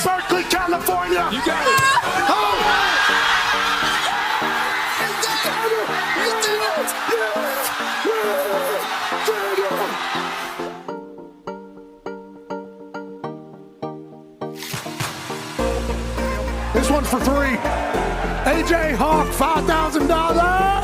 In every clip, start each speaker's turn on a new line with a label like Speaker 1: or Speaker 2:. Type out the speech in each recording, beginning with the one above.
Speaker 1: Berkeley, California.
Speaker 2: You got it.
Speaker 1: This one's for three. AJ Hawk, $5,000.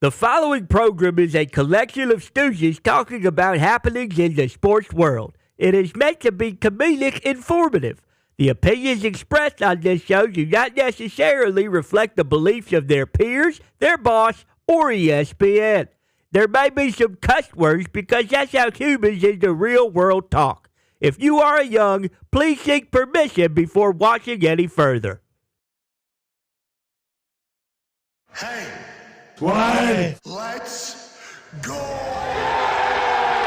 Speaker 3: The following program is a collection of stooges talking about happenings in the sports world. It is meant to be comedic informative. The opinions expressed on this show do not necessarily reflect the beliefs of their peers, their boss, or ESPN. There may be some cuss words because that's how humans in the real world talk. If you are young, please seek permission before watching any further.
Speaker 1: Hey.
Speaker 4: Why?
Speaker 1: Let's go.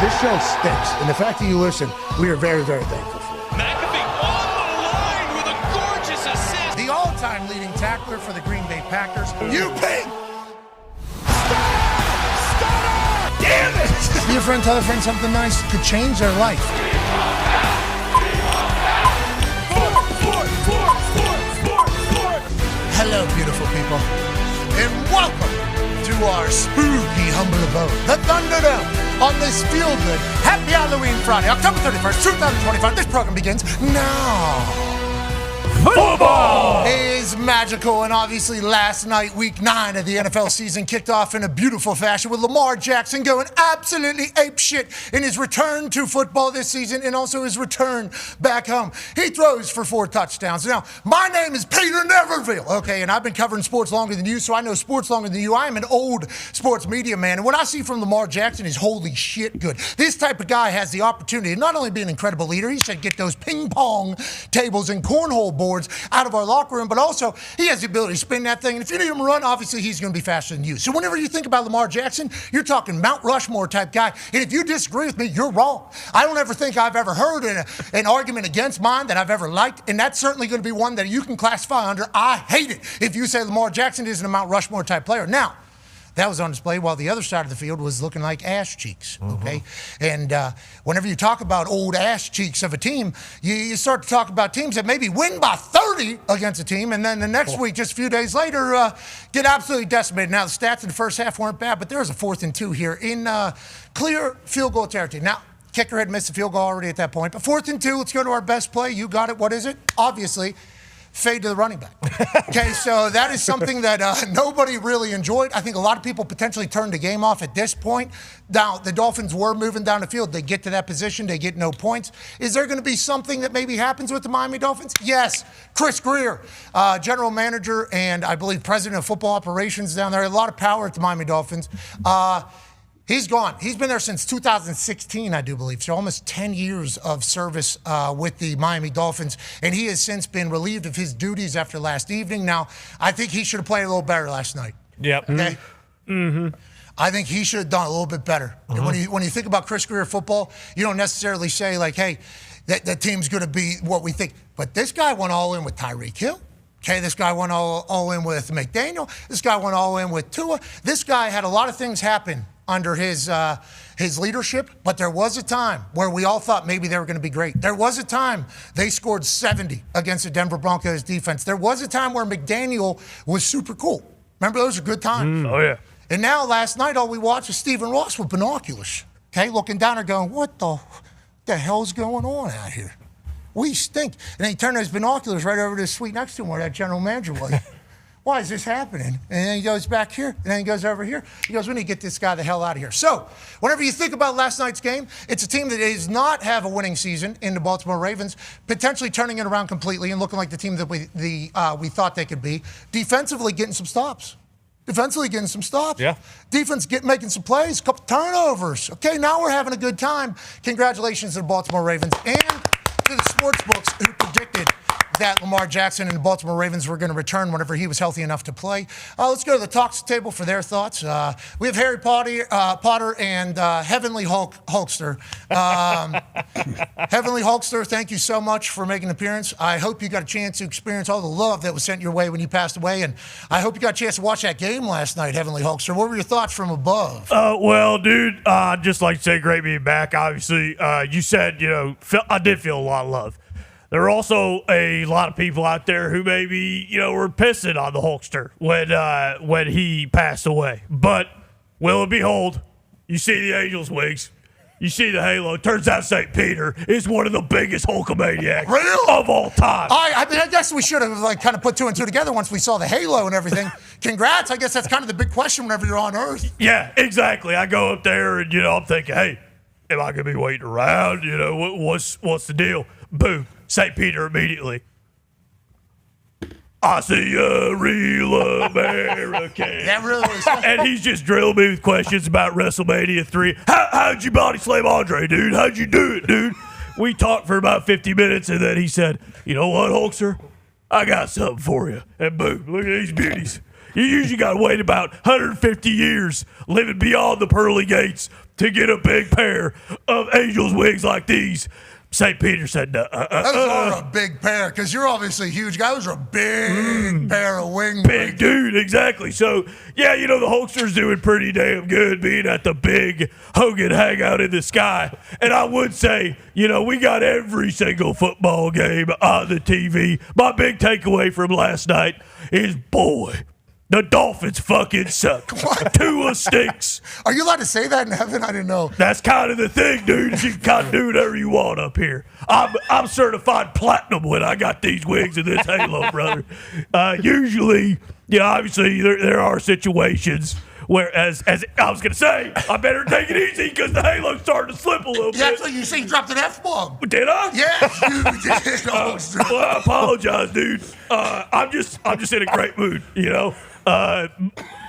Speaker 4: This show stinks, and the fact that you listen, we are very, very thankful for.
Speaker 5: McAfee on the line with a gorgeous assist.
Speaker 4: The all-time leading tackler for the Green Bay Packers.
Speaker 1: You pig!
Speaker 4: Stop! Damn it! Be a friend, tell a friend something nice could change their life. Hello, beautiful people, and welcome to our spooky humble abode, the Thunderdome, on this feel-good, happy Halloween Friday, October 31st, 2025. This program begins now. Football is magical, and obviously last night, week 9 of the NFL season, kicked off in a beautiful fashion with Lamar Jackson going absolutely apeshit in his return to football this season and also his return back home. He throws for 4 touchdowns. Now, my name is Peter Neverville, okay, and I've been covering sports longer than you, so I know sports longer than you. I am an old sports media man, and what I see from Lamar Jackson is holy shit good. This type of guy has the opportunity to not only be an incredible leader, he should get those ping pong tables and cornhole boards out of our locker room, but also he has the ability to spin that thing, and if you need him to run, obviously he's going to be faster than you. So whenever you think about Lamar Jackson, you're talking Mount Rushmore type guy, and if you disagree with me, you're wrong. I don't ever think I've ever heard an argument against mine that I've ever liked, and that's certainly going to be one that you can classify under I hate it if you say Lamar Jackson isn't a Mount Rushmore type player. Now, That was on display while the other side of the field was looking like ass cheeks, okay? And whenever you talk about old ass cheeks of a team, you start to talk about teams that maybe win by 30 against a team, and then the next week, just a few days later, get absolutely decimated. Now, the stats in the first half weren't bad, but there was a 4th and 2 here in clear field goal territory. Now, kicker had missed the field goal already at that point, but 4th and 2, let's go to our best play. You got it. What is it? Obviously, fade to the running back. Okay, so that is something that nobody really enjoyed. I think a lot of people potentially turned the game off at this point. Now, the Dolphins were moving down the field. They get to that position. They get no points. Is there going to be something that maybe happens with the Miami Dolphins? Yes. Chris Greer, general manager and I believe president of football operations down there. A lot of power at the Miami Dolphins. He's gone. He's been there since 2016, I do believe. So almost 10 years of service with the Miami Dolphins. And he has since been relieved of his duties after last evening. Now, I think he should have played a little better last night.
Speaker 2: Yep.
Speaker 4: Okay? I think he should have done a little bit better. And when you think about Chris Greer football, you don't necessarily say, like, hey, that team's going to be what we think. But this guy went all in with Tyreek Hill. Okay, this guy went all in with McDaniel. This guy went all in with Tua. This guy had a lot of things happen under his leadership, but there was a time where we all thought maybe they were going to be great. There was a time they scored 70 against the Denver Broncos defense. There was a time where McDaniel was super cool. Remember, those are good times.
Speaker 2: Oh, yeah.
Speaker 4: And now, last night, all we watched was Stephen Ross with binoculars, okay, looking down and going, what the hell's going on out here? We stink. And then he turned his binoculars right over to the suite next to him where that general manager was. Why is this happening? And then he goes back here, and then he goes over here. He goes, we need to get this guy the hell out of here. So, whenever you think about last night's game, it's a team that does not have a winning season in the Baltimore Ravens, potentially turning it around completely and looking like the team that we thought they could be. Defensively, getting some stops.
Speaker 2: Yeah.
Speaker 4: Defense making some plays, a couple turnovers. Okay, now we're having a good time. Congratulations to the Baltimore Ravens and to the sports books who predicted that Lamar Jackson and the Baltimore Ravens were going to return whenever he was healthy enough to play. Let's go to the talks table for their thoughts. We have Harry Potter and Heavenly Hulkster. Heavenly Hulkster, thank you so much for making an appearance. I hope you got a chance to experience all the love that was sent your way when you passed away, and I hope you got a chance to watch that game last night, Heavenly Hulkster. What were your thoughts from above?
Speaker 2: Well, dude, I'd just like to say great being back. Obviously, you said, I did feel a lot of love. There are also a lot of people out there who maybe, were pissing on the Hulkster when he passed away. But, will and behold, you see the Angels' wings. You see the halo. Turns out St. Peter is one of the biggest Hulkamaniacs of all time.
Speaker 4: I guess we should have kind of put two and two together once we saw the halo and everything. Congrats. I guess that's kind of the big question whenever you're on Earth.
Speaker 2: Yeah, exactly. I go up there and, I'm thinking, hey, am I going to be waiting around? What's the deal? Boom. St. Peter immediately. I see a real American.
Speaker 4: That really was.
Speaker 2: And he's just drilling me with questions about WrestleMania 3. How'd you body slam Andre, dude? How'd you do it, dude? We talked for about 50 minutes, and then he said, you know what, Hulkster? I got something for you. And boom, look at these beauties. You usually got to wait about 150 years living beyond the pearly gates to get a big pair of Angels' wings like these. St. Peter said,
Speaker 4: Those are a big pair, because you're obviously a huge guy. Those are a big pair of wings.
Speaker 2: Big dude, exactly. So, yeah, the Hulkster's doing pretty damn good being at the big Hogan hangout in the sky. And I would say, we got every single football game on the TV. My big takeaway from last night is, boy, the Dolphins fucking suck. Tua stinks.
Speaker 4: Are you allowed to say that in heaven? I didn't know.
Speaker 2: That's kind of the thing, dude. You can kind of do whatever you want up here. I'm certified platinum when I got these wings and this halo, brother. Usually, obviously there are situations where, as I was going to say, I better take it easy because the halo's starting to slip a little bit.
Speaker 4: Yeah, you say you dropped an F-bomb.
Speaker 2: Did I?
Speaker 4: Yes, you did.
Speaker 2: Well, I apologize, dude. I'm just in a great mood,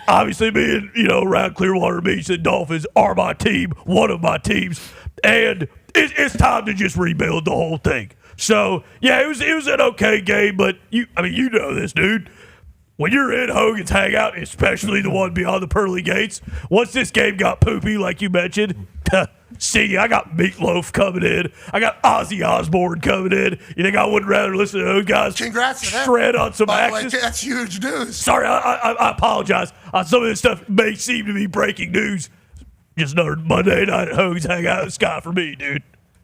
Speaker 2: Obviously, being, around Clearwater Beach, the Dolphins are my team, one of my teams, and it's time to just rebuild the whole thing. So, yeah, it was an okay game, but you know this, dude. When you're in Hogan's hangout, especially the one beyond the pearly gates, once this game got poopy, like you mentioned, See, I got Meatloaf coming in. I got Ozzy Osbourne coming in. You think I wouldn't rather listen to those guys
Speaker 4: Congrats to them.
Speaker 2: shred on some
Speaker 4: By the way,
Speaker 2: action?
Speaker 4: that's huge news.
Speaker 2: Sorry, I apologize. Some of this stuff may seem to be breaking news. Just another Monday night at Hogan's Hangout with Scott for me, dude.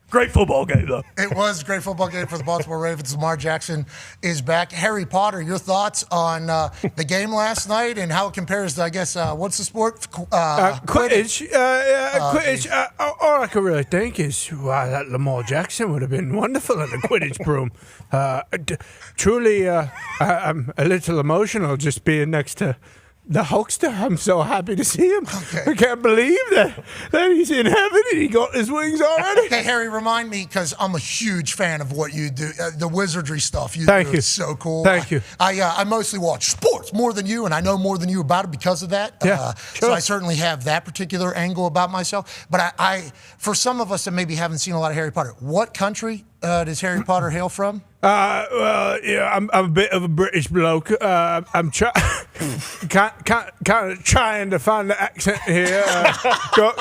Speaker 2: Great football game, though.
Speaker 4: It was a great football game for the Baltimore Ravens. Lamar Jackson is back. Harry Potter, your thoughts on the game last night and how it compares to, I guess, what's the sport?
Speaker 6: Quidditch. Quidditch. All I can really think is, wow, that Lamar Jackson would have been wonderful in a Quidditch broom. Truly, I'm a little emotional just being next to the Hulkster. I'm so happy to see him.
Speaker 4: Okay.
Speaker 6: I can't believe that he's in heaven and he got his wings already.
Speaker 4: Hey, Harry, remind me, because I'm a huge fan of what you do. The wizardry stuff you
Speaker 6: Thank
Speaker 4: do
Speaker 6: you.
Speaker 4: is so cool.
Speaker 6: Thank you.
Speaker 4: I mostly watch sports more than you, and I know more than you about it because of that.
Speaker 6: Yeah,
Speaker 4: So
Speaker 6: sure.
Speaker 4: I certainly have that particular angle about myself. But I for some of us that maybe haven't seen a lot of Harry Potter, what country does Harry Potter hail from?
Speaker 6: I'm a bit of a British bloke. I'm kind of trying to find the accent here.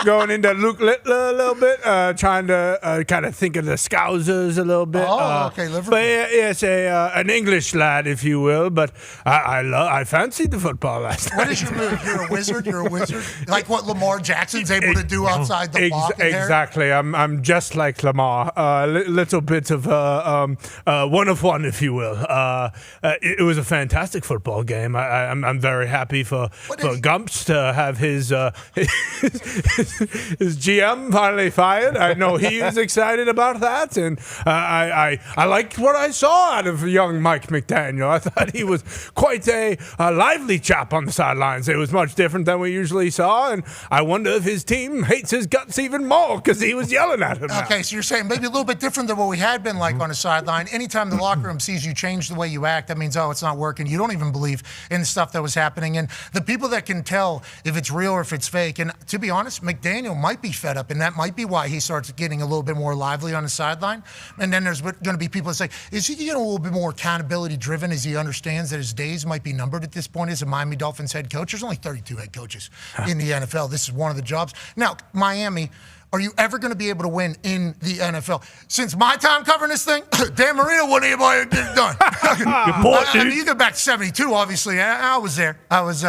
Speaker 6: Going into Luke Littler a little bit. Trying to kind of think of the Scousers a little bit.
Speaker 4: Okay, Liverpool.
Speaker 6: But yes, an English lad, if you will. But I fancied the football last night.
Speaker 4: What is your move? You're a wizard? You're a wizard? Like what Lamar Jackson's able to do outside the block?
Speaker 6: Exactly. I'm just like Lamar. Little bit of one of one, if you will. It was a fantastic football game. I'm very happy for Gumps to have his GM finally fired. I know he is excited about that, and I liked what I saw out of young Mike McDaniel. I thought he was quite a lively chap on the sidelines. It was much different than we usually saw, and I wonder if his team hates his guts even more because he was yelling at him.
Speaker 4: Okay, so you're saying maybe a little bit different than what we had been like on the sideline. Anytime the locker room sees you change the way you act, that means, oh, it's not working. You don't even believe in the stuff that was happening. And the people that can tell if it's real or if it's fake, and to be honest, McDaniel might be fed up, and that might be why he starts getting a little bit more lively on the sideline. And then there's going to be people that say, is he getting a little bit more accountability driven as he understands that his days might be numbered at this point as a Miami Dolphins head coach? There's only 32 head coaches in the NFL. This is one of the jobs. Now, Miami, are you ever going to be able to win in the NFL? Since my time covering this thing, Dan Marino wasn't able to get it done.
Speaker 2: Good point,
Speaker 4: I
Speaker 2: dude.
Speaker 4: mean, you go back to 72, obviously. I was there. I was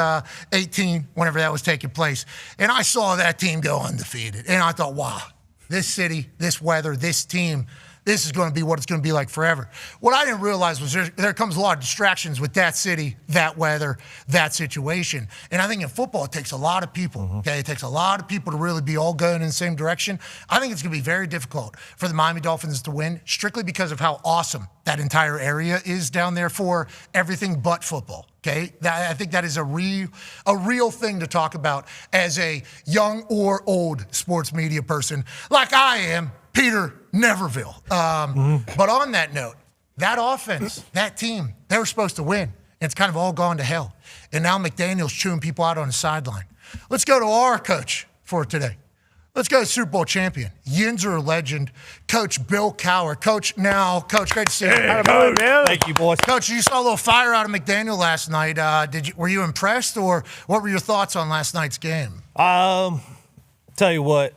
Speaker 4: 18 whenever that was taking place. And I saw that team go undefeated. And I thought, wow, this city, this weather, this team, this is going to be what it's going to be like forever. What I didn't realize was there comes a lot of distractions with that city, that weather, that situation. And I think in football, it takes a lot of people, okay? It takes a lot of people to really be all going in the same direction. I think it's going to be very difficult for the Miami Dolphins to win, strictly because of how awesome that entire area is down there for everything but football. Okay, I think that is a real thing to talk about as a young or old sports media person like I am, Peter Neverville. But on that note, that offense, that team, they were supposed to win. And it's kind of all gone to hell. And now McDaniel's chewing people out on the sideline. Let's go to our coach for today. Let's go to Super Bowl champion, Yinzer legend, Coach Bill Cowher. Coach, great to see you.
Speaker 2: Hey, Coach.
Speaker 7: Thank you, boys.
Speaker 4: Coach, you saw a little fire out of McDaniel last night. Were you impressed, or what were your thoughts on last night's game?
Speaker 7: Tell you what,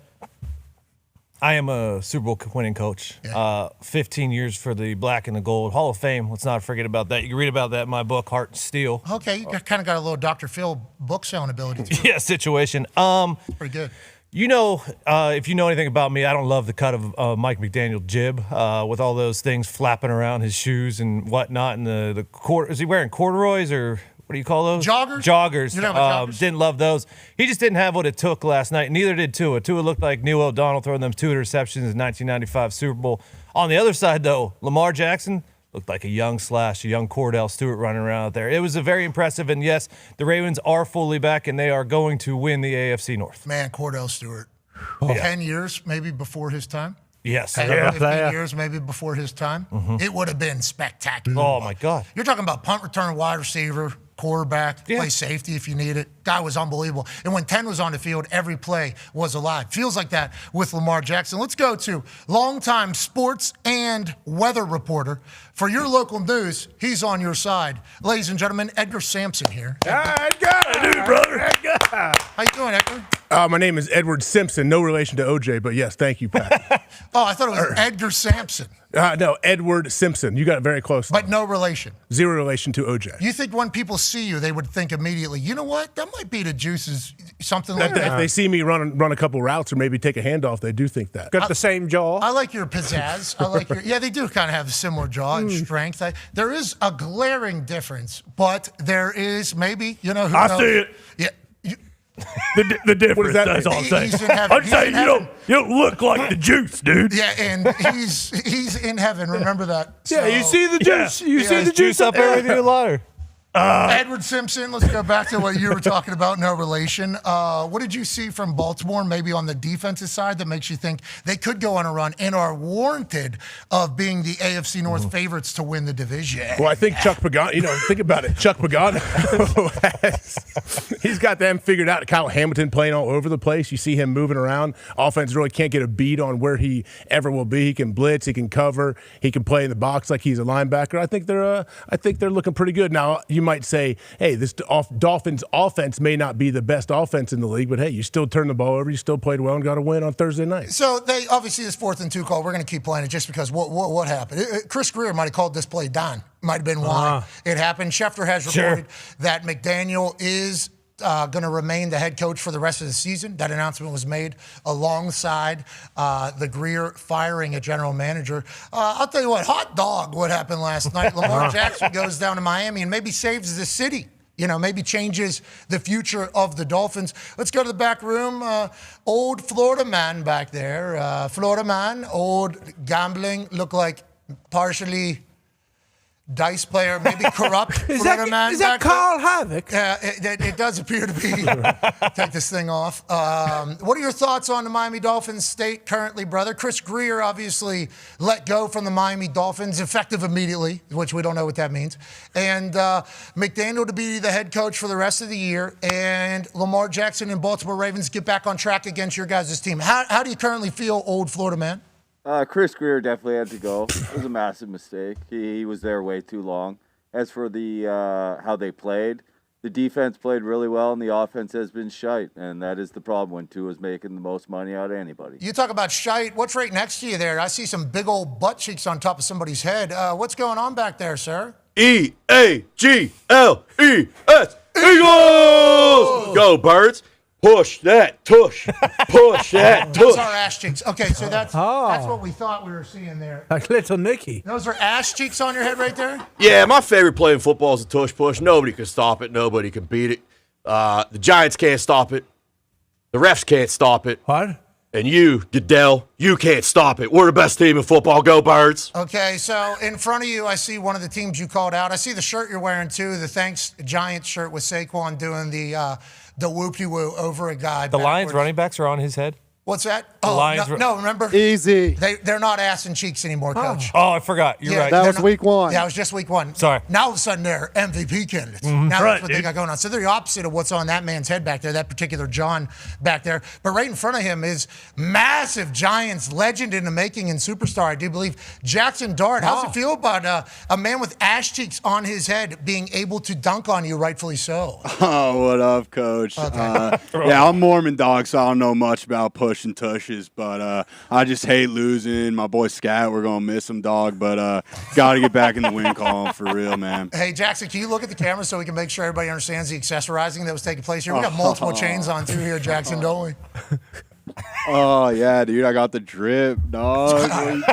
Speaker 7: I am a Super Bowl winning coach.
Speaker 4: Yeah.
Speaker 7: 15 years for the black and the gold. Hall of Fame, let's not forget about that. You can read about that in my book, Heart and Steel.
Speaker 4: Okay, you kind of got a little Dr. Phil book selling ability too.
Speaker 7: Yeah, situation.
Speaker 4: Pretty good.
Speaker 7: You know, if you know anything about me, I don't love the cut of Mike McDaniel jib with all those things flapping around his shoes and whatnot. And the is he wearing corduroys or what do you call those?
Speaker 4: Joggers?
Speaker 7: Joggers.
Speaker 4: You know about joggers?
Speaker 7: Didn't love those. He just didn't have what it took last night. Neither did Tua. Tua looked like Neil O'Donnell throwing them 2 interceptions in the 1995 Super Bowl. On the other side, though, Lamar Jackson looked like a young Cordell Stewart running around out there. It was a very impressive, and yes, the Ravens are fully back, and they are going to win the AFC North.
Speaker 4: Man, Cordell Stewart. 10 years maybe before his time.
Speaker 7: Yes.
Speaker 4: 10, 15 years maybe before his time. It would have been spectacular.
Speaker 7: Oh, my God.
Speaker 4: You're talking about punt return, wide receiver, quarterback, play safety if you need it. Guy was unbelievable. And when 10 was on the field, every play was alive. Feels like that with Lamar Jackson. Let's go to longtime sports and weather reporter for your local news. He's on your side. Ladies and gentlemen, Edgar Sampson here.
Speaker 6: Edgar!
Speaker 2: Dude, brother.
Speaker 4: How you doing, Edgar?
Speaker 8: My name is Edward Simpson. No relation to OJ, but yes, thank you, Pat.
Speaker 4: Oh, I thought it was Edgar Sampson.
Speaker 8: No, Edward Simpson. You got it very close.
Speaker 4: But no relation.
Speaker 8: Zero relation to OJ.
Speaker 4: You think when people see you, they would think immediately, you know what? That might be the Juice's something like that.
Speaker 8: If they see me run a couple routes or maybe take a handoff, they do think that.
Speaker 6: Got the same jaw.
Speaker 4: I like your pizzazz. Yeah, they do kind of have a similar jaw and strength. There is a glaring difference, but there is maybe, who knows?
Speaker 2: I see it.
Speaker 4: Yeah.
Speaker 2: The difference, that's all I'm saying. I'm saying you don't look like the Juice, dude.
Speaker 4: Yeah, and he's in heaven. Remember that.
Speaker 6: Yeah, you see the juice. You see the juice
Speaker 7: up there with your lighter.
Speaker 4: Edward Simpson, let's go back to what you were talking about, no relation. What did you see from Baltimore, maybe on the defensive side, that makes you think they could go on a run and are warranted of being the AFC North favorites to win the division?
Speaker 8: Well, I think Chuck Pagano, think about it. Chuck Pagano, he's got them figured out. Kyle Hamilton playing all over the place. You see him moving around. Offense really can't get a beat on where he ever will be. He can blitz. He can cover. He can play in the box like he's a linebacker. I think they're looking pretty good. Now, you might say, hey, this Dolphins offense may not be the best offense in the league, but hey, you still turned the ball over, you still played well and got a win on Thursday night.
Speaker 4: So they obviously this 4th and 2 call, we're going to keep playing it just because what happened? Chris Greer might have called this play Dahn. Might have been why it happened. Schefter has reported that McDaniel is going to remain the head coach for the rest of the season. That announcement was made alongside the Greer firing a general manager. I'll tell you what happened last night. Lamar Jackson goes down to Miami and maybe saves the city. Maybe changes the future of the Dolphins. Let's go to the back room. Old Florida man back there. Florida man, old gambling, look like partially dice player, maybe corrupt.
Speaker 6: Is that Carl Havoc?
Speaker 4: Yeah, it does appear to be. Take this thing off. What are your thoughts on the Miami Dolphins state currently, brother? Chris Greer obviously let go from the Miami Dolphins, effective immediately, which we don't know what that means. And McDaniel to be the head coach for the rest of the year. And Lamar Jackson and Baltimore Ravens get back on track against your guys' team. How do you currently feel, old Florida man?
Speaker 9: Chris Greer definitely had to go. It was a massive mistake. He was there way too long. As for the how they played, the defense played really well, and the offense has been shite. And that is the problem when Tua's making the most money out of anybody.
Speaker 4: You talk about shite. What's right next to you there? I see some big old butt cheeks on top of somebody's head. What's going on back there, sir?
Speaker 10: EAGLES. Eagles! Go, Birds. Push that tush. Push that tush.
Speaker 4: Those are ass cheeks. Okay, so that's what we thought we were seeing there.
Speaker 6: Like little Nicky.
Speaker 4: Those are ass cheeks on your head right there?
Speaker 10: Yeah, my favorite play in football is a tush push. Nobody can stop it. Nobody can beat it. The Giants can't stop it. The refs can't stop it.
Speaker 6: What?
Speaker 10: And you, Goodell, you can't stop it. We're the best team in football. Go, Birds.
Speaker 4: Okay, so in front of you, I see one of the teams you called out. I see the shirt you're wearing, too, the Thanks Giants shirt with Saquon doing the whoop-de-woo over a guy.
Speaker 7: The Lions running backs are on his head?
Speaker 4: What's that? No, remember?
Speaker 11: Easy.
Speaker 4: They're not ass and cheeks anymore, Coach.
Speaker 7: Oh, I forgot. You're right.
Speaker 11: That was week 1.
Speaker 4: Yeah, it was just week 1.
Speaker 7: Sorry.
Speaker 4: Now all of a sudden they're MVP candidates. Now that's what they got going on. So they're the opposite of what's on that man's head back there, that particular John back there. But right in front of him is massive Giants legend in the making and superstar, I do believe, Jackson Dart. How's it feel about a man with ass cheeks on his head being able to dunk on you, rightfully so?
Speaker 11: Oh, what up, Coach? Okay. Yeah, I'm Mormon dog, so I don't know much about push and tushes. But I just hate losing. My boy Scat, we're going to miss him, dog. But got to get back in the win column for real, man.
Speaker 4: Hey, Jackson, can you look at the camera so we can make sure everybody understands the accessorizing that was taking place here? We got multiple chains on, too, here, Jackson, don't we?
Speaker 11: Oh, yeah, dude. I got the drip, dog.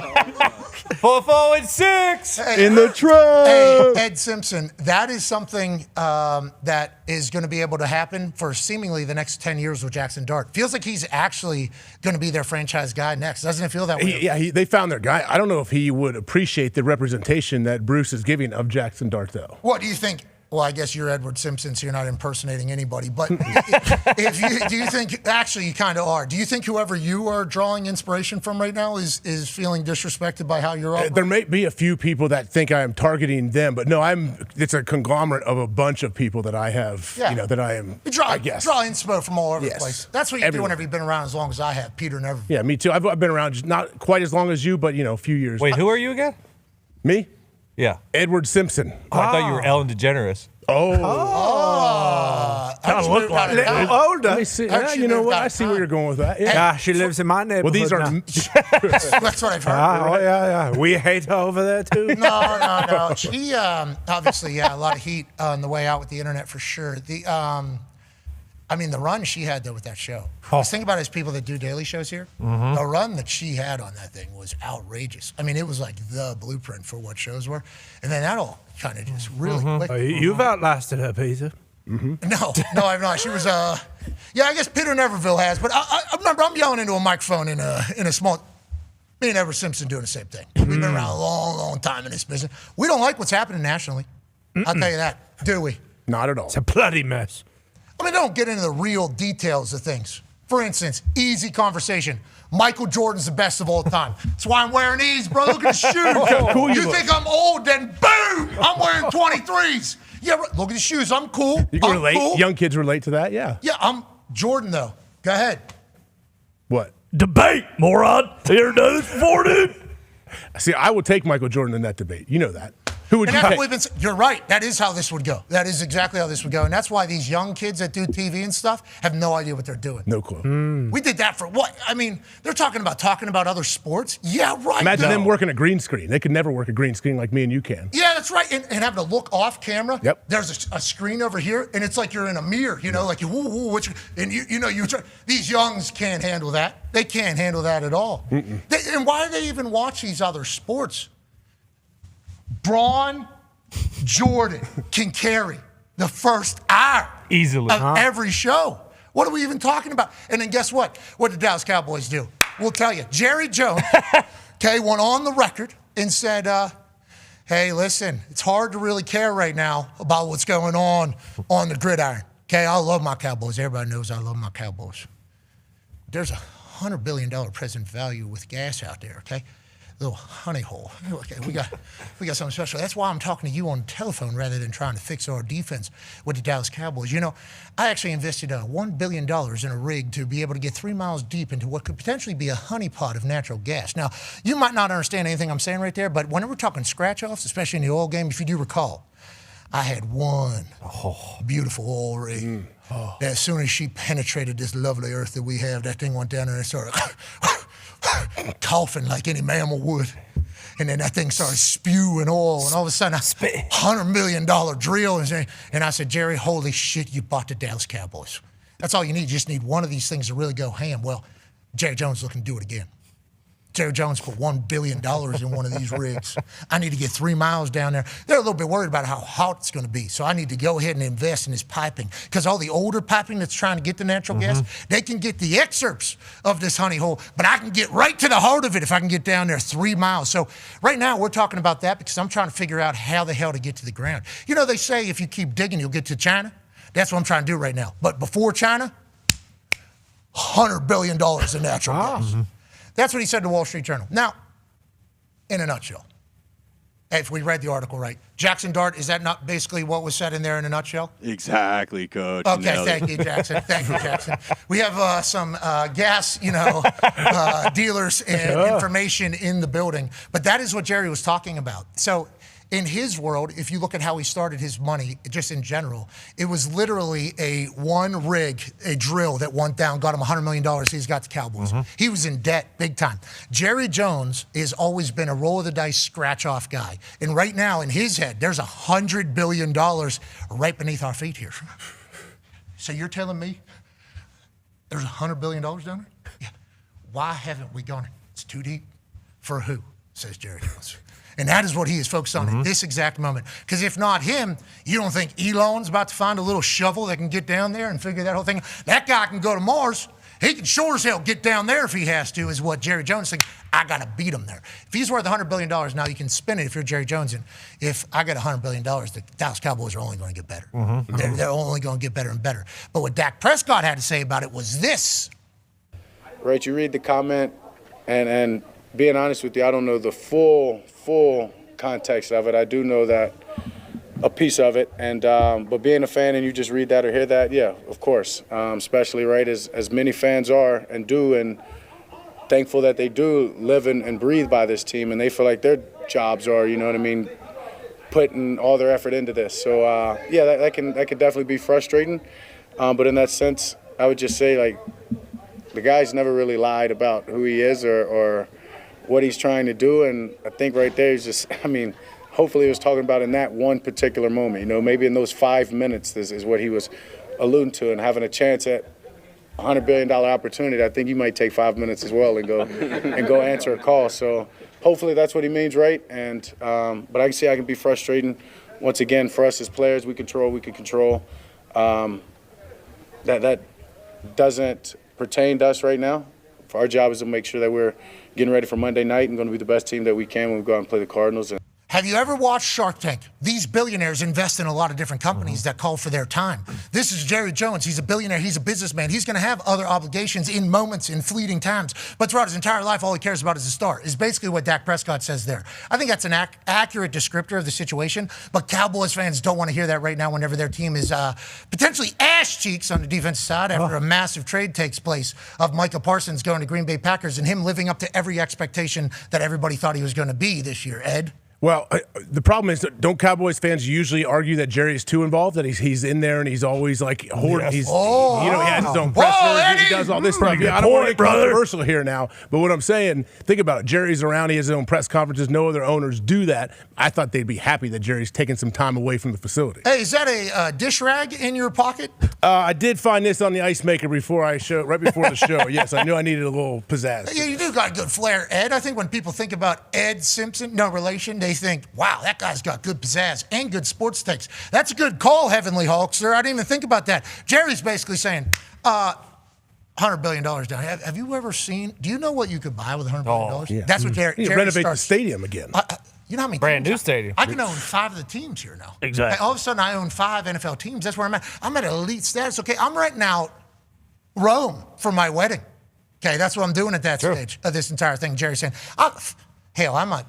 Speaker 7: 4, 4, and 6
Speaker 11: in the trap.
Speaker 4: Hey, Ed Simpson, that is something that is going to be able to happen for seemingly the next 10 years with Jackson Dart. Feels like he's actually going to be their franchise guy next. Doesn't it feel that way?
Speaker 8: They found their guy. I don't know if he would appreciate the representation that Bruce is giving of Jackson Dart, though.
Speaker 4: What do you think? Well, I guess you're Edward Simpson, so you're not impersonating anybody. But do you think, actually you kind of are, do you think whoever you are drawing inspiration from right now is feeling disrespected by how you're operating?
Speaker 8: There may be a few people that think I am targeting them, but no, it's a conglomerate of a bunch of people that I have, that I am,
Speaker 4: I guess. Draw inspo from all over the place. That's what you do whenever you've been around as long as I have. Peter never.
Speaker 8: Yeah, me too. I've been around just not quite as long as you, but, a few years.
Speaker 7: Wait, who are you again?
Speaker 8: Me?
Speaker 7: Yeah.
Speaker 8: Edward Simpson.
Speaker 7: Oh, I thought you were Ellen DeGeneres.
Speaker 8: Oh.
Speaker 2: look like it.
Speaker 6: Older.
Speaker 8: Let me see. Yeah, you know what? I see where you're going with that. Yeah.
Speaker 6: She lives in my neighborhood.
Speaker 8: Well, these are.
Speaker 4: That's what I've heard.
Speaker 6: Yeah. We hate her over there too.
Speaker 4: No. She obviously, a lot of heat on the way out with the internet for sure. The run she had though with that show. I was thinking about it as people that do daily shows here.
Speaker 6: Mm-hmm.
Speaker 4: The run that she had on that thing was outrageous. I mean, it was like the blueprint for what shows were. And then that all kind of just really quick.
Speaker 6: You've outlasted her, Peter.
Speaker 4: No, I've not. She was, I guess Peter Neverville has. But I remember I'm yelling into a microphone in a small. Me and Ever Simpson doing the same thing. We've been around a long, long time in this business. We don't like what's happening nationally. I'll tell you that, do we?
Speaker 8: Not at all.
Speaker 6: It's a bloody mess.
Speaker 4: I mean, don't get into the real details of things. For instance, easy conversation. Michael Jordan's the best of all time. That's why I'm wearing these, bro. Look at the shoes.
Speaker 8: Cool
Speaker 4: you think I'm old, then boom, I'm wearing 23s. Yeah, look at the shoes. I'm cool.
Speaker 8: You can
Speaker 4: I'm
Speaker 8: relate.
Speaker 4: cool.
Speaker 8: Young kids relate to that, yeah.
Speaker 4: Yeah, I'm Jordan, though. Go ahead.
Speaker 8: What?
Speaker 2: Debate, moron. Here, dude. 4 dude.
Speaker 8: See, I would take Michael Jordan in that debate. You know that. Who would
Speaker 4: And
Speaker 8: you
Speaker 4: that's
Speaker 8: pick?
Speaker 4: what we've been, you're right. That is how this would go. That is exactly how this would go. And that's why these young kids that do TV and stuff have no idea what they're doing.
Speaker 8: No clue.
Speaker 4: We did that for what? I mean, they're talking about other sports. Yeah, right.
Speaker 8: Imagine
Speaker 4: no.
Speaker 8: them working a green screen. They could never work a green screen like me and you can.
Speaker 4: Yeah, that's right. And having to look off camera.
Speaker 8: Yep.
Speaker 4: There's a screen over here, and it's like you're in a mirror, like these youngs can't handle that. They can't handle that at all. And why do they even watch these other sports? Braun Jordan can carry the first hour
Speaker 7: Easily.
Speaker 4: of every show. What are we even talking about? And then guess what? What did Dallas Cowboys do? We'll tell you. Jerry Jones, went on the record and said, hey, listen, it's hard to really care right now about what's going on the gridiron. Okay, I love my Cowboys. Everybody knows I love my Cowboys. There's $100 billion present value with gas out there, okay? Little honey hole. Okay, we got something special. That's why I'm talking to you on the telephone rather than trying to fix our defense with the Dallas Cowboys. I actually invested $1 billion in a rig to be able to get 3 miles deep into what could potentially be a honeypot of natural gas. Now, you might not understand anything I'm saying right there, but when we're talking scratch-offs, especially in the oil game, if you do recall, I had one beautiful oil rig. As soon as she penetrated this lovely earth that we have, that thing went down there and started coughing like any mammal would. And then that thing started spewing oil, and all of a sudden, $100 million drill. And I said, Jerry, holy shit, you bought the Dallas Cowboys. That's all you need. You just need one of these things to really go ham. Well, Jerry Jones looking to do it again. Jerry Jones put $1 billion in one of these rigs. I need to get 3 miles down there. They're a little bit worried about how hot it's going to be, so I need to go ahead and invest in this piping, because all the older piping that's trying to get the natural gas, they can get the excerpts of this honey hole, but I can get right to the heart of it if I can get down there 3 miles. So right now we're talking about that because I'm trying to figure out how the hell to get to the ground. They say if you keep digging, you'll get to China. That's what I'm trying to do right now. But before China, $100 billion in natural gas. That's what he said in the Wall Street Journal. Now, in a nutshell, if we read the article right, Jackson Dart, is that not basically what was said in there in a nutshell?
Speaker 11: Exactly, Coach.
Speaker 4: Okay, thank you, Jackson. Thank you, Jackson. We have some gas, dealers and information in the building, but that is what Jerry was talking about. So in his world, if you look at how he started his money, just in general, it was literally a one rig, a drill that went down, got him $100 million. He's got the Cowboys. He was in debt big time. Jerry Jones has always been a roll-of-the-dice, scratch-off guy. And right now, in his head, there's $100 billion right beneath our feet here. So you're telling me there's $100 billion down there? Yeah. Why haven't we gone? It's too deep. For who? Says Jerry Jones. And that is what he is focused on at this exact moment. Because if not him, you don't think Elon's about to find a little shovel that can get down there and figure that whole thing out? That guy can go to Mars. He can sure as hell get down there if he has to, is what Jerry Jones thinks. I got to beat him there. If he's worth $100 billion, now you can spin it if you're Jerry Jones. And if I get $100 billion, the Dallas Cowboys are only going to get better. They're only going to get better and better. But what Dak Prescott had to say about it was this.
Speaker 12: Right, you read the comment, and being honest with you, I don't know the full context of it. I do know that a piece of it, and but being a fan and you just read that or hear that, yeah, of course. Especially right as many fans are and do, and thankful that they do live and breathe by this team, and they feel like their jobs are, putting all their effort into this. So yeah, that can definitely be frustrating. But in that sense, I would just say, like, the guy's never really lied about who he is or what he's trying to do. And I think right there is just, I mean, hopefully he was talking about in that one particular moment. You know, maybe in those 5 minutes, this is what he was alluding to, and having a chance at $100 billion opportunity. I think you might take 5 minutes as well and go answer a call. So hopefully that's what he means, right? And but I can see I can be frustrating. Once again, for us as players, we can control. That doesn't pertain to us right now. Our job is to make sure that we're getting ready for Monday night and going to be the best team that we can when we go out and play the Cardinals.
Speaker 4: Have you ever watched Shark Tank? These billionaires invest in a lot of different companies that call for their time. This is Jerry Jones. He's a billionaire. He's a businessman. He's going to have other obligations in moments, in fleeting times. But throughout his entire life, all he cares about is the star, is basically what Dak Prescott says there. I think that's an accurate descriptor of the situation. But Cowboys fans don't want to hear that right now whenever their team is potentially ass cheeks on the defensive side after a massive trade takes place of Micah Parsons going to Green Bay Packers and him living up to every expectation that everybody thought he was going to be this year. Ed?
Speaker 8: Well, the problem is, don't Cowboys fans usually argue that Jerry is too involved, that he's in there and he's always like hoarding? Yes. He has his own pressers, he does all this stuff. I don't want to get controversial here now, but what I'm saying, think about it. Jerry's around, he has his own press conferences. No other owners do that. I thought they'd be happy that Jerry's taking some time away from the facility.
Speaker 4: Hey, is that a dish rag in your pocket?
Speaker 8: I did find this on the ice maker right before the show. Yes, I knew I needed a little pizzazz.
Speaker 4: Yeah, you do got good flair, Ed. I think when people think about Ed Simpson, no relation, they think, wow, that guy's got good pizzazz and good sports takes. That's a good call, Heavenly Hulkster. I didn't even think about that. Jerry's basically saying, $100 billion down. Have you ever seen, do you know what you could buy with $100 billion?
Speaker 8: Yeah.
Speaker 4: That's what Jerry
Speaker 8: renovate the stadium again.
Speaker 4: You know how many
Speaker 7: brand
Speaker 4: teams
Speaker 7: new stadium.
Speaker 4: I can own 5 of the teams here now.
Speaker 2: Exactly.
Speaker 4: All of a sudden, I own 5 NFL teams. That's where I'm at. I'm at elite status. Okay, I'm renting out Rome for my wedding. Okay, that's what I'm doing at that stage of this entire thing. Jerry's saying, I might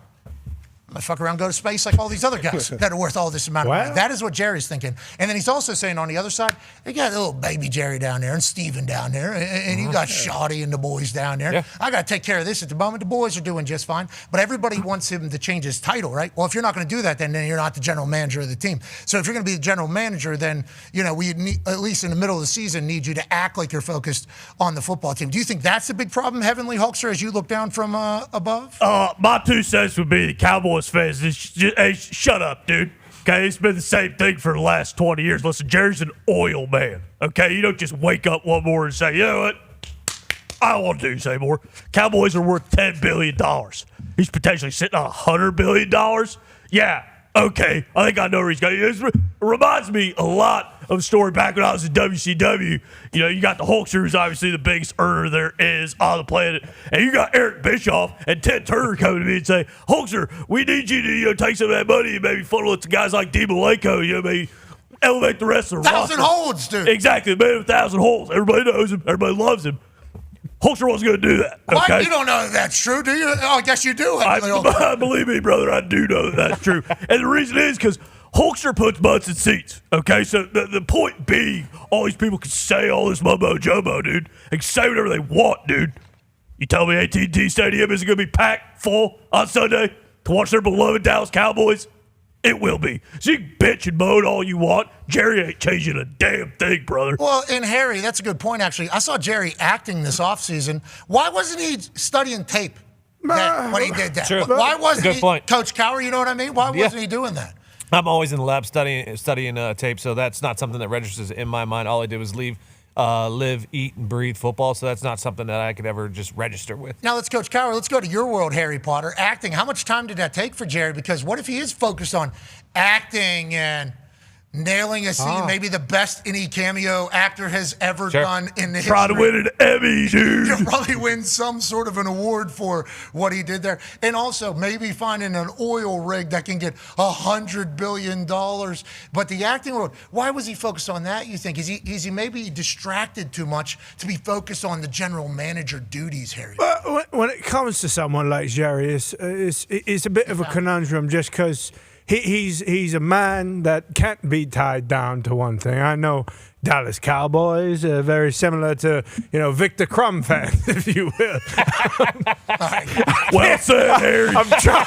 Speaker 4: fuck around, go to space like all these other guys that are worth all this amount of money. That is what Jerry's thinking. And then he's also saying on the other side, you got little baby Jerry down there and Steven down there, and you got Shoddy and the boys down there. Yeah. I got to take care of this at the moment. The boys are doing just fine. But everybody wants him to change his title, right? Well, if you're not going to do that, then you're not the general manager of the team. So if you're going to be the general manager, then, we need, at least in the middle of the season, need you to act like you're focused on the football team. Do you think that's a big problem, Heavenly Hulkster, as you look down from above?
Speaker 2: My 2 cents would be the Cowboys fans. Hey, shut up, dude. Okay, it's been the same thing for the last 20 years. Listen, Jerry's an oil man. Okay, you don't just wake up one morning and say, you know what? I don't want to do this anymore. Cowboys are worth $10 billion. He's potentially sitting on $100 billion. Yeah, okay. I think I know where he's going. It reminds me a lot of a story back when I was in WCW. You got the Hulkster, who's obviously the biggest earner there is on the planet. And you got Eric Bischoff and Ted Turner coming to me and say, Hulkster, we need you to take some of that money and maybe funnel it to guys like D. Malenko, maybe elevate the rest of the roster.
Speaker 4: 1,000 holds, dude.
Speaker 2: Exactly. Man, 1,000 holds. Everybody knows him. Everybody loves him. Hulkster wasn't going to do that. Okay?
Speaker 4: What? You don't know that that's true, do you? Oh, I guess you do.
Speaker 2: Believe me, brother, I do know that's true. And the reason is because Hulkster puts butts in seats, okay? So the point being, all these people can say all this mumbo-jumbo, dude. They can say whatever they want, dude. You tell me AT&T Stadium isn't going to be packed full on Sunday to watch their beloved Dallas Cowboys? It will be. So you can bitch and moan all you want. Jerry ain't changing a damn thing, brother.
Speaker 4: Well, and Harry, that's a good point, actually. I saw Jerry acting this offseason. Why wasn't he studying tape when he did that?
Speaker 7: True.
Speaker 4: Why wasn't
Speaker 7: Good
Speaker 4: he,
Speaker 7: point.
Speaker 4: Coach Cowher, you know what I mean? Why wasn't he doing that?
Speaker 7: I'm always in the lab studying tape, so that's not something that registers in my mind. All I did was live, eat, and breathe football, so that's not something that I could ever just register with.
Speaker 4: Now, Coach Cowher, let's go to your world, Harry Potter. Acting, how much time did that take for Jerry? Because what if he is focused on acting and nailing a scene, maybe the best any cameo actor has ever done in the history.
Speaker 2: Try to win an Emmy, dude.
Speaker 4: He'll probably win some sort of an award for what he did there. And also maybe finding an oil rig that can get $100 billion. But the acting world, why was he focused on that, you think? Is he maybe distracted too much to be focused on the general manager duties, Harry?
Speaker 6: When it comes to someone like Jerry, it's a bit of a conundrum just because he's a man that can't be tied down to one thing. I know Dallas Cowboys are very similar to, Victor Crumb fans, if you will.
Speaker 2: Well said, Harry.
Speaker 6: I'm trying.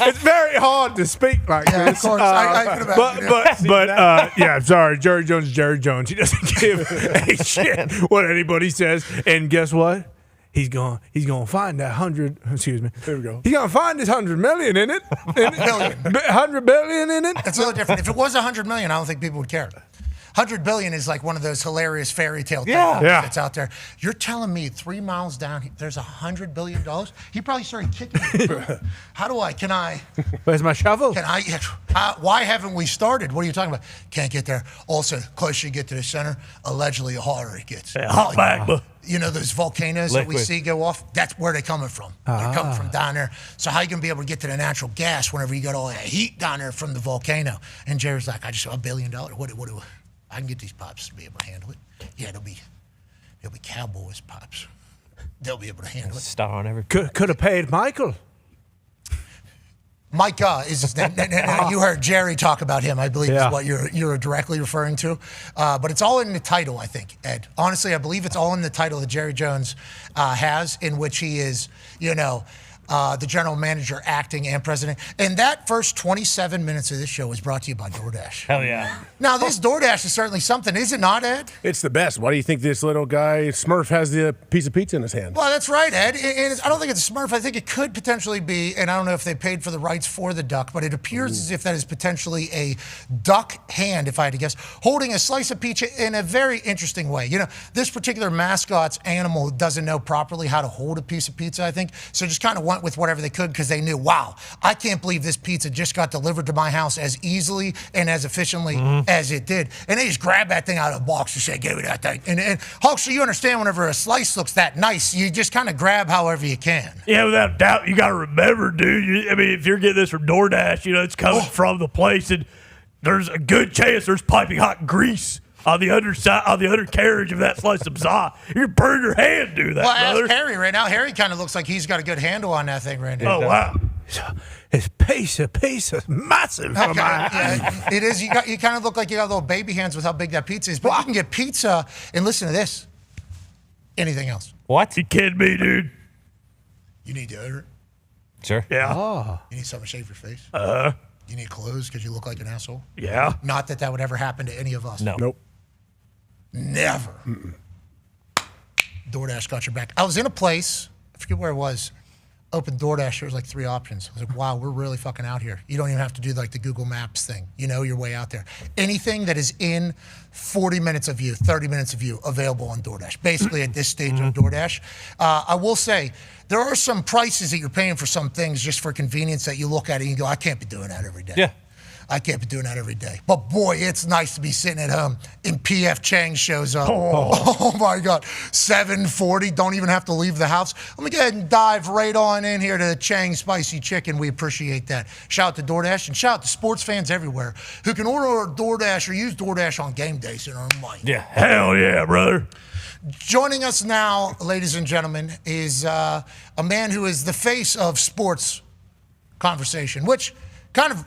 Speaker 6: It's very hard to speak like this.
Speaker 4: Of course. I can imagine.
Speaker 6: But sorry, Jerry Jones is Jerry Jones. He doesn't give a shit what anybody says. And guess what? He's gonna find that 100. Excuse me.
Speaker 8: There we go.
Speaker 6: He's gonna find his 100 million in it. 100 billion in it.
Speaker 4: It's a little different. If it was 100 million, I don't think people would care. 100 billion is like one of those hilarious fairy tale things that's out there. You're telling me 3 miles down, there's $100 billion? He probably started kicking it. Can I?
Speaker 6: Where's my shovel?
Speaker 4: Why haven't we started? What are you talking about? Can't get there. Also, closer you get to the center, allegedly the harder it gets.
Speaker 2: Hot magma.
Speaker 4: Those volcanoes that we see go off, that's where they're coming from. They're coming from down there. So how you going to be able to get to the natural gas whenever you got all that heat down there from the volcano? And Jerry's like, I just want $1 billion. What I can get these pops to be able to handle it. Yeah, they'll be Cowboys pops. They'll be able to handle it.
Speaker 7: Star on every.
Speaker 6: Could have paid Michael.
Speaker 4: Micah is his name. You heard Jerry talk about him, I believe, is what you're directly referring to. But it's all in the title, I think, Ed. Honestly, I believe it's all in the title that Jerry Jones has, in which he is, the general manager, acting, and president. And that first 27 minutes of this show was brought to you by DoorDash.
Speaker 7: Hell yeah.
Speaker 4: Now, this DoorDash is certainly something, is it not, Ed?
Speaker 8: It's the best. Why do you think this little guy, Smurf, has the piece of pizza in his hand?
Speaker 4: Well, that's right, Ed. And I don't think it's a Smurf. I think it could potentially be, and I don't know if they paid for the rights for the duck, but it appears as if that is potentially a duck hand, if I had to guess, holding a slice of pizza in a very interesting way. This particular mascot's animal doesn't know properly how to hold a piece of pizza, I think, so just kind of went with whatever they could because they knew, wow, I can't believe this pizza just got delivered to my house as easily and as efficiently as it did. And they just grabbed that thing out of the box and said, give me that thing. And Hulkster, you understand whenever a slice looks that nice, you just kind of grab however you can.
Speaker 2: Yeah, without a doubt. You got to remember, dude. If you're getting this from DoorDash, it's coming from the place, and there's a good chance there's piping hot grease on the undercarriage of that slice of pizza. You burn your hand, do that, brother.
Speaker 4: Ask Harry right now. Harry kind of looks like he's got a good handle on that thing right now.
Speaker 2: Oh, wow.
Speaker 6: His pizza is massive.
Speaker 4: Yeah, it is. You kind of look like you got little baby hands with how big that pizza is. But you can get pizza, and listen to this, anything else.
Speaker 7: What?
Speaker 2: You kidding me, dude?
Speaker 4: You need deodorant?
Speaker 7: Sure.
Speaker 2: Yeah.
Speaker 6: Oh.
Speaker 4: You need something to shave your face?
Speaker 2: You
Speaker 4: need clothes because you look like an asshole?
Speaker 2: Yeah.
Speaker 4: Not that would ever happen to any of us.
Speaker 7: No.
Speaker 8: Nope.
Speaker 4: Never. DoorDash got your back. I was in a place, I forget where it was, opened DoorDash, there was like 3 options. I was like, wow, we're really fucking out here. You don't even have to do like the Google Maps thing. You know your way out there. Anything that is in 40 minutes of you, 30 minutes of you, available on DoorDash. Basically at this stage of DoorDash. I will say, there are some prices that you're paying for some things just for convenience that you look at it and you go, I can't be doing that every day.
Speaker 7: Yeah.
Speaker 4: I can't be doing that every day. But boy, it's nice to be sitting at home and P.F. Chang shows up. Oh my God. 7:40, don't even have to leave the house. Let me go ahead and dive right on in here to the Chang Spicy Chicken. We appreciate that. Shout out to DoorDash and shout out to sports fans everywhere who can order DoorDash or use DoorDash on game days and earn money.
Speaker 2: Yeah, hell yeah, brother.
Speaker 4: Joining us now, ladies and gentlemen, is a man who is the face of sports conversation, which kind of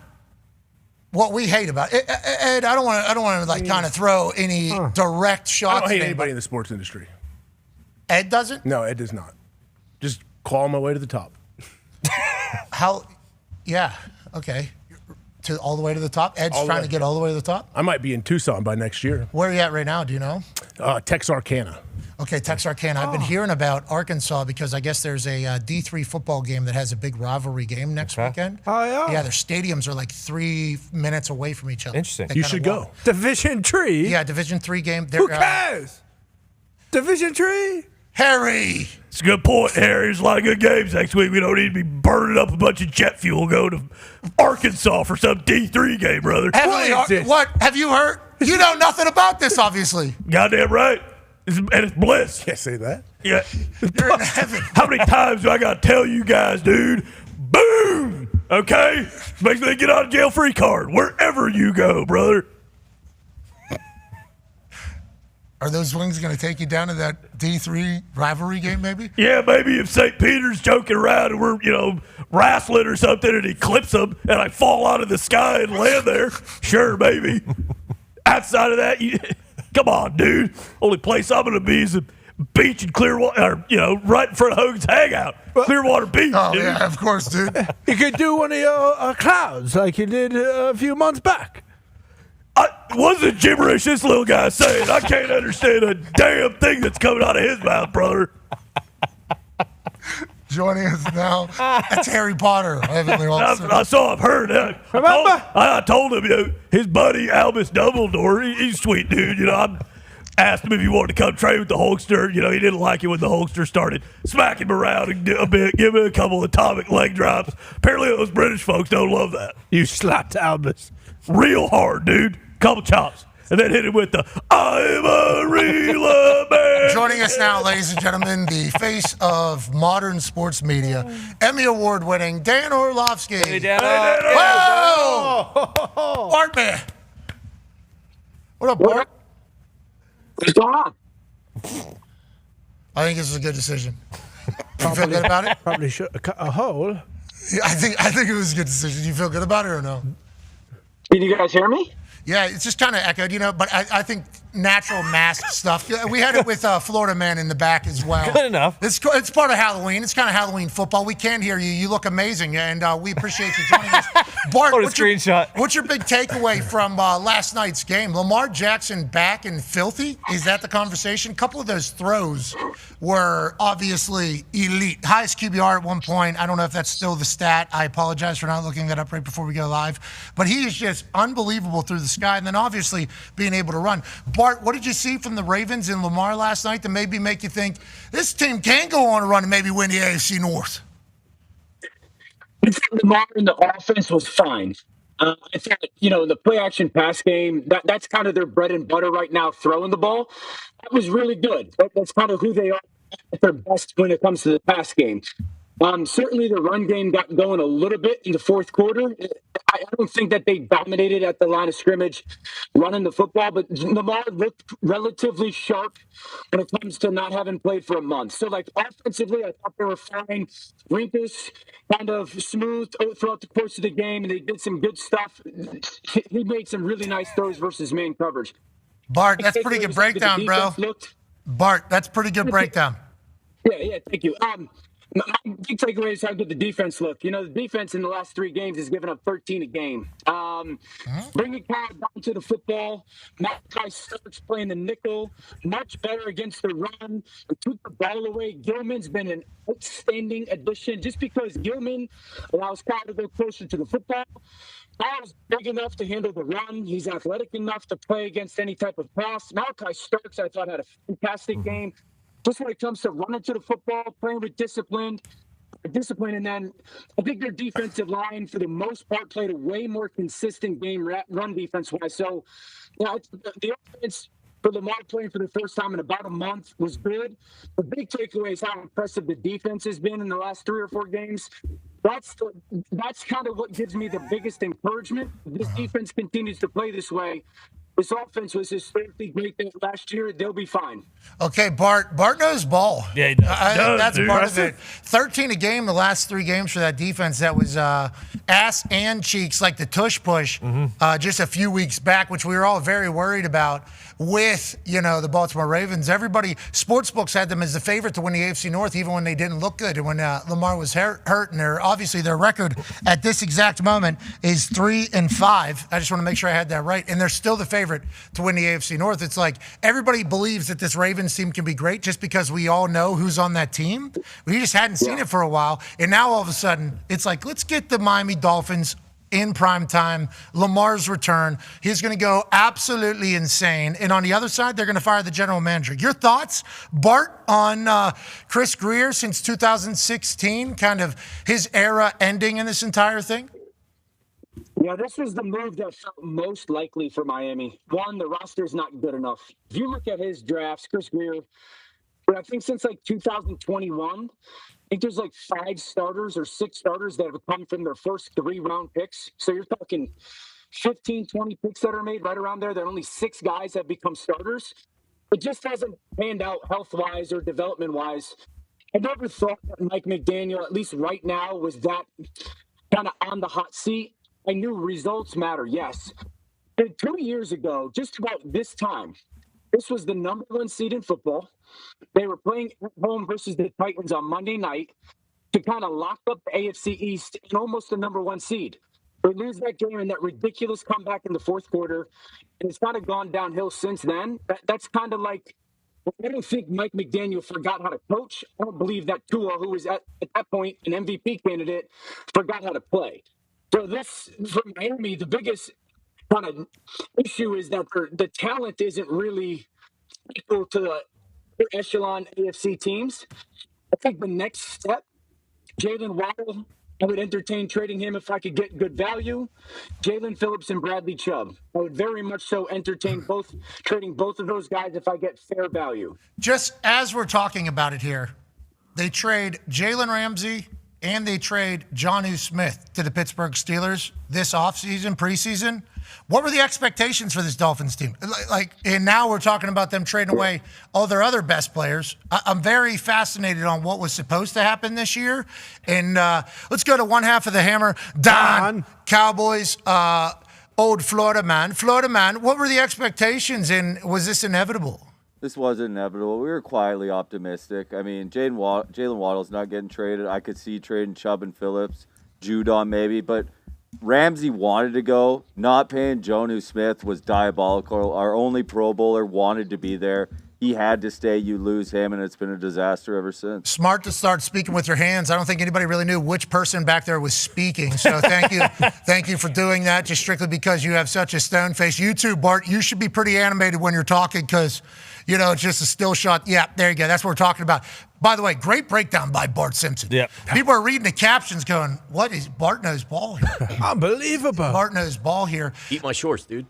Speaker 4: what we hate about it. Ed, I don't want to like kind of throw any direct shots.
Speaker 8: I don't hate anybody in the sports industry.
Speaker 4: Ed doesn't?
Speaker 8: No, Ed does not. Just claw my way to the top.
Speaker 4: How? Yeah. Okay. All the way to the top? Ed's trying to get all the way to the top?
Speaker 8: I might be in Tucson by next year.
Speaker 4: Where are you at right now? Do you know?
Speaker 8: Texarkana.
Speaker 4: Okay, Texarkana. I've been hearing about Arkansas because I guess there's a D3 football game that has a big rivalry game next weekend.
Speaker 6: Oh, yeah?
Speaker 4: Yeah, their stadiums are like 3 minutes away from each other.
Speaker 7: Interesting.
Speaker 8: You should go.
Speaker 6: Division 3?
Speaker 4: Yeah, Division 3 game.
Speaker 6: Who cares? Division 3?
Speaker 4: Harry!
Speaker 2: It's a good point, Harry. There's a lot of good games next week. We don't need to be burning up a bunch of jet fuel going to Arkansas for some D3 game, brother.
Speaker 4: What? Have you heard? You know nothing about this, obviously.
Speaker 2: Goddamn right. And it's bliss.
Speaker 8: Can't say that.
Speaker 2: Yeah.
Speaker 4: You're in heaven.
Speaker 2: How many times do I got to tell you guys, dude? Boom! Okay? Makes me get out of jail free card wherever you go, brother.
Speaker 4: Are those wings going to take you down to that D3 rivalry game, maybe?
Speaker 2: Yeah, maybe if St. Peter's joking around and we're, wrestling or something and he clips them and I fall out of the sky and land there, sure, maybe. Outside of that, come on, dude. Only place I'm going to be is a beach in Clearwater, right in front of Hogan's Hangout. Clearwater Beach,
Speaker 4: Oh,
Speaker 2: dude.
Speaker 4: yeah, of course, dude.
Speaker 6: You could do one of your clouds like you did a few months back.
Speaker 2: What's the gibberish this little guy's saying? I can't understand a damn thing that's coming out of his mouth, brother.
Speaker 4: Joining us now, that's Harry Potter, Heavenly Officer.
Speaker 2: I saw him, heard that.
Speaker 6: Remember?
Speaker 2: I told him, his buddy Albus Dumbledore, he's a sweet dude. I asked him if he wanted to come train with the Hulkster. He didn't like it when the Hulkster started smacking him around a bit, give him a couple atomic leg drops. Apparently those British folks don't love that.
Speaker 6: You slapped Albus.
Speaker 2: Real hard, dude. Couple chops. And then hit it with the I'm a real American.
Speaker 4: Joining us now, ladies and gentlemen, the face of modern sports media, Emmy Award-winning Dan Orlovsky.
Speaker 7: Hey, Dan.
Speaker 4: Whoa! Bart, man. What up, Bart?
Speaker 13: What's going on?
Speaker 4: I think this is a good decision. You feel good about it?
Speaker 6: Probably should cut a hole.
Speaker 4: Yeah, I think it was a good decision. You feel good about it or no?
Speaker 13: Can you guys hear me?
Speaker 4: Yeah, it's just kind of echoed, but I think natural mask stuff. We had it with Florida Man in the back as well.
Speaker 7: Good enough.
Speaker 4: It's part of Halloween. It's kind of Halloween football. We can't hear you. You look amazing, and we appreciate you joining us. Bart, what's your big takeaway from last night's game? Lamar Jackson back and filthy? Is that the conversation? A couple of those throws were obviously elite. Highest QBR at one point. I don't know if that's still the stat. I apologize for not looking that up right before we go live. But he is just unbelievable through the sky, and then obviously being able to run. Bart, what did you see from the Ravens and Lamar last night that maybe make you think this team can go on a run and maybe win the AFC North?
Speaker 13: I think Lamar in the offense was fine. I think, the play-action pass game, that's kind of their bread and butter right now, throwing the ball. That was really good. That's kind of who they are at their best when it comes to the pass game. Certainly the run game got going a little bit in the fourth quarter. I don't think that they dominated at the line of scrimmage running the football, but Lamar looked relatively sharp when it comes to not having played for a month. So, offensively, I thought they were fine. Wrinkles kind of smooth throughout the course of the game, and they did some good stuff. He made some really nice throws versus man coverage.
Speaker 4: Bart, that's pretty good breakdown, bro. Bart, that's pretty good breakdown.
Speaker 13: Yeah, thank you. My big takeaway is how good the defense looked. The defense in the last 3 games has given up 13 a game. Bringing Cowher down to the football. McAfee starts playing the nickel. Much better against the run. We took the ball away. Gilman's been an outstanding addition. Just because Gilman allows Cowher to go closer to the football, Cowher's big enough to handle the run. He's athletic enough to play against any type of pass. McAfee Starks, I thought, had a fantastic game. Just when it comes to running to the football, playing with discipline, and then I think their defensive line, for the most part, played a way more consistent game run defense-wise. So, the offense for Lamar playing for the first time in about a month was good. The big takeaway is how impressive the defense has been in the last 3 or 4 games. That's kind of what gives me the biggest encouragement. This defense continues to play this way. This offense was historically great last year. They'll be fine.
Speaker 4: Okay, Bart knows ball.
Speaker 2: Yeah, he does.
Speaker 4: I think that's part of it. 13 a game the last 3 games for that defense. That was ass and cheeks, like the tush push, just a few weeks back, which we were all very worried about with, the Baltimore Ravens. Everybody, sportsbooks had them as the favorite to win the AFC North, even when they didn't look good. And when Lamar was hurt, and obviously their record at this exact moment is 3-5. I just want to make sure I had that right. And they're still the favorite to win the AFC North. It's like everybody believes that this Ravens team can be great just because we all know who's on that team. We just hadn't seen it for a while. And now all of a sudden, it's like, let's get the Miami Dolphins in prime time. Lamar's return. He's going to go absolutely insane. And on the other side, they're going to fire the general manager. Your thoughts, Bart, on Chris Grier since 2016, kind of his era ending in this entire thing?
Speaker 13: Yeah, this was the move that felt most likely for Miami. One, the roster's not good enough. If you look at his drafts, Chris Grier, but I think since 2021, I think there's 5 starters or 6 starters that have come from their first 3-round picks. So you're talking 15, 20 picks that are made right around there. There are only 6 guys that become starters. it just hasn't panned out health-wise or development-wise. I never thought that Mike McDaniel, at least right now, was that kind of on the hot seat. I knew results matter, yes. But 2 years ago, just about this time, this was the number 1 seed in football. They were playing at home versus the Titans on Monday night to kind of lock up the AFC East and almost the number 1 seed. They lose that game and that ridiculous comeback in the fourth quarter. And it's kind of gone downhill since then. That's kind of like, I don't think Mike McDaniel forgot how to coach. I don't believe that Tua, who was at that point an MVP candidate, forgot how to play. So this, for Miami, the biggest kind of issue is that the talent isn't really equal to the echelon AFC teams. I think the next step, Jalen Waddle, I would entertain trading him if I could get good value. Jalen Phillips and Bradley Chubb. I would very much so entertain trading both of those guys if I get fair value.
Speaker 4: Just as we're talking about it here, they trade Jalen Ramsey and they trade Jonnu Smith to the Pittsburgh Steelers this offseason, preseason. What were the expectations for this Dolphins team? And now we're talking about them trading away all their other best players. I'm very fascinated on what was supposed to happen this year. And let's go to one half of the hammer. Dahn, Cowboys, old Florida man. Florida man, what were the expectations, and was this inevitable?
Speaker 9: This wasn't inevitable. We were quietly optimistic. I mean, Jalen Waddle's not getting traded. I could see trading Chubb and Phillips, Judon maybe, but Ramsey wanted to go. Not paying Jonnu Smith was diabolical. Our only Pro Bowler wanted to be there. He had to stay. You lose him, and it's been a disaster ever since.
Speaker 4: Smart to start speaking with your hands. I don't think anybody really knew which person back there was speaking. So thank you. Thank you for doing that, just strictly because you have such a stone face. You too, Bart. You should be pretty animated when you're talking because, it's just a still shot. Yeah, there you go. That's what we're talking about. By the way, great breakdown by Bart Simpson.
Speaker 7: Yep.
Speaker 4: People are reading the captions going, what is Bart knows ball here?
Speaker 6: Unbelievable.
Speaker 4: Bart knows ball here.
Speaker 10: Eat my shorts, dude.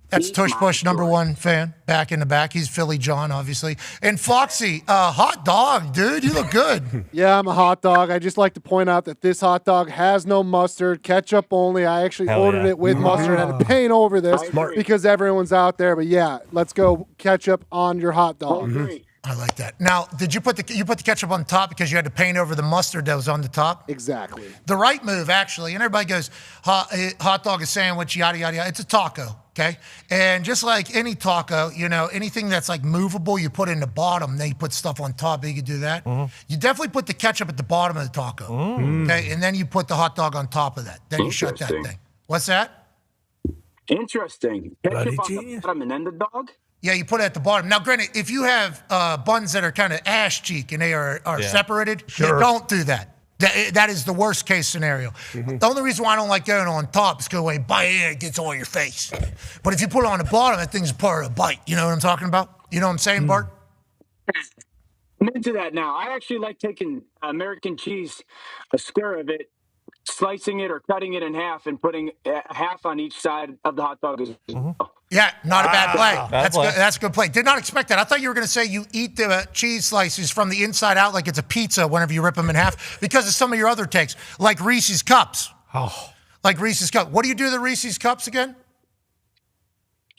Speaker 4: That's Tush Push, #1 fan, back in the back. He's Philly John, obviously. And Foxy, hot dog, dude. You look good.
Speaker 14: Yeah, I'm a hot dog. I just like to point out that this hot dog has no mustard, ketchup only. I actually ordered it with mustard. I had to paint over this because everyone's out there. But yeah, let's go ketchup on your hot dog.
Speaker 4: I like that. Now, did you put the ketchup on top because you had to paint over the mustard that was on the top?
Speaker 14: Exactly.
Speaker 4: The right move, actually, and everybody goes, hot dog, a sandwich, yada, yada, yada. It's a taco, okay? And just like any taco, anything that's like movable, you put in the bottom, then you put stuff on top, you can do that. You definitely put the ketchup at the bottom of the taco, okay? And then you put the hot dog on top of that. Then you shut that thing. What's that?
Speaker 13: Interesting. Ketchup on the bottom and then the dog?
Speaker 4: Yeah, you put it at the bottom. Now, granted, if you have buns that are kind of ash cheek and they are separated, don't do that. That is the worst case scenario. The only reason why I don't like going on top is because when you bite in, it gets all your face. But if you put it on the bottom, that thing's part of the bite. You know what I'm talking about? You know what I'm saying, Bart?
Speaker 13: I'm into that now. I actually like taking American cheese, a square of it, slicing it or cutting it in half and putting half on each side of the hot dog as well.
Speaker 4: Yeah, not a bad play. That's a good play. Did not expect that. I thought you were going to say you eat the cheese slices from the inside out like it's a pizza whenever you rip them in half because of some of your other takes, like Reese's Cups. Like Reese's Cups. What do you do to the Reese's Cups again?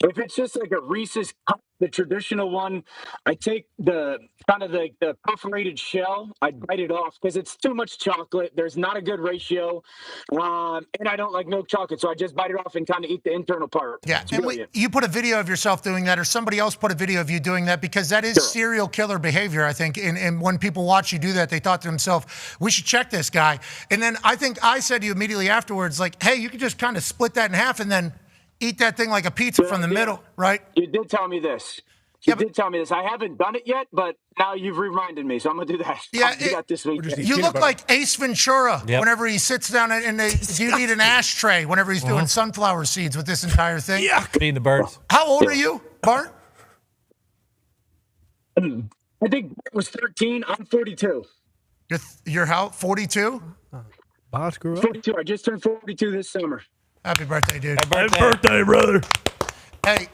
Speaker 13: If it's just like a Reese's Cup, the traditional one, I take the kind of the perforated shell. I bite it off because it's too much chocolate. There's not a good ratio. And I don't like milk chocolate, so I just bite it off and kind of eat the internal part.
Speaker 4: Yeah, and you put a video of yourself doing that or somebody else put a video of you doing that because that is serial killer behavior, I think. And when people watch you do that, they thought to themselves, we should check this guy. And then I think I said to you immediately afterwards, like, hey, you could just kind of split that in half and then eat that thing like a pizza from the middle, right?
Speaker 13: You did tell me this. You did tell me this. I haven't done it yet, but now you've reminded me, so I'm going to do that.
Speaker 4: Yeah,
Speaker 13: do that this week.
Speaker 4: You look like Ace Ventura whenever he sits down and you need an ashtray whenever he's doing sunflower seeds with this entire thing.
Speaker 7: Yeah, eating the birds.
Speaker 4: How old are you, Bart?
Speaker 13: I think it was 13. I'm 42.
Speaker 4: You're how? 42?
Speaker 6: Boss grew up.
Speaker 13: 42. I just turned 42 this summer.
Speaker 4: Happy birthday, dude.
Speaker 2: Happy birthday, brother.
Speaker 4: Hey,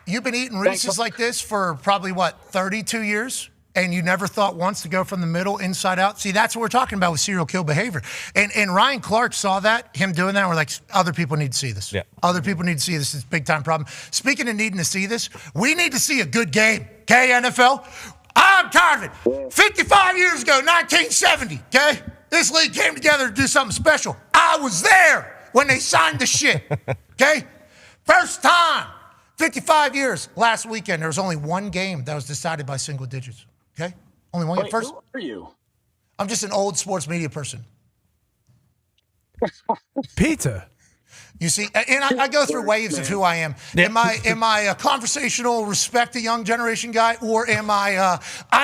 Speaker 4: you've been eating Reese's like this for probably, 32 years? and you never thought once to go from the middle inside out. See, that's what we're talking about with serial kill behavior. And Ryan Clark saw that, him doing that. And we're like, other people need to see this.
Speaker 7: Yeah.
Speaker 4: Other people need to see this. It's a big time problem. Speaking of needing to see this, we need to see a good game. Okay, NFL? I'm tired of it. 55 years ago, 1970, okay? This league came together to do something special. I was there when they signed the shit, okay? First time, 55 years. Last weekend, there was only one game that was decided by single digits, okay? Only one game. First,
Speaker 13: who are you?
Speaker 4: I'm just an old sports media person.
Speaker 6: Peter.
Speaker 4: You see, and I go through waves of who I am. Am I a conversational, respect the young generation guy, or am I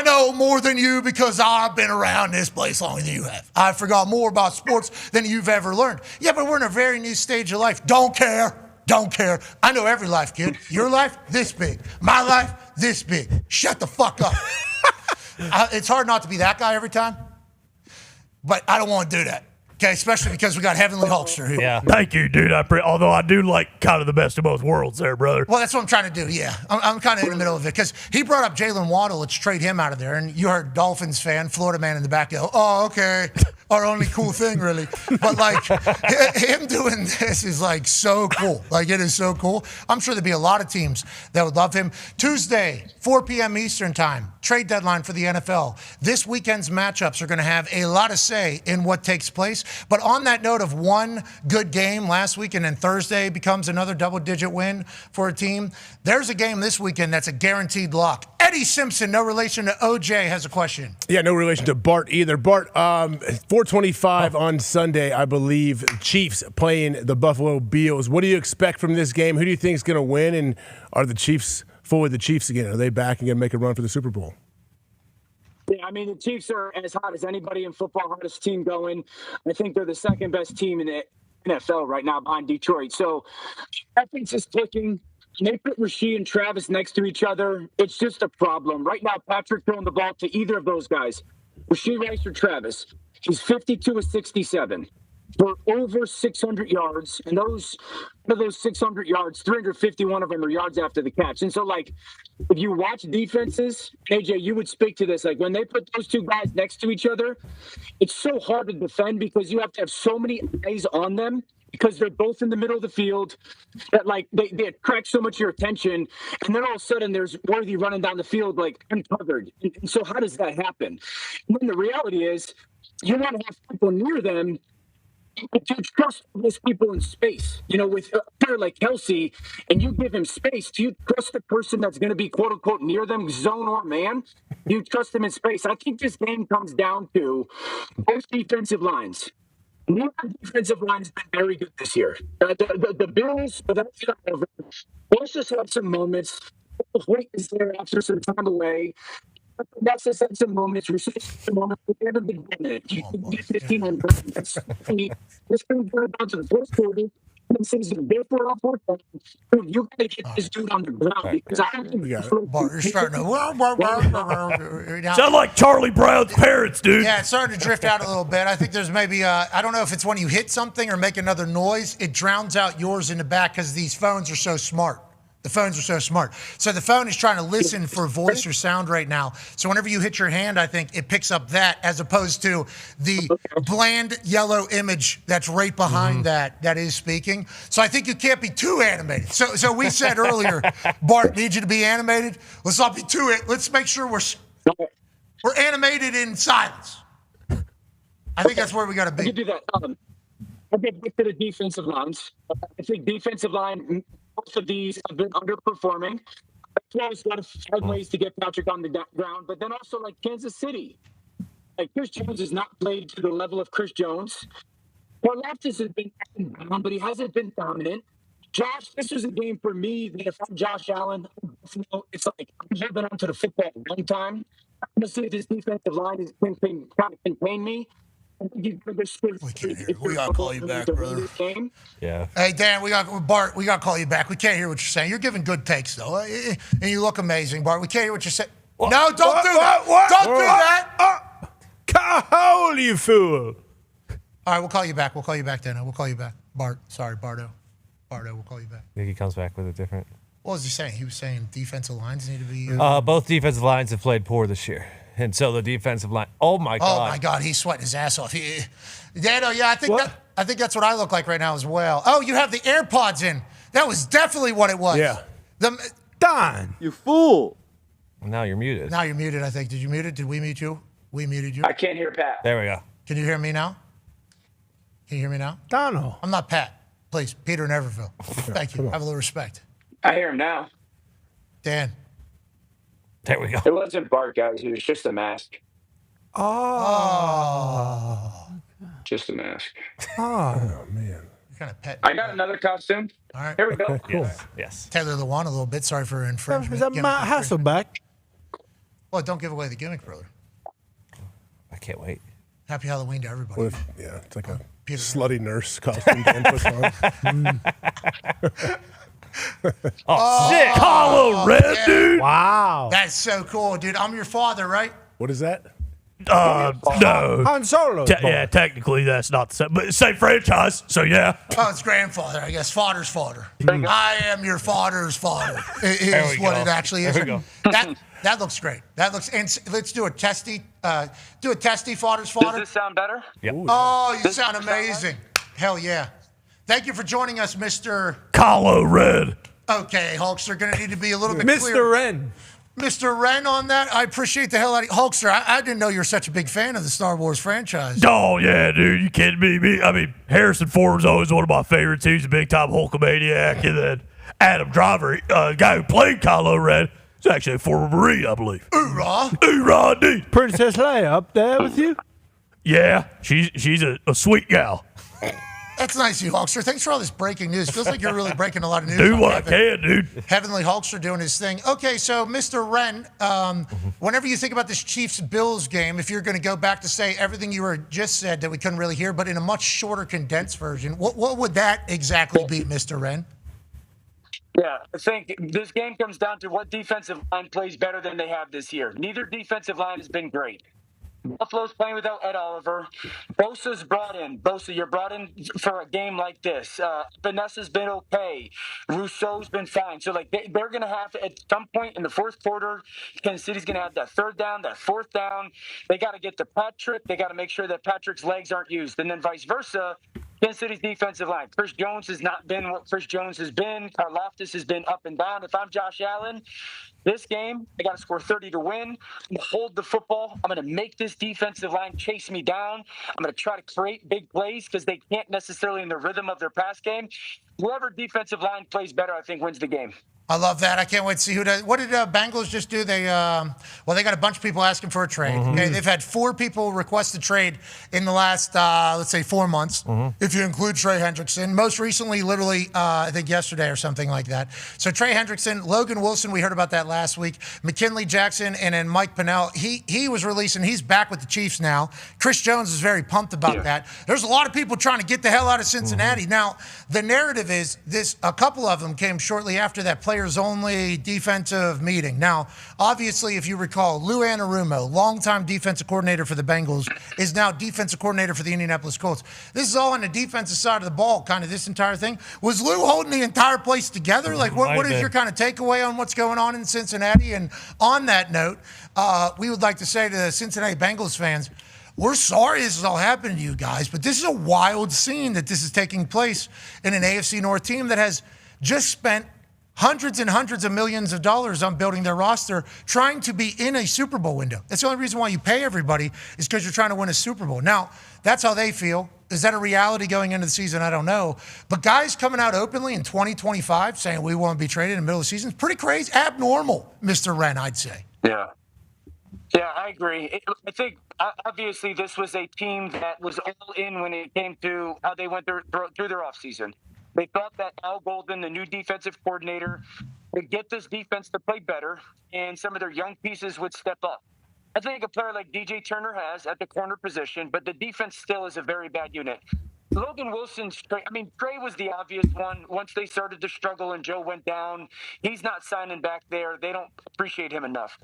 Speaker 4: know more than you because I've been around this place longer than you have? I forgot more about sports than you've ever learned. Yeah, but we're in a very new stage of life. Don't care. I know every life, kid. Your life, this big. My life, this big. Shut the fuck up. It's hard not to be that guy every time, but I don't want to do that. Okay, especially because we got Heavenly Hulkster here.
Speaker 2: Yeah. Thank you, dude. Although I do like kind of the best of both worlds there, brother.
Speaker 4: Well, that's what I'm trying to do, yeah. I'm kind of in the middle of it because he brought up Jalen Waddle. Let's trade him out of there. And you heard Dolphins fan, Florida man in the back go, oh, okay. Our only cool thing, really. But, like, him doing this is, like, so cool. Like, it is so cool. I'm sure there'd be a lot of teams that would love him. Tuesday, 4 p.m. Eastern time, trade deadline for the NFL. This weekend's matchups are going to have a lot of say in what takes place. But on that note of one good game last week and then Thursday becomes another double-digit win for a team, there's a game this weekend that's a guaranteed lock. Eddie Simpson, no relation to OJ, has a question.
Speaker 8: Yeah, no relation to Bart either. Bart, 4:25 on Sunday, I believe. Chiefs playing the Buffalo Bills. What do you expect from this game? Who do you think is going to win? And are the Chiefs full with the Chiefs again? Are they back and going to make a run for the Super Bowl?
Speaker 13: Yeah, I mean, the Chiefs are as hot as anybody in football, hottest team going. I think they're the second best team in the NFL right now behind Detroit. So offense is clicking. When they put Rasheed and Travis next to each other, it's just a problem. Right now, Patrick throwing the ball to either of those guys, Rasheed Rice or Travis. He's 52 of 67 for over 600 yards. And of those 600 yards, 351 of them are yards after the catch. And so, like, if you watch defenses, AJ, you would speak to this. Like, when they put those two guys next to each other, it's so hard to defend because you have to have so many eyes on them because they're both in the middle of the field that, like, they attract so much of your attention. And then all of a sudden there's Worthy running down the field, like, uncovered. And so how does that happen? And then the reality is you want to have people near them to trust those people in space. You know, with a player like Kelsey, and you give him space, do you trust the person that's going to be quote unquote near them, zone or man? Do you trust them in space? I think this game comes down to both defensive lines. Neither defensive line has been very good this year. The Bills, let's just have some moments. Wait is there after some time away. That's just had some moments. Some moments. We haven't been getting it. You can get 15 on this comes down to the first quarter. You gotta get this dude on the ground because I don't think
Speaker 4: you're starting to
Speaker 2: sound like Charlie Brown's parents, dude.
Speaker 4: Yeah, it's starting to drift out a little bit. I think there's maybe I don't know if it's when you hit something or make another noise, it drowns out yours in the back because these phones are so smart. The phones are so smart. So the phone is trying to listen for voice or sound right now. So whenever you hit your hand, I think it picks up that as opposed to the bland yellow image that's right behind that is speaking. So I think you can't be too animated. So we said earlier, Bart, need you to be animated. Let's not be too. Let's make sure we're animated in silence. I think that's where we got to be.
Speaker 13: You do that. I'll get back to the defensive lines. I think defensive line. Both of these have been underperforming. That's got to find ways to get Patrick on the ground, but then also like Kansas City. Like Chris Jones has not played to the level of Chris Jones. Orlovsky has been down, but he hasn't been dominant. Josh, this was a game for me that if I'm Josh Allen, it's like I'm holding on to the football one time. I'm going to see if this defensive line is trying to contain me.
Speaker 4: We gotta call you back, brother.
Speaker 7: Yeah.
Speaker 4: Hey, Dan, Bart, we gotta call you back. We can't hear what you're saying. You're giving good takes, though, and you look amazing, Bart. We can't hear what you're saying. No, don't do that. Don't do that.
Speaker 6: Cahowl, you fool.
Speaker 4: All right, we'll call you back. We'll call you back, Dan. We'll call you back. Bart, sorry, Bardo, we'll call you back.
Speaker 7: I think he comes back with a different.
Speaker 4: What was he saying? He was saying defensive lines need to be.
Speaker 7: Both defensive lines have played poor this year. And so the defensive line, oh my God,
Speaker 4: he's sweating his ass off. Dano, yeah, I think that's what I look like right now as well. Oh, you have the AirPods in. That was definitely what it was.
Speaker 6: Yeah.
Speaker 4: Dahn.
Speaker 9: You fool.
Speaker 7: Now you're muted.
Speaker 4: Now you're muted, I think. Did you mute it? Did we mute you? We muted you.
Speaker 13: I can't hear Pat.
Speaker 7: There we go.
Speaker 4: Can you hear me now? Can you hear me now?
Speaker 6: Donald.
Speaker 4: I'm not Pat. Please, Peter Neverville. Thank you. Have a little respect.
Speaker 13: I hear him now.
Speaker 4: Dan.
Speaker 7: There we go.
Speaker 13: It wasn't Bart, guys. It was just a mask.
Speaker 4: Oh.
Speaker 13: Just a mask.
Speaker 6: Oh, man.
Speaker 4: Kind of pet.
Speaker 13: I got another costume.
Speaker 4: All right.
Speaker 13: Here we go.
Speaker 6: Cool.
Speaker 7: Yes.
Speaker 4: Taylor the One a little bit. Sorry for infringement.
Speaker 6: Is that Matt Hasselbeck?
Speaker 4: Well, don't give away the gimmick, brother.
Speaker 7: I can't wait.
Speaker 4: Happy Halloween to everybody.
Speaker 8: Yeah, it's like a slutty nurse costume Dan puts on.
Speaker 2: Sick. Collar red,
Speaker 4: yeah.
Speaker 2: dude.
Speaker 6: Wow.
Speaker 4: That's so cool, dude. I'm your father, right?
Speaker 8: What is that?
Speaker 2: No.
Speaker 6: Han Solo.
Speaker 2: Yeah, technically that's not the same, but same franchise, so yeah.
Speaker 4: Oh, it's grandfather, I guess. Father's father. I am your father's father. Is what it actually is.
Speaker 7: There we go.
Speaker 4: That looks great. That looks. And let's do a testy. Father's father.
Speaker 13: Does this sound better?
Speaker 7: Yep.
Speaker 4: Oh, you sound amazing. Hell yeah. Thank you for joining us, Mr.
Speaker 2: Collar red.
Speaker 4: Okay, Hulkster, going to need to be a little bit clear.
Speaker 6: Mr. Wren.
Speaker 4: Mr. Wren on that. I appreciate the hell out of you. Hulkster, I didn't know you were such a big fan of the Star Wars franchise.
Speaker 2: Oh, yeah, dude. You kidding me? I mean, Harrison Ford's always one of my favorites. He's a big-time Hulkamaniac. And then Adam Driver, the guy who played Kylo Ren, is actually a former Marine, I believe.
Speaker 4: Hoorah.
Speaker 2: Hoorah, indeed.
Speaker 6: Princess Leia up there with you?
Speaker 2: Yeah, she's a sweet gal.
Speaker 4: That's nice of you, Hulkster. Thanks for all this breaking news. Feels like you're really breaking a lot of news.
Speaker 2: Do what I can, dude.
Speaker 4: Heavenly Hulkster doing his thing. Okay, so Mr. Wren, whenever you think about this Chiefs-Bills game, if you're going to go back to say everything you were just said that we couldn't really hear, but in a much shorter, condensed version, what would that exactly be, Mr. Wren?
Speaker 13: Yeah, I think this game comes down to what defensive line plays better than they have this year. Neither defensive line has been great. Buffalo's playing without Ed Oliver. Bosa's brought in. Bosa, you're brought in for a game like this. Vanessa's been okay. Rousseau's been fine. So, they're going to have to, at some point in the fourth quarter, Kansas City's going to have that third down, that fourth down. They got to get to Patrick. They got to make sure that Patrick's legs aren't used. And then vice versa, Kansas City's defensive line. Chris Jones has not been what Chris Jones has been. Karlaftis has been up and down. If I'm Josh Allen, this game, I got to score 30 to win. I'm going to hold the football. I'm going to make this defensive line chase me down. I'm going to try to create big plays because they can't necessarily in the rhythm of their pass game. Whoever defensive line plays better, I think, wins the game.
Speaker 4: I love that. I can't wait to see who does. What did Bengals just do? They got a bunch of people asking for a trade.
Speaker 7: Mm-hmm.
Speaker 4: Okay, they've had 4 people request a trade in the last, let's say, 4 months,
Speaker 7: Mm-hmm.
Speaker 4: if you include Trey Hendrickson. Most recently, literally, I think yesterday or something like that. So Trey Hendrickson, Logan Wilson, we heard about that last week. McKinley Jackson, and then Mike Pennell. He was released, and he's back with the Chiefs now. Chris Jones is very pumped about that. There's a lot of people trying to get the hell out of Cincinnati.
Speaker 7: Mm-hmm.
Speaker 4: Now, the narrative is this: a couple of them came shortly after that players-only defensive meeting. Now, obviously, if you recall, Lou Anarumo, longtime defensive coordinator for the Bengals, is now defensive coordinator for the Indianapolis Colts. This is all on the defensive side of the ball, kind of this entire thing. Was Lou holding the entire place together? Like, what is your kind of takeaway on what's going on in Cincinnati? And on that note, we would like to say to the Cincinnati Bengals fans, we're sorry this is all happening to you guys, but this is a wild scene that this is taking place in an AFC North team that has just spent hundreds and hundreds of millions of dollars on building their roster, trying to be in a Super Bowl window. That's the only reason why you pay everybody is because you're trying to win a Super Bowl. Now, that's how they feel. Is that a reality going into the season? I don't know. But guys coming out openly in 2025 saying we want to be traded in the middle of the season is pretty crazy, abnormal, Mr. Wren, I'd say.
Speaker 13: Yeah. Yeah, I agree. I think, obviously, this was a team that was all in when it came to how they went through their offseason. They thought that Al Golden, the new defensive coordinator, would get this defense to play better, and some of their young pieces would step up. I think a player like DJ Turner has at the corner position, but the defense still is a very bad unit. Logan Wilson's Trey was the obvious one. Once they started to struggle and Joe went down, he's not signing back there. They don't appreciate him enough.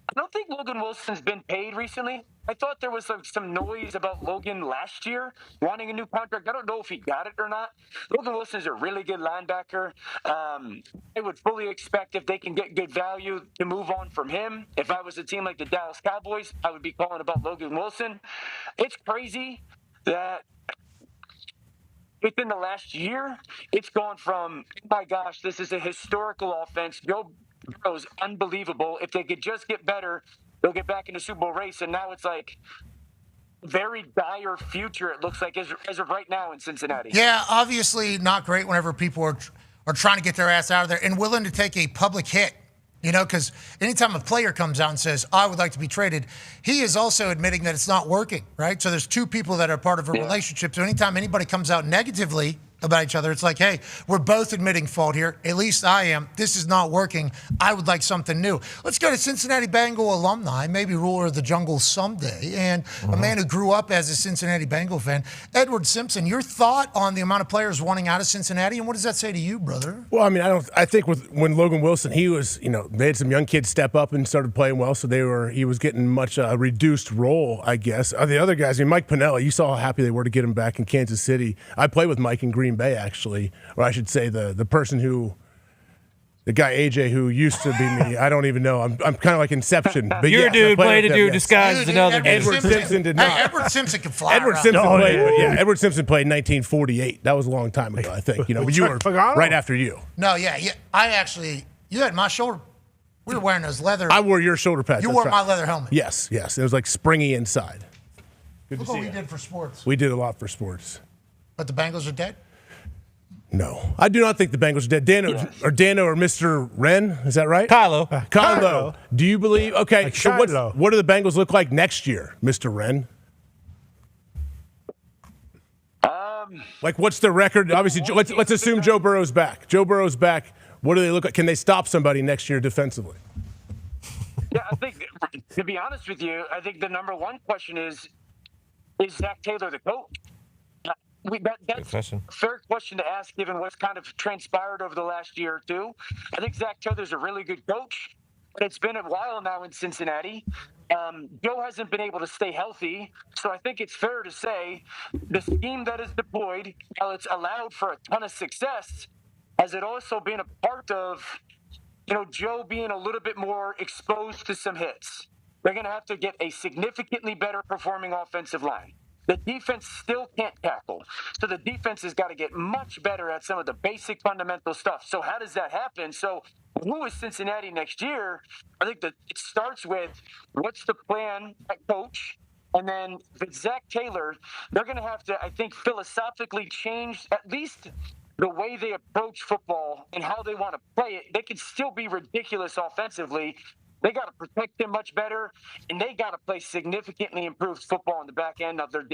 Speaker 13: I don't think Logan Wilson's been paid recently. I thought there was some noise about Logan last year wanting a new contract. I don't know if he got it or not. Logan Wilson's a really good linebacker. I would fully expect if they can get good value to move on from him. If I was a team like the Dallas Cowboys, I would be calling about Logan Wilson. It's crazy that within the last year, it's gone from, oh my gosh, this is a historical offense. Joe Burrow's unbelievable. If they could just get better, they'll get back in the Super Bowl race. And now it's like very dire future, it looks like, as of right now in Cincinnati.
Speaker 4: Yeah, obviously not great whenever people are trying to get their ass out of there and willing to take a public hit. You know, because anytime a player comes out and says, I would like to be traded, he is also admitting that it's not working, right? So there's two people that are part of a relationship. So anytime anybody comes out negatively about each other, it's like, hey, we're both admitting fault here. At least I am. This is not working. I would like something new. Let's go to Cincinnati Bengal alumni, maybe ruler of the jungle someday, and a man who grew up as a Cincinnati Bengal fan, Edward Simpson. Your thought on the amount of players wanting out of Cincinnati, and what does that say to you, brother?
Speaker 8: Well, I mean, I think when Logan Wilson, he was, they had some young kids step up and started playing well, so he was getting much a reduced role, I guess. The other guys, Mike Piniella, you saw how happy they were to get him back in Kansas City. I played with Mike in Green Bay, actually, or I should say the person the guy AJ who used to be me. I don't even know. I'm kind of like Inception. But
Speaker 7: Your dude played a dude disguised as another dude.
Speaker 8: Edward Simpson did not.
Speaker 4: Hey, Edward Simpson can fly.
Speaker 8: Edward Simpson played. Edward Simpson played in 1948. That was a long time ago, I think. But you were right after you.
Speaker 4: No, yeah. You had my shoulder. We were wearing those leather.
Speaker 8: I wore your shoulder pads.
Speaker 4: You wore my leather helmet.
Speaker 8: Yes. It was like springy inside. Good
Speaker 4: Look
Speaker 8: to see
Speaker 4: what we
Speaker 8: you.
Speaker 4: did for sports.
Speaker 8: We did a lot for sports.
Speaker 4: But the Bengals are dead?
Speaker 8: No. I do not think the Bengals are dead. Dano or Mr. Wren, is that right? Kylo. Do you believe? Okay, so what do the Bengals look like next year, Mr. Wren? Like, what's the record? Obviously, let's assume Joe Burrow's back. Joe Burrow's back. What do they look like? Can they stop somebody next year defensively?
Speaker 13: Yeah, I think, to be honest with you, I think the number one question is Zach Taylor the coach? That's a fair question to ask, given what's kind of transpired over the last year or two. I think Zach Taylor's a really good coach, but it's been a while now in Cincinnati. Joe hasn't been able to stay healthy, so I think it's fair to say the scheme that is deployed, while it's allowed for a ton of success, has it also been a part of, Joe being a little bit more exposed to some hits. They're going to have to get a significantly better performing offensive line. The defense still can't tackle. So the defense has got to get much better at some of the basic fundamental stuff. So how does that happen? So who is Cincinnati next year? I think that it starts with what's the plan at coach? And then with Zach Taylor, they're going to have to, I think, philosophically change at least the way they approach football and how they want to play it. They can still be ridiculous offensively. They got to protect him much better, and they got to play significantly improved football on the back end of their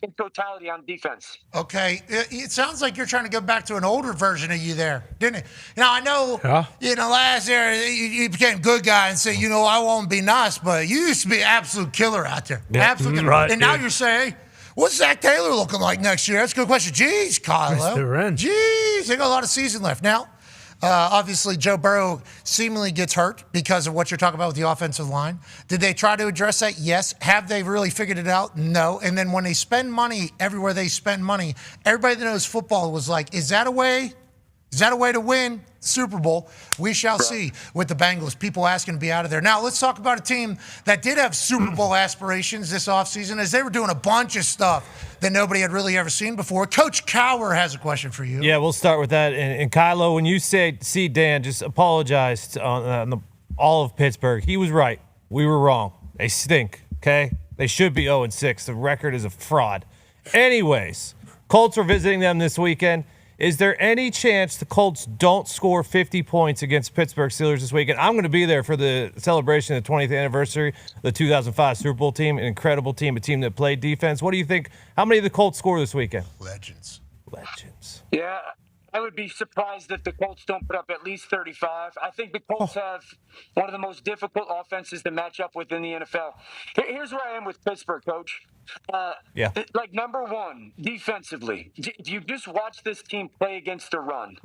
Speaker 13: in totality on defense.
Speaker 4: Okay, it sounds like you're trying to go back to an older version of you there, didn't it? Now I know, last year you became a good guy and said, I won't be nice, but you used to be an absolute killer out there, absolute killer.
Speaker 2: Right,
Speaker 4: and now you're saying, what's Zach Taylor looking like next year? That's a good question. Jeez, Kylo. Jeez, they got a lot of season left now. Obviously, Joe Burrow seemingly gets hurt because of what you're talking about with the offensive line. Did they try to address that? Yes. Have they really figured it out? No. And then when they spend money everywhere they spend money, everybody that knows football was like, is that a way? Is that a way to win Super Bowl? We shall see with the Bengals. People asking to be out of there. Now, let's talk about a team that did have Super Bowl aspirations this offseason as they were doing a bunch of stuff that nobody had really ever seen before. Coach Cowher has a question for you.
Speaker 7: Yeah, we'll start with that. And Kylo, when you see Dan, just apologize on all of Pittsburgh. He was right. We were wrong. They stink, okay? They should be 0-6. The record is a fraud. Anyways, Colts are visiting them this weekend. Is there any chance the Colts don't score 50 points against Pittsburgh Steelers this weekend? I'm going to be there for the celebration of the 20th anniversary of the 2005 Super Bowl team, an incredible team, a team that played defense. What do you think? How many of the Colts score this weekend?
Speaker 4: Legends.
Speaker 13: Yeah, I would be surprised if the Colts don't put up at least 35. I think the Colts have one of the most difficult offenses to match up with in the NFL. Here's where I am with Pittsburgh, Coach. Like, number one, defensively, if you just watch this team play against the run,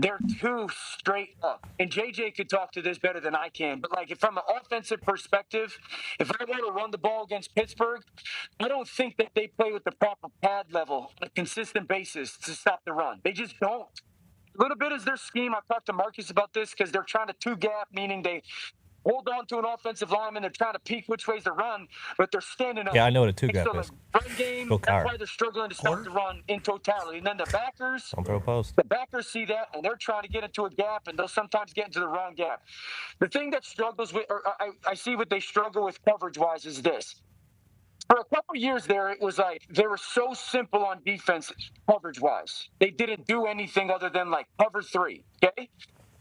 Speaker 13: they're too straight up. And JJ could talk to this better than I can. But, like, from an offensive perspective, if I want to run the ball against Pittsburgh, I don't think that they play with the proper pad level on a consistent basis to stop the run. They just don't. A little bit is their scheme. I've talked to Marcus about this because they're trying to two-gap, meaning they hold on to an offensive lineman. They're trying to peek which ways to run, but they're standing up.
Speaker 7: Yeah, I know what a two-gap
Speaker 13: so,
Speaker 7: is.
Speaker 13: Run game,
Speaker 7: Go
Speaker 13: that's
Speaker 7: Cowher.
Speaker 13: why they're struggling to stop the run in totality. And then the backers,
Speaker 7: Don't throw a post.
Speaker 13: the backers see that, and they're trying to get into a gap, and they'll sometimes get into the wrong gap. The thing that struggles with, or I see what they struggle with coverage-wise is this. For a couple of years there, it was like they were so simple on defense coverage-wise. They didn't do anything other than, like, cover 3, okay?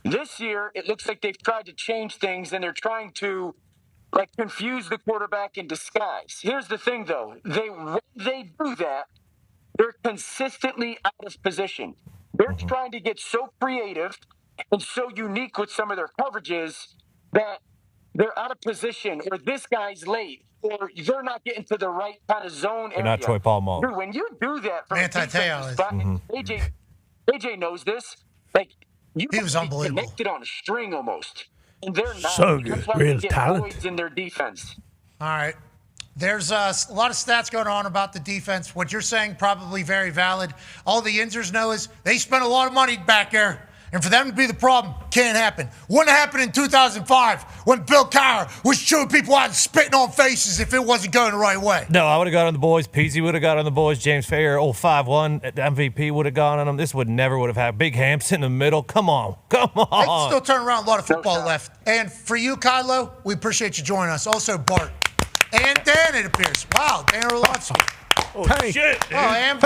Speaker 13: This year, it looks like they've tried to change things, and they're trying to, like, confuse the quarterback in disguise. Here's the thing, though. When they do that, they're consistently out of position. They're trying to get so creative and so unique with some of their coverages that they're out of position, or this guy's late, or they're not getting to the right kind of zone area.
Speaker 7: They're not Troy Polamalu.
Speaker 13: Dude, when you do that from a
Speaker 4: Manti Te'o
Speaker 13: defensive
Speaker 4: is.
Speaker 13: spot, AJ knows this. Like,
Speaker 4: He was unbelievable.
Speaker 13: Connected on a string almost. And they're not.
Speaker 2: So good.
Speaker 13: That's why
Speaker 2: Real
Speaker 13: they get
Speaker 2: talent.
Speaker 13: voids in their defense.
Speaker 4: All right. There's a lot of stats going on about the defense. What you're saying, probably very valid. All the Yinzers know is they spent a lot of money back there. And for them to be the problem, can't happen. Wouldn't happen in 2005 when Bill Cowher was chewing people out and spitting on faces if it wasn't going the right way.
Speaker 7: No, I would have got on the boys. Peasy would have got on the boys. James Fair, 5'1", MVP would have gone on them. This would have had big Hamps in the middle. Come on.
Speaker 4: They can still turn around. A lot of football left. And for you, Kylo, we appreciate you joining us. Also, Bart. And Dan, it appears. Wow, Dan Orlovsky.
Speaker 2: Oh, shit. Dude.
Speaker 4: Oh, and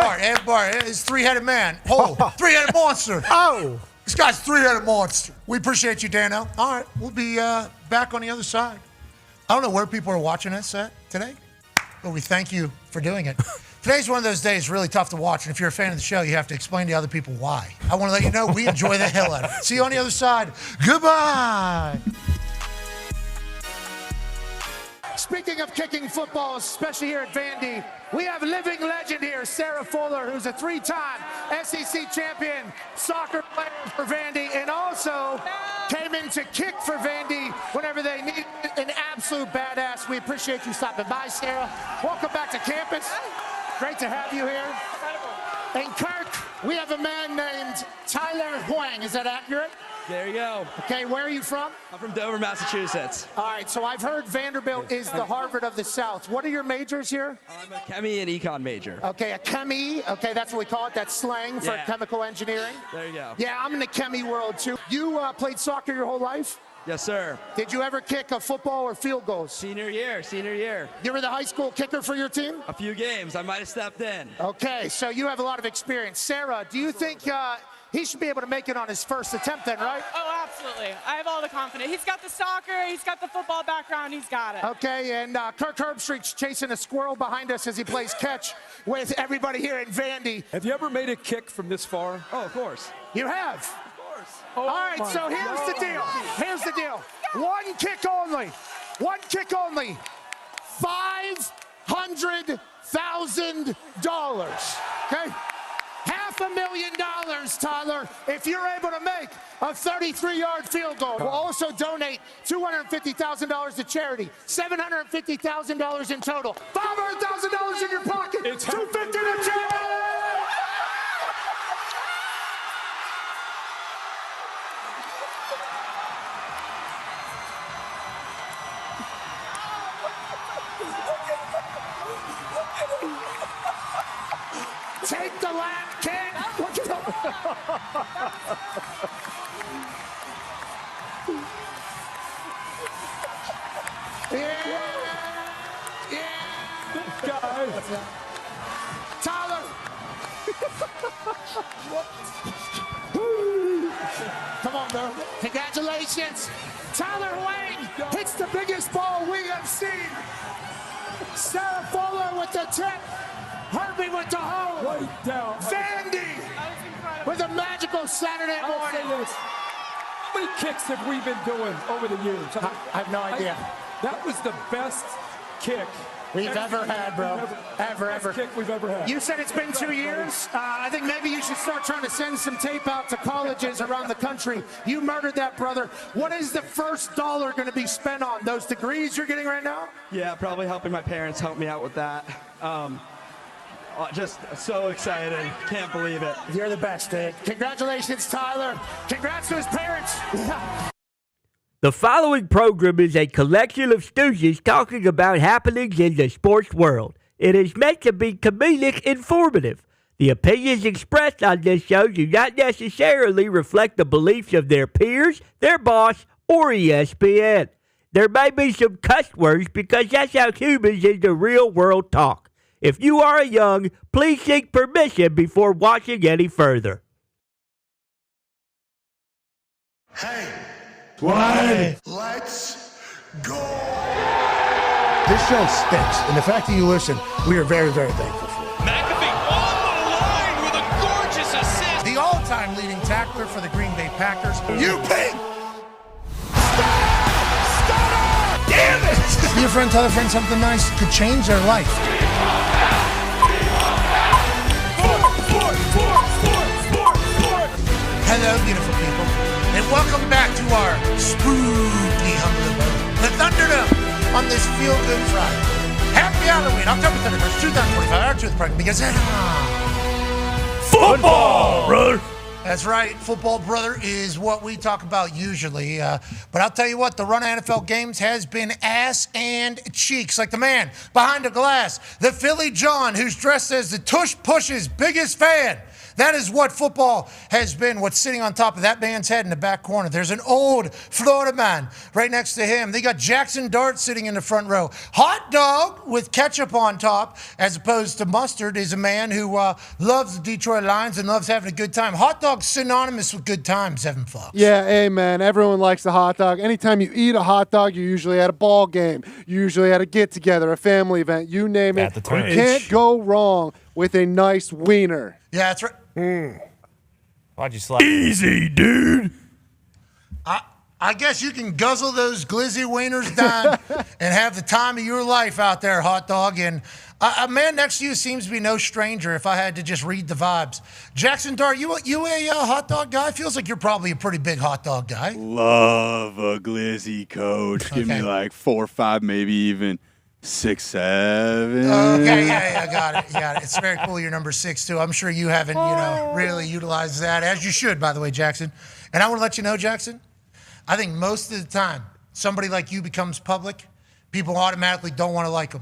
Speaker 4: Bart. He's a three-headed man. Oh, three-headed monster.
Speaker 2: Oh.
Speaker 4: This guy's a three-headed monster. We appreciate you, Dano. All right, we'll be back on the other side. I don't know where people are watching us at today, but we thank you for doing it. Today's one of those days really tough to watch, and if you're a fan of the show, you have to explain to other people why. I want to let you know we enjoy the hell out of it. See you on the other side. Goodbye.
Speaker 1: Speaking of kicking footballs, especially here at Vandy, we have a living legend here, Sarah Fuller, who's a three-time SEC champion soccer player for Vandy, and also came in to kick for Vandy whenever they needed an absolute badass. We appreciate you stopping by, Sarah. Welcome back to campus. Great to have you here. And Kirk, we have a man named Tyler Huang. Is that accurate?
Speaker 15: There you go.
Speaker 1: Okay, where are you from?
Speaker 15: I'm from Dover, Massachusetts.
Speaker 1: All right, so I've heard Vanderbilt is the Harvard of the South. What are your majors here?
Speaker 15: I'm a chemie and econ major.
Speaker 1: Okay, a chemie. Okay, that's what we call it. That's slang for chemical engineering.
Speaker 15: There you go.
Speaker 1: Yeah, I'm in the chemie world too. You played soccer your whole life?
Speaker 15: Yes, sir.
Speaker 1: Did you ever kick a football or field goals?
Speaker 15: Senior year.
Speaker 1: You were the high school kicker for your team?
Speaker 15: A few games. I might have stepped in.
Speaker 1: Okay, so you have a lot of experience. Sarah, do you think he should be able to make it on his first attempt then, right?
Speaker 16: Oh, absolutely. I have all the confidence. He's got the soccer, he's got the football background, he's got it.
Speaker 1: Okay, and Kirk Herbstreit's chasing a squirrel behind us as he plays catch with everybody here in Vandy.
Speaker 17: Have you ever made a kick from this far?
Speaker 15: Oh, of course.
Speaker 1: You have?
Speaker 15: Of course.
Speaker 1: All right, so here's the deal. Here's the deal. One kick only. One kick only. $500,000. Okay? $500,000, Tyler, if you're able to make a 33-yard field goal. We'll also donate $250,000 to charity, $750,000 in total, $500,000 in your pocket, $250,000 to charity. Take the lap, kid. Tyler. Come on, bro. Congratulations. Tyler Wayne hits the biggest ball we have seen. Sarah Fuller with the tip. Herbie with the home.
Speaker 17: Right down.
Speaker 1: Vandy with a magical Saturday morning.
Speaker 17: How many kicks have we been doing over the years?
Speaker 1: I have no idea.
Speaker 17: That was the best kick
Speaker 1: we've ever had, bro. Ever.
Speaker 17: Kick we've ever had.
Speaker 1: You said it's been 2 years. I think maybe you should start trying to send some tape out to colleges around the country. You murdered that, brother. What is the first dollar going to be spent on? Those degrees you're getting right now?
Speaker 15: Yeah, probably helping my parents help me out with that. Just so excited. Can't believe it.
Speaker 1: You're the best, dude. Congratulations, Tyler. Congrats to his parents.
Speaker 3: The following program is a collection of stooges talking about happenings in the sports world. It is meant to be comedic informative. The opinions expressed on this show do not necessarily reflect the beliefs of their peers, their boss, or ESPN. There may be some cuss words because that's how humans in the real world talk. If you are young, please seek permission before watching any further.
Speaker 4: Hey.
Speaker 8: Why?
Speaker 4: Let's go. This show stinks, and the fact that you listen, we are very, very thankful for it.
Speaker 5: McAfee on the line with a gorgeous assist.
Speaker 4: The all-time leading tackler for the Green Bay Packers, you pig! Damn it! Your friend tell a friend something nice could change their life. Hello, beautiful people, and welcome back to our spooky humble abode, the Thunderdome, on this feel-good Friday. Happy Halloween, October 31st, 2025. Our truth program begins.
Speaker 2: Football, brother.
Speaker 4: That's right. Football, brother, is what we talk about usually. But I'll tell you what, the run of NFL games has been ass and cheeks. Like the man behind the glass, the Philly John, who's dressed as the Tush Push's biggest fan. That is what football has been, what's sitting on top of that man's head in the back corner. There's an old Florida man right next to him. They got Jackson Dart sitting in the front row. Hot dog with ketchup on top, as opposed to mustard, is a man who loves the Detroit Lions and loves having a good time. Hot dog's synonymous with good times, Evan Fox.
Speaker 14: Yeah, amen. Everyone likes a hot dog. Anytime you eat a hot dog, you're usually at a ball game. You're usually at a get-together, a family event, you name it. You can't go wrong with a nice wiener.
Speaker 4: Yeah, that's right.
Speaker 7: Why'd you slap?
Speaker 2: Easy, dude.
Speaker 4: I guess you can guzzle those glizzy wieners down and have the time of your life out there, hot dog. And a man next to you seems to be no stranger if I had to just read the vibes. Jackson Dart, you a hot dog guy? Feels like you're probably a pretty big hot dog guy.
Speaker 11: Love a glizzy, coach. Give me like 4 or 5, maybe even 6, 7.
Speaker 4: Okay, yeah, got it. It's very cool you're number 6, too. I'm sure you haven't, really utilized that, as you should, by the way, Jackson. And I want to let you know, Jackson, I think most of the time somebody like you becomes public, people automatically don't want to like them.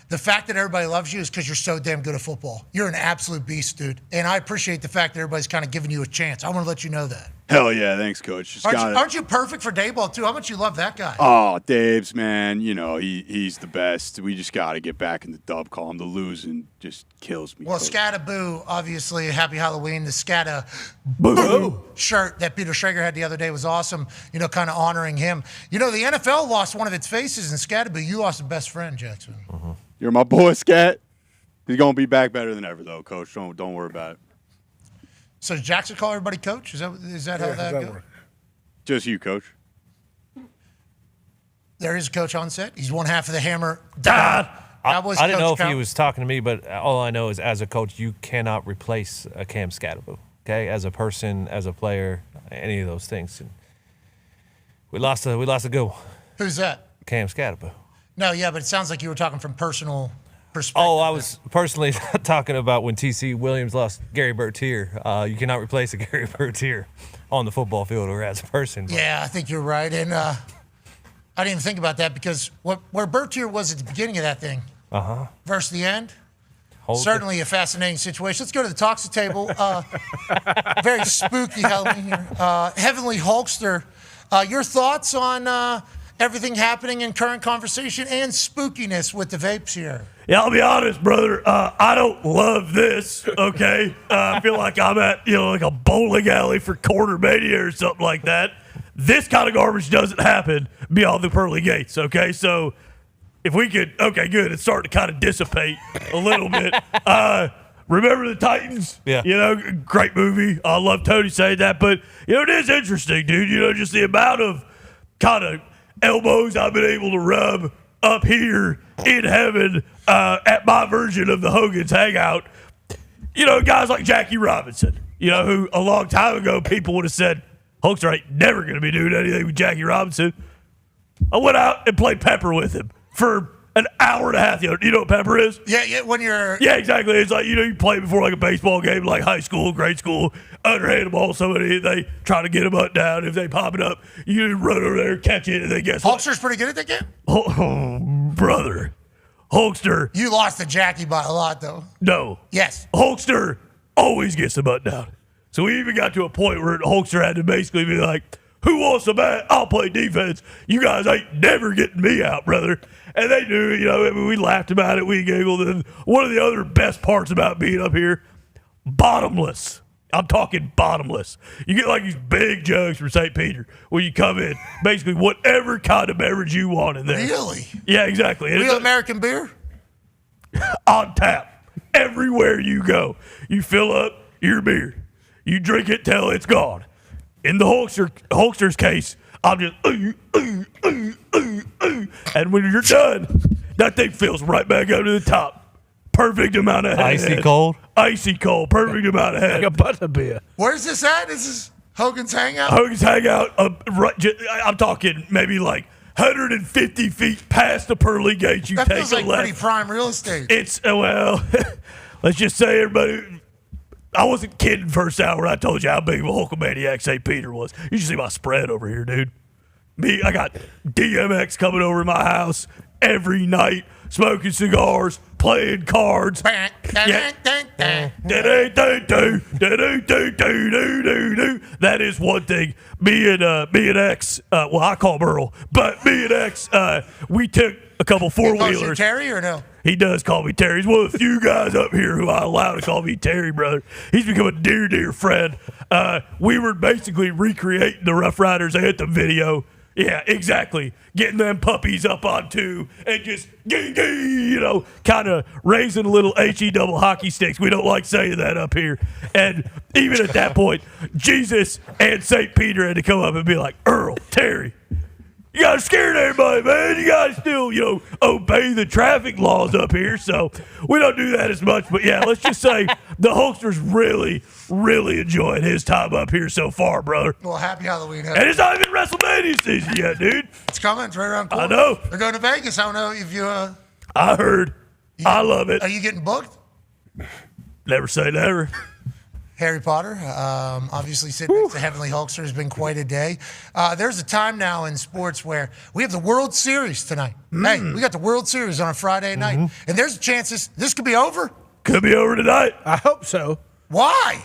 Speaker 4: The fact that everybody loves you is because you're so damn good at football. You're an absolute beast, dude. And I appreciate the fact that everybody's kind of giving you a chance. I want to let you know that.
Speaker 11: Hell yeah, thanks, coach.
Speaker 4: Aren't you perfect for Dayball, too? How much you love that guy?
Speaker 11: Oh, Dave's, man, he's the best. We just got to get back in the dub column. The losing just kills me.
Speaker 4: Well, Scataboo, obviously, Happy Halloween. The Scataboo shirt that Peter Schrager had the other day was awesome, kind of honoring him. The NFL lost one of its faces, and Scataboo, you lost a best friend, Jackson.
Speaker 11: Mm-hmm. You're my boy, Scat. He's going to be back better than ever, though, coach. Don't worry about it.
Speaker 4: So does Jackson call everybody coach? Is that how that goes?
Speaker 11: Just you, coach.
Speaker 4: There is a coach on set. He's one half of the Hammer.
Speaker 7: Dahn. I didn't know if he was talking to me, but all I know is as a coach, you cannot replace a Cam Scataboo, okay? As a person, as a player, any of those things. And we lost a good one.
Speaker 4: Who's that?
Speaker 7: Cam Scataboo.
Speaker 4: No, yeah, but it sounds like you were talking from personal perspective.
Speaker 7: Oh, I was personally talking about when T.C. Williams lost Gary Bertier. You cannot replace a Gary Bertier on the football field or as a person. But.
Speaker 4: Yeah, I think you're right. And I didn't even think about that because where Bertier was at the beginning of that thing versus the end, certainly a fascinating situation. Let's go to the Toxic table. Very spooky Halloween here. Heavenly Hulkster, your thoughts on everything happening in current conversation and spookiness with the vapes here?
Speaker 2: Yeah, I'll be honest, brother. I don't love this, okay? I feel like I'm at, like a bowling alley for Quarter Mania or something like that. This kind of garbage doesn't happen beyond the pearly gates, okay? So if we could, okay, good. It's starting to kind of dissipate a little bit. Remember the Titans?
Speaker 7: Yeah.
Speaker 2: Great movie. I love Tony saying that. But, it is interesting, dude. Just the amount of kind of elbows I've been able to rub up here in heaven at my version of the Hogan's Hangout, guys like Jackie Robinson, who a long time ago people would have said, Hulkster ain't never going to be doing anything with Jackie Robinson. I went out and played Pepper with him for an hour and a half. You know what Pepper is?
Speaker 4: Yeah, when you're...
Speaker 2: Yeah, exactly. It's like, you play before like a baseball game, like high school, grade school, underhand ball, somebody, they try to get them up down. If they pop it up, you run over there, catch it, and then guess what?
Speaker 4: Hulkster's pretty good at that game?
Speaker 2: Oh, brother. Hulkster.
Speaker 4: You lost to Jackie by a lot, though.
Speaker 2: No.
Speaker 4: Yes.
Speaker 2: Hulkster always gets the butt down. So we even got to a point where Hulkster had to basically be like, who wants the bat? I'll play defense. You guys ain't never getting me out, brother. And they knew, we laughed about it, we giggled. And one of the other best parts about being up here, bottomless. I'm talking bottomless. You get like these big jugs from St. Peter when you come in. Basically, whatever kind of beverage you want in there.
Speaker 4: Really?
Speaker 2: Yeah, exactly.
Speaker 4: Real American beer?
Speaker 2: On tap. Everywhere you go. You fill up your beer. You drink it till it's gone. In the Hulkster's case, I'm just, and when you're done, that thing fills right back up to the top. Perfect amount of head.
Speaker 7: Icy cold?
Speaker 2: Icy cold. Perfect amount of head.
Speaker 3: Like a butter beer.
Speaker 4: Where's this at? This is Hogan's Hangout?
Speaker 2: Hogan's Hangout, I'm talking maybe like 150 feet past the pearly gates. You
Speaker 4: that
Speaker 2: take
Speaker 4: feels
Speaker 2: a
Speaker 4: like
Speaker 2: left.
Speaker 4: pretty prime real estate.
Speaker 2: It's, let's just say everybody... I wasn't kidding first hour. I told you how big of a Hulkamaniac St. Peter was. You should see my spread over here, dude. I got DMX coming over to my house every night, smoking cigars, playing cards. That is one thing. Me and X, I call him Earl, but me and X, we took a couple four-wheelers.
Speaker 4: Terry or no?
Speaker 2: He does call me Terry. He's one of the few guys up here who I allow to call me Terry, brother. He's become a dear friend. We were basically recreating the Rough Riders Anthem video. Yeah, exactly. Getting them puppies up on two and just, kind of raising little HE double hockey sticks. We don't like saying that up here. And even at that point, Jesus and St. Peter had to come up and be like, Earl, Terry, you got to scare everybody, man. You got to still, obey the traffic laws up here. So we don't do that as much. But, yeah, let's just say the Hulkster's really, really enjoying his time up here so far, brother.
Speaker 4: Well, happy Halloween.
Speaker 2: And it's not even WrestleMania season yet, dude.
Speaker 4: It's coming. It's right around the corner.
Speaker 2: I know.
Speaker 4: They're going to Vegas. I don't know if you...
Speaker 2: I heard. I love it.
Speaker 4: Are you getting booked?
Speaker 2: Never say never.
Speaker 4: Harry Potter, obviously sitting next to Heavenly Hulkster has been quite a day. There's a time now in sports where we have the World Series tonight. Hey, we got the World Series on a Friday night. And there's a chance this could be over.
Speaker 2: Could be over tonight.
Speaker 6: I hope so.
Speaker 4: Why?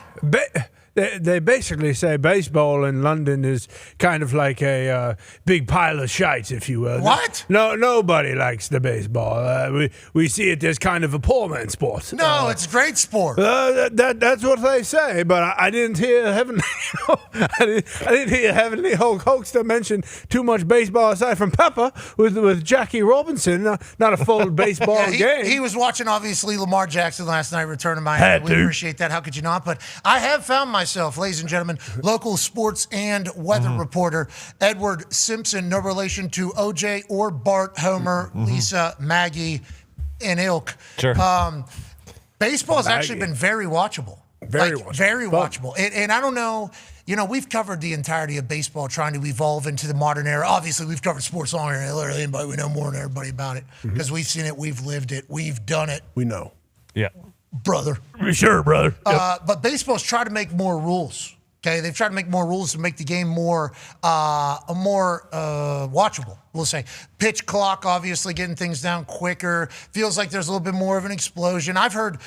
Speaker 6: They basically say baseball in London is kind of like a big pile of shite, if you will.
Speaker 4: What?
Speaker 6: No, nobody likes the baseball. We see it as kind of a poor man's sport.
Speaker 4: No, it's a great sport.
Speaker 6: That's what they say, but I didn't hear Heavenly. I didn't hear Heavenly Hulkster mention too much baseball aside from Pepper with Jackie Robinson. Not a full baseball game.
Speaker 4: He was watching obviously Lamar Jackson last night, return to Miami. We appreciate that. How could you not? But I have found myself, ladies and gentlemen, local sports and weather reporter Edward Simpson, no relation to OJ or Bart, Homer, Lisa, Maggie, and Ilk.
Speaker 7: Sure.
Speaker 4: Baseball has actually been very watchable. Very watchable. And I don't know, we've covered the entirety of baseball trying to evolve into the modern era. Obviously, we've covered sports longer than literally anybody. We know more than everybody about it because we've seen it, we've lived it, we've done it.
Speaker 8: We know.
Speaker 7: Yeah.
Speaker 4: Brother.
Speaker 2: Sure, brother.
Speaker 4: But baseball's tried to make more rules. Okay, they've tried to make more rules to make the game more watchable. We'll say pitch clock, obviously getting things down quicker. Feels like there's a little bit more of an explosion. we've heard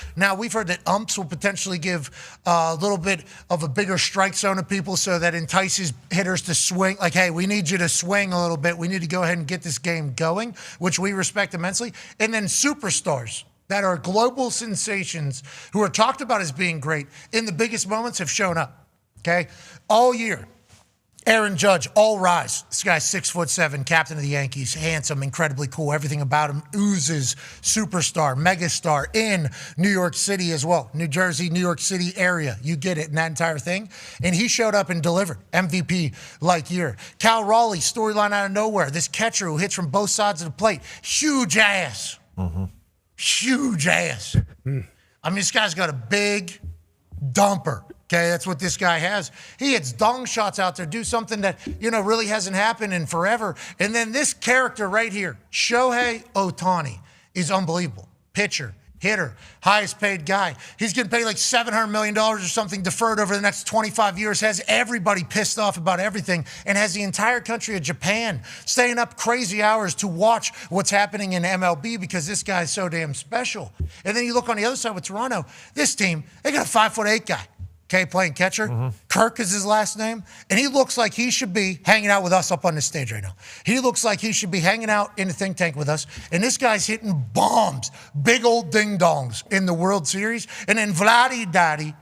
Speaker 4: that umps will potentially give a little bit of a bigger strike zone to people, so that entices hitters to swing. Like, hey, we need you to swing a little bit. We need to go ahead and get this game going, which we respect immensely. And then superstars that are global sensations who are talked about as being great in the biggest moments have shown up. Okay, all year. Aaron Judge, all rise. This guy's 6'7", captain of the Yankees, handsome, incredibly cool. Everything about him oozes superstar, megastar in New York City as well. New Jersey, New York City area. You get it in that entire thing. And he showed up and delivered. MVP-like year. Cal Raleigh, storyline out of nowhere. This catcher who hits from both sides of the plate. Huge ass. Huge ass. I mean, this guy's got a big dumper. Okay, that's what this guy has. He hits dong shots out there, do something that, really hasn't happened in forever. And then this character right here, Shohei Ohtani, is unbelievable. Pitcher, hitter, highest paid guy. He's getting paid like $700 million or something deferred over the next 25 years, has everybody pissed off about everything, and has the entire country of Japan staying up crazy hours to watch what's happening in MLB because this guy is so damn special. And then you look on the other side with Toronto, this team, they got a 5'8" guy. Okay, playing catcher. Kirk is his last name. And he looks like he should be hanging out with us up on this stage right now. He looks like he should be hanging out in the think tank with us. And this guy's hitting bombs, big old ding-dongs in the World Series. And then Vladdy Daddy,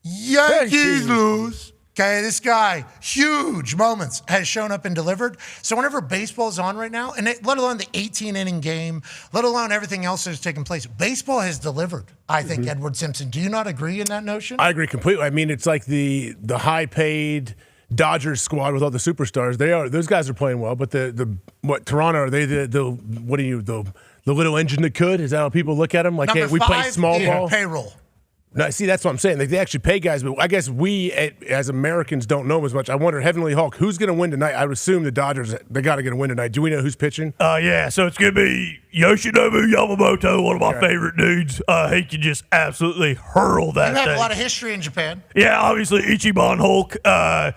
Speaker 4: Yankees lose. Okay, this guy, huge moments, has shown up and delivered. So whenever baseball's on right now, and let alone the 18-inning game, let alone everything else that's taken place, baseball has delivered, I think, Edward Simpson. Do you not agree in that notion?
Speaker 8: I agree completely. I mean, it's like the high-paid Dodgers squad with all the superstars. Those guys are playing well, but Toronto, are they the little engine that could? Is that how people look at them? Like,
Speaker 4: Number
Speaker 8: hey, we play small ball.
Speaker 4: Payroll.
Speaker 8: No, see, that's what I'm saying. They actually pay guys, but I guess we, as Americans, don't know as much. I wonder, Heavenly Hulk, who's going to win tonight? I would assume the Dodgers, they got to get a win tonight. Do we know who's pitching?
Speaker 2: Yeah, so it's going to be Yoshinobu Yamamoto, one of my favorite dudes. He can just absolutely hurl that thing.
Speaker 4: You have a lot of history in Japan.
Speaker 2: Yeah, obviously, Ichiban Hulk. I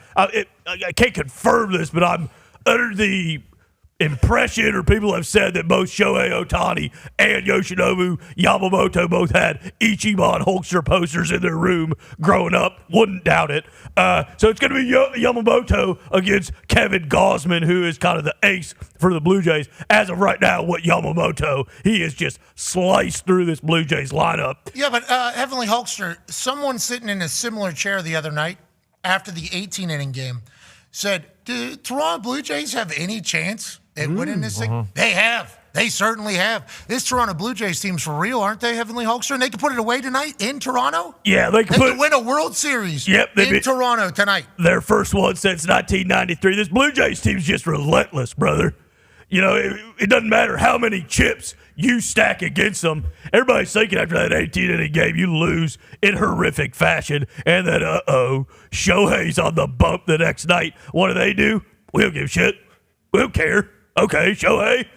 Speaker 2: can't confirm this, but I'm under the impression, or people have said, that both Shohei Ohtani and Yoshinobu Yamamoto both had Ichiban Hulkster posters in their room growing up. Wouldn't doubt it. So it's going to be Yamamoto against Kevin Gausman, who is kind of the ace for the Blue Jays. As of right now, Yamamoto, he has just sliced through this Blue Jays lineup.
Speaker 4: Yeah, but Heavenly Hulkster, someone sitting in a similar chair the other night after the 18-inning game said, do Toronto Blue Jays have any chance at winning this thing? They have. They certainly have. This Toronto Blue Jays team's for real, aren't they, Heavenly Hulkster? And they can put it away tonight in Toronto?
Speaker 2: Yeah, they
Speaker 4: can win a World Series in Toronto tonight.
Speaker 2: Their first one since 1993. This Blue Jays team's just relentless, brother. It doesn't matter how many chips you stack against them. Everybody's thinking after that 18-inning game, you lose in horrific fashion. And then, Shohei's on the bump the next night. What do? We don't give a shit. We don't care. Okay, Shohei,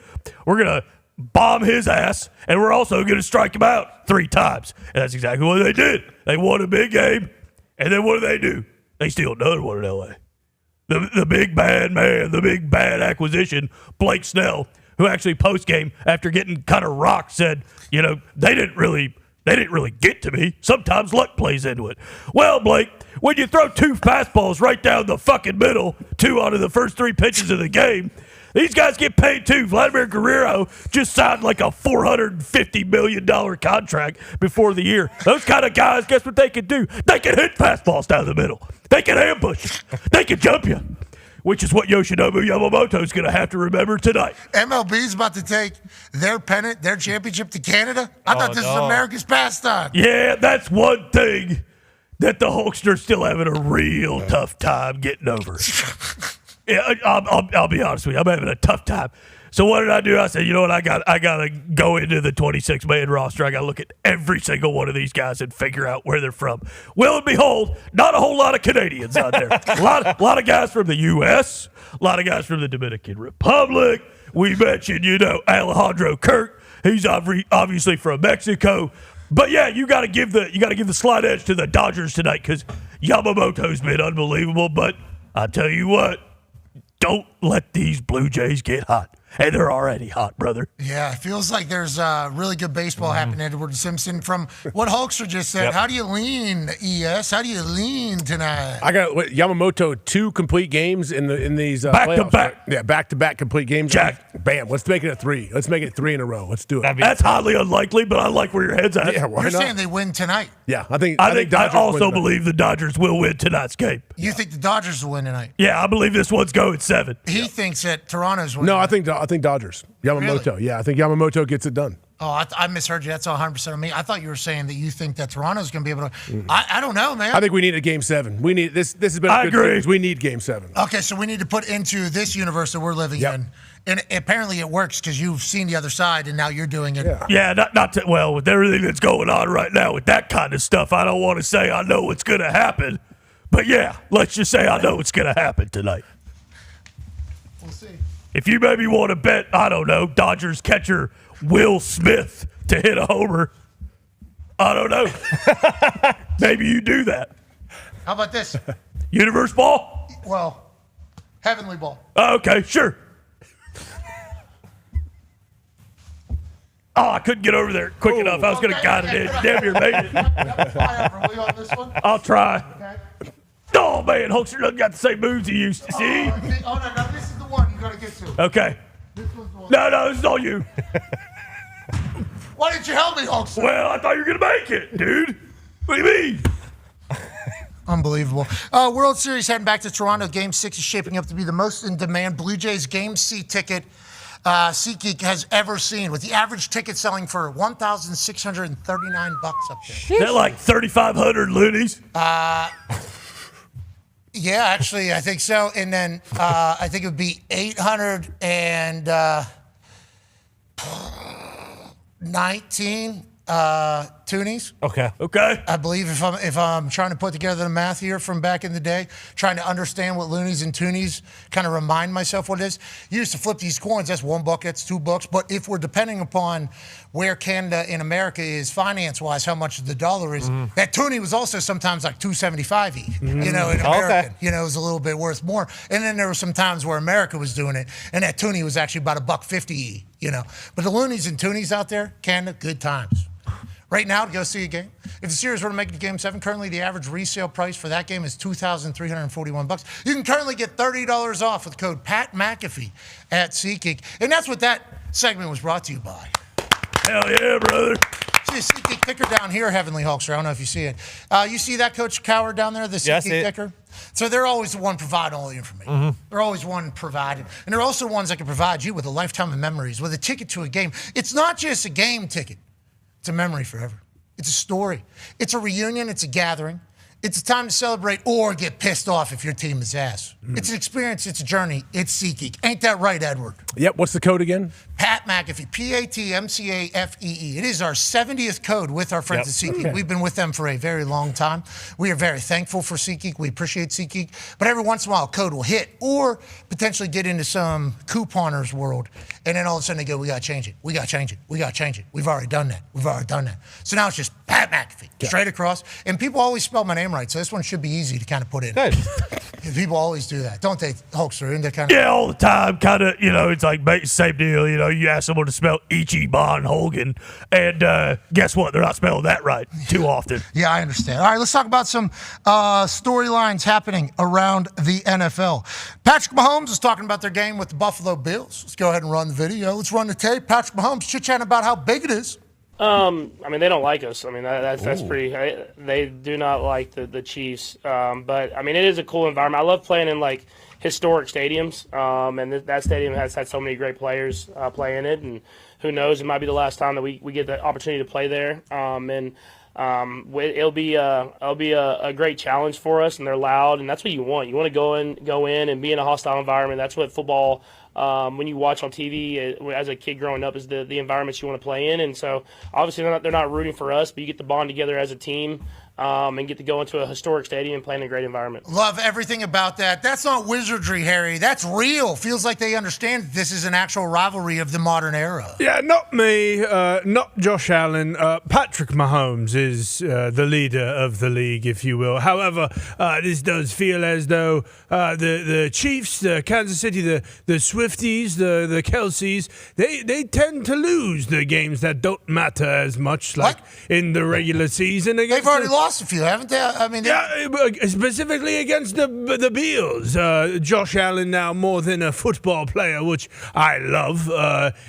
Speaker 2: we're going to bomb his ass, and we're also going to strike him out 3 times. And that's exactly what they did. They won a big game, and then what do? They steal another one in L.A. The big bad man, the big bad acquisition, Blake Snell, who actually post-game, after getting kind of rocked, said, they didn't really get to me. Sometimes luck plays into it. Well, Blake, when you throw 2 fastballs right down the fucking middle, 2 out of the first 3 pitches of the game, these guys get paid too. Vladimir Guerrero just signed like a $450 million contract before the year. Those kind of guys, guess what they can do? They can hit fastballs down the middle. They can ambush you. They can jump you, which is what Yoshinobu Yamamoto is going to have to remember tonight.
Speaker 4: MLB's about to take their pennant, their championship to Canada? I thought this was America's pastime.
Speaker 2: Yeah, that's one thing that the Hulkster's still having a real tough time getting over. Yeah, I'll be honest with you. I'm having a tough time. So what did I do? I said, you know what? I got to go into the 26-man roster. I got to look at every single one of these guys and figure out where they're from. Well and behold, not a whole lot of Canadians out there. A lot of guys from the U.S., a lot of guys from the Dominican Republic. We mentioned, Alejandro Kirk. He's obviously from Mexico. But yeah, you got to give the slight edge to the Dodgers tonight because Yamamoto's been unbelievable. But I tell you what. Don't let these Blue Jays get hot. and they're already hot, brother.
Speaker 4: Yeah, it feels like there's really good baseball happening, Edward Simpson. From what Hulkster just said, how do you lean, ES? How do you lean tonight?
Speaker 8: I got Yamamoto 2 complete games in these
Speaker 2: back
Speaker 8: playoffs.
Speaker 2: to back.
Speaker 8: Yeah, back-to-back complete games.
Speaker 2: Jack.
Speaker 8: Bam. Let's make it a 3. Let's make it 3 in a row. Let's do it.
Speaker 2: That's highly unlikely, but I like where your head's at.
Speaker 8: Yeah, why
Speaker 4: You're
Speaker 8: not?
Speaker 4: saying they win tonight.
Speaker 8: Yeah, I think
Speaker 2: I also
Speaker 8: win
Speaker 2: believe the Dodgers will win tonight's game.
Speaker 4: You think the Dodgers will win tonight?
Speaker 2: Yeah, I believe this one's going 7.
Speaker 4: He thinks that Toronto's winning.
Speaker 8: No, I think Dodgers. Yamamoto.
Speaker 4: Really?
Speaker 8: Yeah, I think Yamamoto gets it done.
Speaker 4: Oh, I misheard you. That's 100% on me. I thought you were saying that you think that Toronto's going to be able to. I don't know, man.
Speaker 8: I think we need a Game 7. We need this. This has been a good series. We need Game 7.
Speaker 4: Okay, so we need to put into this universe that we're living in. And apparently it works because you've seen the other side and now you're doing it.
Speaker 2: Yeah, well, with everything that's going on right now with that kind of stuff, I don't want to say I know what's going to happen. But yeah, let's just say I know what's going to happen tonight.
Speaker 4: We'll see.
Speaker 2: If you maybe want to bet, I don't know, Dodgers catcher Will Smith to hit a homer, I don't know. Maybe you do that.
Speaker 4: How about this?
Speaker 2: Universe ball?
Speaker 4: Well, heavenly ball.
Speaker 2: Okay, sure. Oh, I couldn't get over there quick enough. I was going to guide it in. Damn near made it.
Speaker 4: Are we on this one?
Speaker 2: I'll try. Oh, man, Hulkster doesn't got the same moves he used to. See?
Speaker 4: No, this is the one you got to get to.
Speaker 2: Okay.
Speaker 4: This one's the one.
Speaker 2: No, this is all you.
Speaker 4: Why didn't you help me, Hulkster?
Speaker 2: Well, I thought you were going to make it, dude. What do you mean?
Speaker 4: Unbelievable. World Series heading back to Toronto. Game 6 is shaping up to be the most in-demand Blue Jays Game C ticket SeatGeek has ever seen, with the average ticket selling for $1,639 up there.
Speaker 2: They're like 3,500 loonies.
Speaker 4: Yeah, actually, I think so. And then I think it would be 819 toonies.
Speaker 7: Okay.
Speaker 4: I believe if I'm trying to put together the math here from back in the day, trying to understand what loonies and toonies, kind of remind myself what it is. You used to flip these coins. That's $1, that's $2. But if we're depending upon where Canada in America is finance-wise, how much the dollar is, that toonie was also sometimes like $2.75 each. You know, in American, you know, it was a little bit worth more. And then there were some times where America was doing it, and that toonie was actually about $1.50. You know, but the loonies and toonies out there, Canada, good times. Right now, to go see a game, if the series were to make it to Game 7, currently the average resale price for that game is $2,341. You can currently get $30 off with code Pat McAfee at SeatGeek. And that's what that segment was brought to you by.
Speaker 2: Hell yeah, brother.
Speaker 4: See a SeatGeek ticker down here, Heavenly Hulkster. I don't know if you see it. You see that, Coach Cowher, down there, the SeatGeek ticker? So they're always the one providing all the information. They're always one providing. And they're also ones that can provide you with a lifetime of memories, with a ticket to a game. It's not just a game ticket. It's a memory forever. It's a story. It's a reunion. It's a gathering. It's a time to celebrate or get pissed off if your team is ass. It's an experience. It's a journey. It's SeatGeek. Ain't that right, Edward?
Speaker 8: Yep. What's the code again?
Speaker 4: Pat McAfee. PATMCAFEE. It is our 70th code with our friends at SeatGeek.
Speaker 8: Okay.
Speaker 4: We've been with them for a very long time. We are very thankful for SeatGeek. We appreciate SeatGeek. But every once in a while, a code will hit or potentially get into some couponers world. And then all of a sudden they go, we got to change it. We got to change it. We got to change it. We've already done that. We've already done that. So now it's just Pat McAfee, straight across. And people always spell my name right. So this one should be easy to kind of put in.
Speaker 7: Good.
Speaker 4: People always do that. Don't they, Hulkster? Isn't that kind of...
Speaker 2: Yeah, all the time. Kind of, you know, it's like same deal. You know, you ask someone to spell Ichiban Hogan, and guess what? They're not spelling that right too often.
Speaker 4: Yeah, I understand. All right, let's talk about some storylines happening around the NFL. Patrick Mahomes is talking about their game with the Buffalo Bills. Let's go ahead and run the video. Let's run the tape. Patrick Mahomes chit-chatting about how big it is.
Speaker 18: I mean, they don't like us. I mean, that's pretty. They do not like the Chiefs. But I mean, it is a cool environment. I love playing in like historic stadiums. And that stadium has had so many great players play in it. And who knows, it might be the last time that we get the opportunity to play there. It'll be a great challenge for us. And they're loud, and that's what you want. You want to go in and be in a hostile environment. That's what football. When you watch on TV as a kid growing up, is the environments you want to play in. And so obviously they're not rooting for us, but you get to bond together as a team. and get to go into a historic stadium and play in a great environment.
Speaker 4: Love everything about that. That's not wizardry, Harry. That's real. Feels like they understand that this is an actual rivalry of the modern era.
Speaker 6: Yeah, not me, not Josh Allen. Patrick Mahomes is the leader of the league, if you will. However, this does feel as though the Chiefs, the Kansas City, the Swifties, the Kelseys, they tend to lose the games that don't matter as much, like in the regular season.
Speaker 4: They've already lost a few, haven't they? I mean,
Speaker 6: specifically against the Bills. Josh Allen now more than a football player, which I love.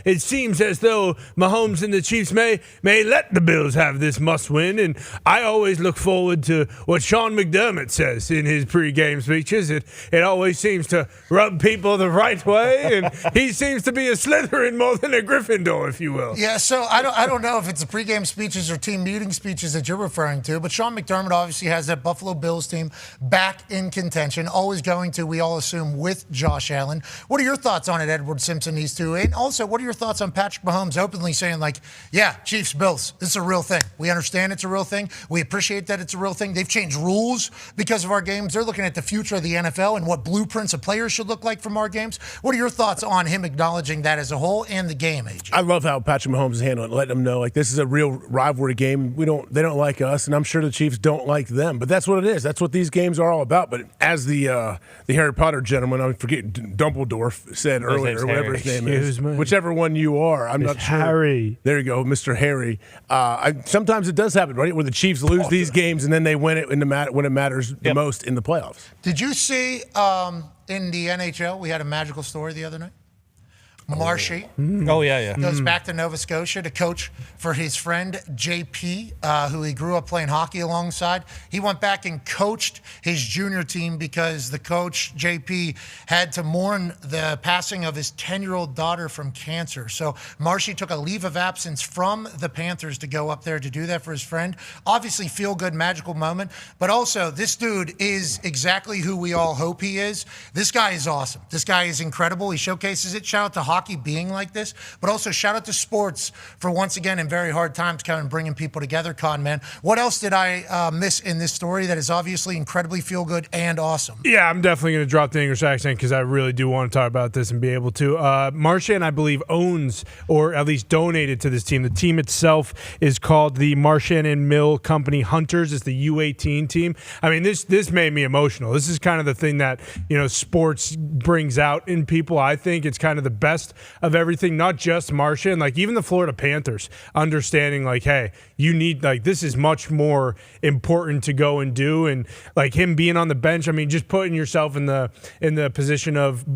Speaker 6: It seems as though Mahomes and the Chiefs may let the Bills have this must-win, and I always look forward to what Sean McDermott says in his pre-game speeches. It always seems to rub people the right way, and he seems to be a Slytherin more than a Gryffindor, if you will.
Speaker 4: Yeah, so I don't know if it's the pregame speeches or team meeting speeches that you're referring to, but Sean McDermott obviously has that Buffalo Bills team back in contention, always going to, we all assume, with Josh Allen. What are your thoughts on it, Edward Simpson, these two? And also, what are your thoughts on Patrick Mahomes openly saying, like, yeah, Chiefs, Bills, this is a real thing. We understand it's a real thing. We appreciate that it's a real thing. They've changed rules because of our games. They're looking at the future of the NFL and what blueprints of players should look like from our games. What are your thoughts on him acknowledging that as a whole and the game, AJ?
Speaker 8: I love how Patrick Mahomes is handling it, letting them know, like, this is a real rivalry game. They don't like us, and I'm sure the Chiefs don't like them. But that's what it is. That's what these games are all about. But as the Harry Potter gentleman, I forget, Dumbledore said earlier, or whatever his name is, whichever one you are, I'm not sure.
Speaker 6: Harry.
Speaker 8: There you go, Mr. Harry. Sometimes it does happen, right, where the Chiefs lose these games and then they win it when it matters the most in the playoffs.
Speaker 4: Did you see in the NHL, we had a magical story the other night? Marchand goes back to Nova Scotia to coach for his friend JP, who he grew up playing hockey alongside. He went back and coached his junior team because the coach, JP, had to mourn the passing of his 10-year-old daughter from cancer. So Marchand took a leave of absence from the Panthers to go up there to do that for his friend. Obviously, feel-good, magical moment. But also, this dude is exactly who we all hope he is. This guy is awesome. This guy is incredible. He showcases it. Shout out to hockey being like this, but also shout out to sports for once again in very hard times kind of bringing people together, Con Man. What else did I miss in this story that is obviously incredibly feel good and awesome?
Speaker 6: Yeah, I'm definitely going to drop the English accent because I really do want to talk about this and be able to. Marchand, I believe, owns or at least donated to this team. The team itself is called the Marchand and Mill Company Hunters. It's the U18 team. I mean, this made me emotional. This is kind of the thing that, sports brings out in people. I think it's kind of the best of everything, not just Marchand, like even the Florida Panthers understanding like, hey, you need, like, this is much more important to go and do. And like him being on the bench, I mean, just putting yourself in the position of,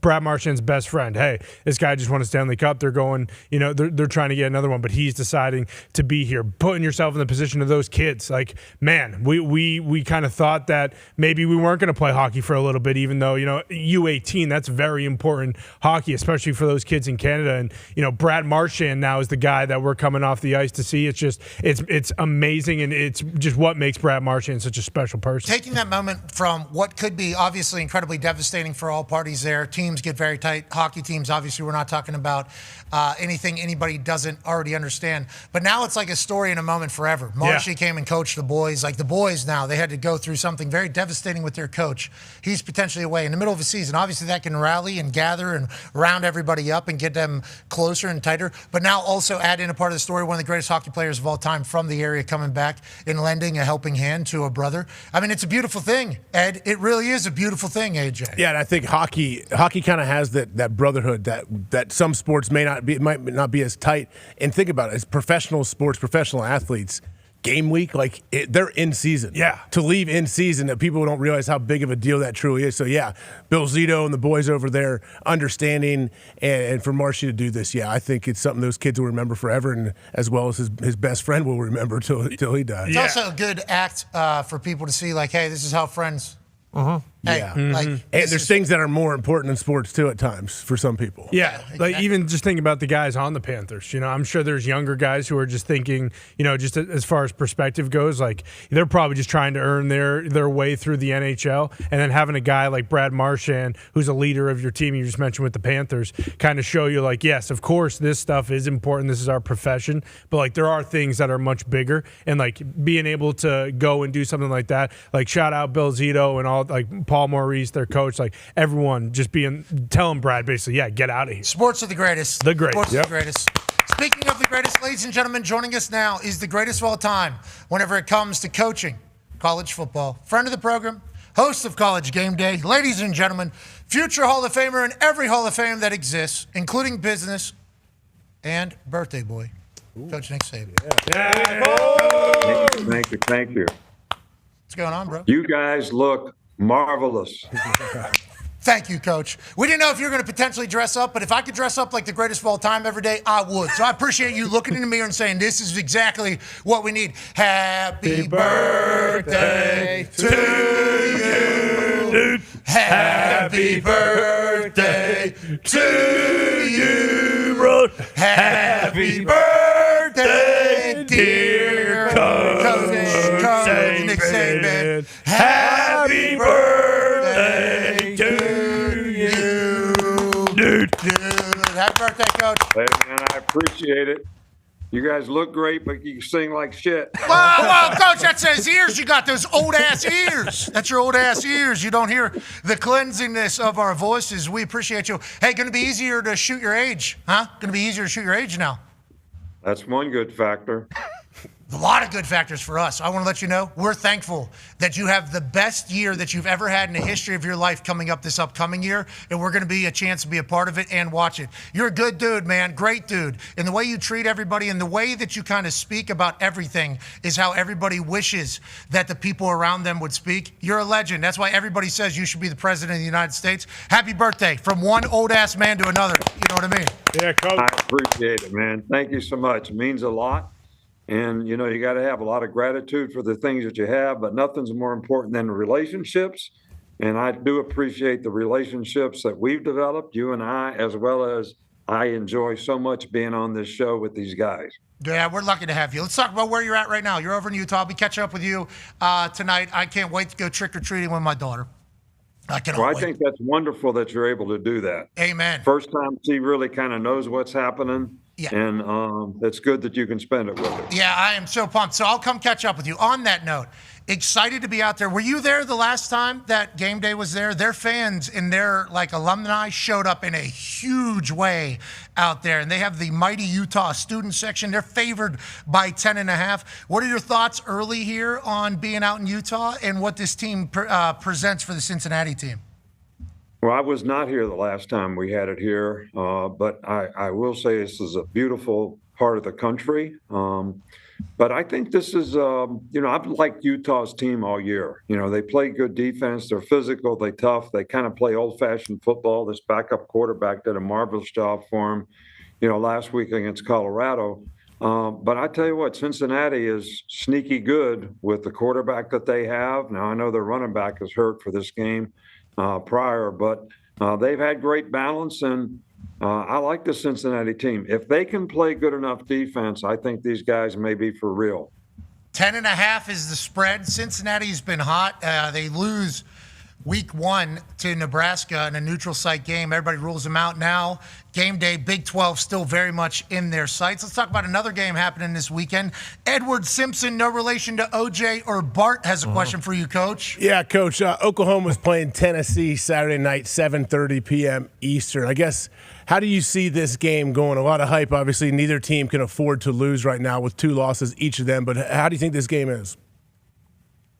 Speaker 6: Brad Marchand's best friend. Hey, this guy just won a Stanley Cup. They're going, they're trying to get another one, but he's deciding to be here. Putting yourself in the position of those kids. Like, man, we kind of thought that maybe we weren't going to play hockey for a little bit, even though, U18, that's very important hockey, especially for those kids in Canada. And, Brad Marchand now is the guy that we're coming off the ice to see. It's just, it's amazing. And it's just what makes Brad Marchand such a special person.
Speaker 4: Taking that moment from what could be obviously incredibly devastating for all parties there. Teams get very tight. Hockey teams, obviously, we're not talking about anything anybody doesn't already understand. But now it's like a story in a moment forever. Marchand came and coached the boys. Like the boys now, they had to go through something very devastating with their coach. He's potentially away in the middle of a season. Obviously, that can rally and gather and round everybody up and get them closer and tighter. But now also add in a part of the story, one of the greatest hockey players of all time from the area coming back and lending a helping hand to a brother. I mean, it's a beautiful thing, Ed. It really is a beautiful thing, AJ.
Speaker 8: Yeah, and I think hockey kind of has that brotherhood that some sports might not be as tight. And think about it, as professional sports, professional athletes, game week, they're in season.
Speaker 6: Yeah.
Speaker 8: To leave in season, that people don't realize how big of a deal that truly is. So, yeah, Bill Zito and the boys over there understanding, and for Marchand to do this, yeah, I think it's something those kids will remember forever, and as well as his best friend will remember till he dies.
Speaker 4: It's also a good act for people to see, like, hey, this is how friends Hey,
Speaker 6: Mhm.
Speaker 8: And there's things that are more important in sports too at times for some people.
Speaker 6: Yeah, like even just thinking about the guys on the Panthers, I'm sure there's younger guys who are just thinking, just as far as perspective goes, like they're probably just trying to earn their way through the NHL, and then having a guy like Brad Marchand, who's a leader of your team you just mentioned with the Panthers, kind of show you like, yes, of course this stuff is important, this is our profession, but like there are things that are much bigger, and like being able to go and do something like that, like shout out Bill Zito and all, like Paul Maurice, their coach, like everyone just telling Brad basically, yeah, get out of here.
Speaker 4: Sports are the greatest.
Speaker 6: The greatest.
Speaker 4: Sports are the greatest. Speaking of the greatest, ladies and gentlemen, joining us now is the greatest of all time whenever it comes to coaching college football. Friend of the program, host of College Game Day. Ladies and gentlemen, future Hall of Famer in every Hall of Fame that exists, including business and birthday boy, Coach Nick Saban.
Speaker 19: Thank you.
Speaker 4: What's going on, bro?
Speaker 19: You guys look marvelous.
Speaker 4: Thank you, Coach. We didn't know if you were going to potentially dress up, but if I could dress up like the greatest of all time every day, I would. So I appreciate you looking in the mirror and saying, this is exactly what we need. Happy birthday to you. Dude. Happy birthday to you, bro. Happy birthday, dear Coach Nick Saban. Happy birthday to you. Dude. Happy birthday, Coach.
Speaker 19: Hey, man, I appreciate it. You guys look great, but you sing like shit.
Speaker 4: Well, Coach, that's his ears. You got those old-ass ears. That's your old-ass ears. You don't hear the cleansingness of our voices. We appreciate you. Hey, going to be easier to shoot your age, huh? Going to be easier to shoot your age now.
Speaker 19: That's one good factor.
Speaker 4: A lot of good factors for us. I want to let you know we're thankful that you have the best year that you've ever had in the history of your life coming up this upcoming year, and we're going to be a chance to be a part of it and watch it. You're a good dude, man. Great dude. And the way you treat everybody and the way that you kind of speak about everything is how everybody wishes that the people around them would speak. You're a legend. That's why everybody says you should be the president of the United States. Happy birthday from one old-ass man to another. You know what I mean?
Speaker 6: Yeah, Coach.
Speaker 19: I appreciate it, man. Thank you so much. It means a lot. And, you got to have a lot of gratitude for the things that you have, but nothing's more important than the relationships. And I do appreciate the relationships that we've developed, you and I, as well as I enjoy so much being on this show with these guys.
Speaker 4: Yeah, we're lucky to have you. Let's talk about where you're at right now. You're over in Utah. I'll be catching up with you tonight. I can't wait to go trick-or-treating with my daughter. I
Speaker 19: think that's wonderful that you're able to do that.
Speaker 4: Amen.
Speaker 19: First time she really kind of knows what's happening.
Speaker 4: Yeah.
Speaker 19: And it's good that you can spend it with her.
Speaker 4: Yeah, I am so pumped. So I'll come catch up with you. On that note, excited to be out there. Were you there the last time that game day was there? Their fans and their alumni showed up in a huge way out there. And they have the mighty Utah student section. They're favored by 10.5. What are your thoughts early here on being out in Utah and what this team presents for the Cincinnati team?
Speaker 19: Well, I was not here the last time we had it here, but I will say this is a beautiful part of the country. But I think this is, I've liked Utah's team all year. They play good defense. They're physical. They're tough. They kind of play old-fashioned football. This backup quarterback did a marvelous job for him, last week against Colorado. But I tell you what, Cincinnati is sneaky good with the quarterback that they have. Now, I know their running back is hurt for this game. Prior, but they've had great balance, and I like the Cincinnati team. If they can play good enough defense, I think these guys may be for real.
Speaker 4: 10.5 is the spread. Cincinnati's been hot. They lose week 1 to Nebraska in a neutral site game. Everybody rules them out now. Game day, Big 12 still very much in their sights. Let's talk about another game happening this weekend. Edward Simpson, no relation to OJ or Bart, has a question for you, Coach.
Speaker 8: Yeah, Coach. Oklahoma's playing Tennessee Saturday night, 7:30 p.m. Eastern. I guess, how do you see this game going? A lot of hype, obviously. Neither team can afford to lose right now with 2 losses each of them. But how do you think this game is?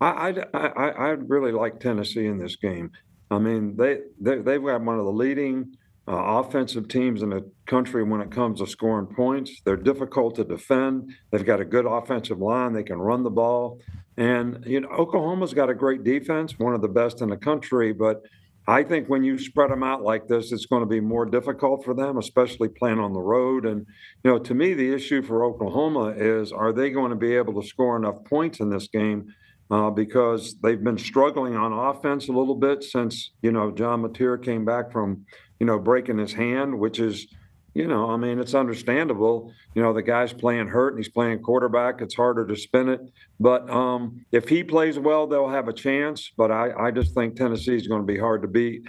Speaker 19: I really like Tennessee in this game. I mean, they've got one of the leading offensive teams in the country when it comes to scoring points. They're difficult to defend. They've got a good offensive line. They can run the ball. And, Oklahoma's got a great defense, one of the best in the country. But I think when you spread them out like this, it's going to be more difficult for them, especially playing on the road. And, to me, the issue for Oklahoma is, are they going to be able to score enough points in this game because they've been struggling on offense a little bit since, John Mateer came back from, breaking his hand, which is, it's understandable. The guy's playing hurt and he's playing quarterback. It's harder to spin it. But if he plays well, they'll have a chance. But I just think Tennessee is going to be hard to beat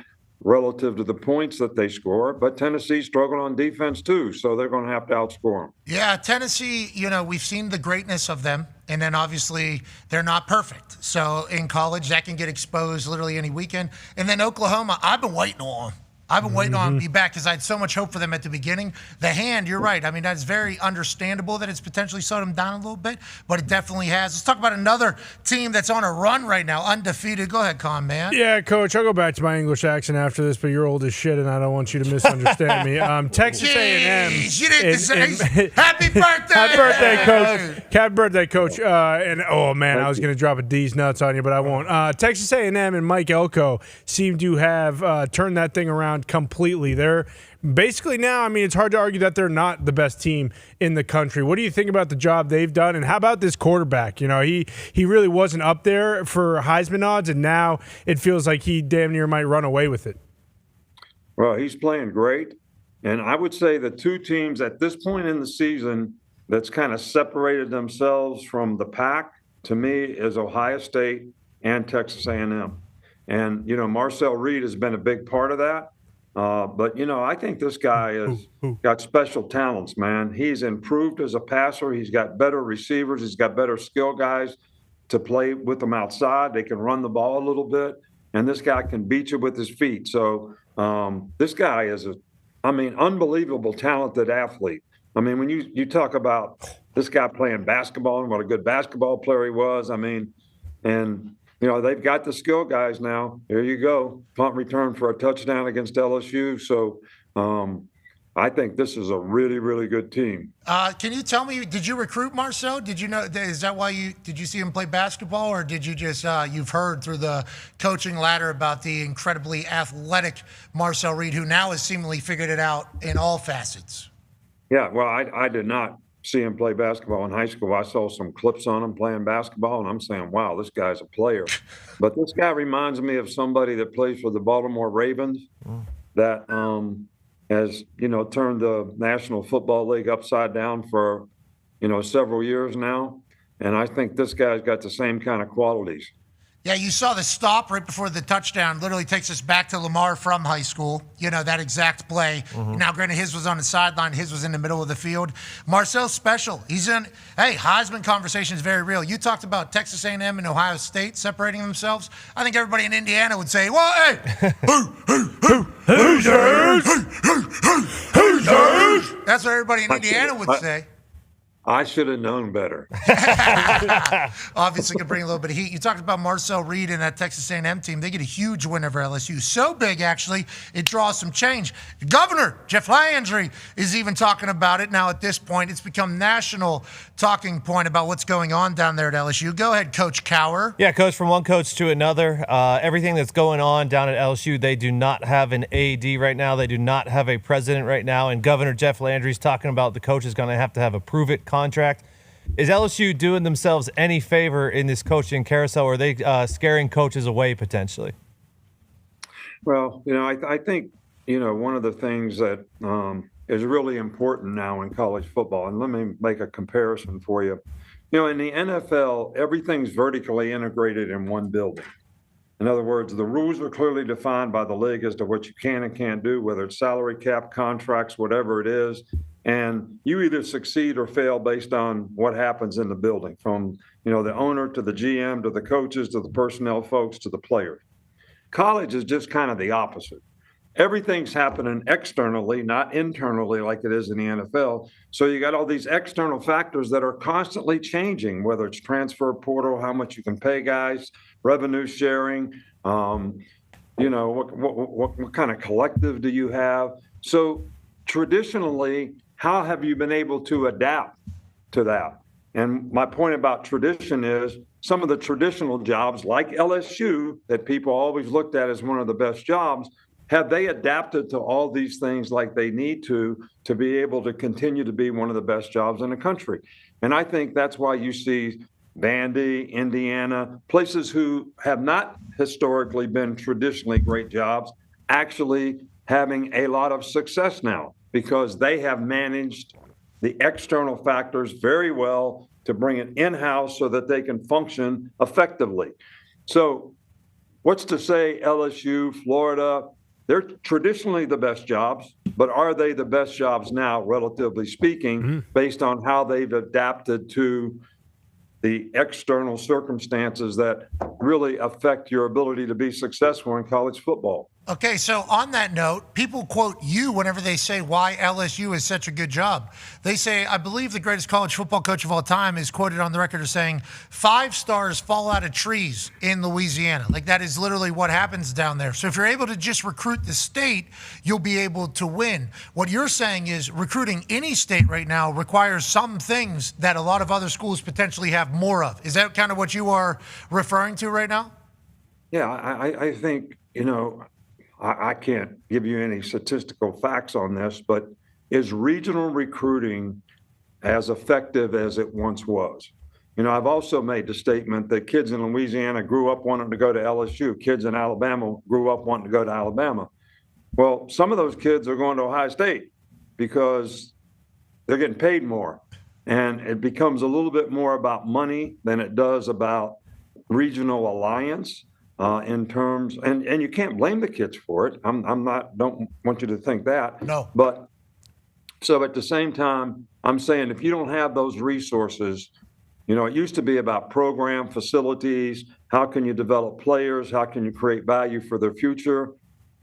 Speaker 19: relative to the points that they score. But Tennessee struggled on defense too, so they're going to have to outscore them.
Speaker 4: Yeah, Tennessee, we've seen the greatness of them. And then obviously they're not perfect. So in college, that can get exposed literally any weekend. And then Oklahoma, I've been waiting on them to be back because I had so much hope for them at the beginning. The hand, you're right. I mean, that's very understandable that it's potentially slowed them down a little bit, but it definitely has. Let's talk about another team that's on a run right now, undefeated. Go ahead, Con, man.
Speaker 6: Yeah, Coach, I'll go back to my English accent after this, but you're old as shit, and I don't want you to misunderstand me. Texas A&M.
Speaker 4: You didn't say happy birthday!
Speaker 6: Happy birthday, Coach. Happy birthday, Coach. And, oh, man, I was going to drop a D's nuts on you, but I won't. Texas A&M and Mike Elko seem to have turned that thing around completely. They're basically now, it's hard to argue that they're not the best team in the country. What do you think about the job they've done? And how about this quarterback? He really wasn't up there for Heisman odds, and now it feels like he damn near might run away with it.
Speaker 19: Well, he's playing great. And I would say the two teams at this point in the season that's kind of separated themselves from the pack, to me, is Ohio State and Texas A&M. And, Marcel Reed has been a big part of that. But, I think this guy has got special talents, man. He's improved as a passer. He's got better receivers. He's got better skill guys to play with them outside. They can run the ball a little bit. And this guy can beat you with his feet. So this guy is unbelievable talented athlete. When you talk about this guy playing basketball and what a good basketball player he was, and they've got the skill guys now. There you go. Punt return for a touchdown against LSU. So I think this is a really, really good team.
Speaker 4: Can you tell me, did you recruit Marcel? Did you know, is that why did you see him play basketball, or did you just, you've heard through the coaching ladder about the incredibly athletic Marcel Reed, who now has seemingly figured it out in all facets?
Speaker 19: Yeah, well, I did not see him play basketball in high school. I saw some clips on him playing basketball, and I'm saying, wow, this guy's a player. But this guy reminds me of somebody that plays for the Baltimore Ravens that has, turned the National Football League upside down for, several years now. And I think this guy's got the same kind of qualities.
Speaker 4: Yeah, you saw the stop right before the touchdown. Literally takes us back to Lamar from high school. That exact play. Now, granted, his was on the sideline. His was in the middle of the field. Marcel's special. Heisman conversation is very real. You talked about Texas A&M and Ohio State separating themselves. I think everybody in Indiana would say, well, hey, Hoosiers! Hoosiers! That's what everybody in Indiana would say.
Speaker 19: I should have known better.
Speaker 4: Obviously, could bring a little bit of heat. You talked about Marcel Reed and that Texas A&M team. They get a huge win over LSU. So big, actually, it draws some change. Governor Jeff Landry is even talking about it now. At this point, it's become national talking point about what's going on down there at LSU. Go ahead, Coach Cowher.
Speaker 7: Yeah, Coach, from one coach to another. Everything that's going on down at LSU, they do not have an AD right now. They do not have a president right now. And Governor Jeff Landry's talking about the coach is going to have a prove-it contract. Is LSU doing themselves any favor in this coaching carousel, or are they scaring coaches away potentially?
Speaker 19: Well, I think, one of the things that is really important now in college football, and let me make a comparison for you. In the NFL, everything's vertically integrated in one building. In other words, the rules are clearly defined by the league as to what you can and can't do, whether it's salary cap, contracts, whatever it is. And you either succeed or fail based on what happens in the building, from the owner to the GM to the coaches to the personnel folks to the players. College is just kind of the opposite. Everything's happening externally, not internally like it is in the NFL. So you got all these external factors that are constantly changing, whether it's transfer portal, how much you can pay guys, revenue sharing, what kind of collective do you have? So traditionally, how have you been able to adapt to that? And my point about tradition is some of the traditional jobs like LSU that people always looked at as one of the best jobs, have they adapted to all these things like they need to be able to continue to be one of the best jobs in the country? And I think that's why you see Vandy, Indiana, places who have not historically been traditionally great jobs, actually having a lot of success now because they have managed the external factors very well to bring it in-house so that they can function effectively. So what's to say LSU, Florida, they're traditionally the best jobs, but are they the best jobs now, relatively speaking, based on how they've adapted to the external circumstances that really affect your ability to be successful in college football?
Speaker 4: Okay, so on that note, people quote you whenever they say why LSU is such a good job. They say, I believe the greatest college football coach of all time is quoted on the record as saying, 5 stars fall out of trees in Louisiana. Like, that is literally what happens down there. So if you're able to just recruit the state, you'll be able to win. What you're saying is recruiting any state right now requires some things that a lot of other schools potentially have more of. Is that kind of what you are referring to right now?
Speaker 19: Yeah, I think, I can't give you any statistical facts on this, but is regional recruiting as effective as it once was? I've also made the statement that kids in Louisiana grew up wanting to go to LSU. Kids in Alabama grew up wanting to go to Alabama. Well, some of those kids are going to Ohio State because they're getting paid more. And it becomes a little bit more about money than it does about regional alliance. In terms, and you can't blame the kids for it. Don't want you to think that.
Speaker 4: No.
Speaker 19: But so at the same time, I'm saying if you don't have those resources, it used to be about program facilities. How can you develop players? How can you create value for their future?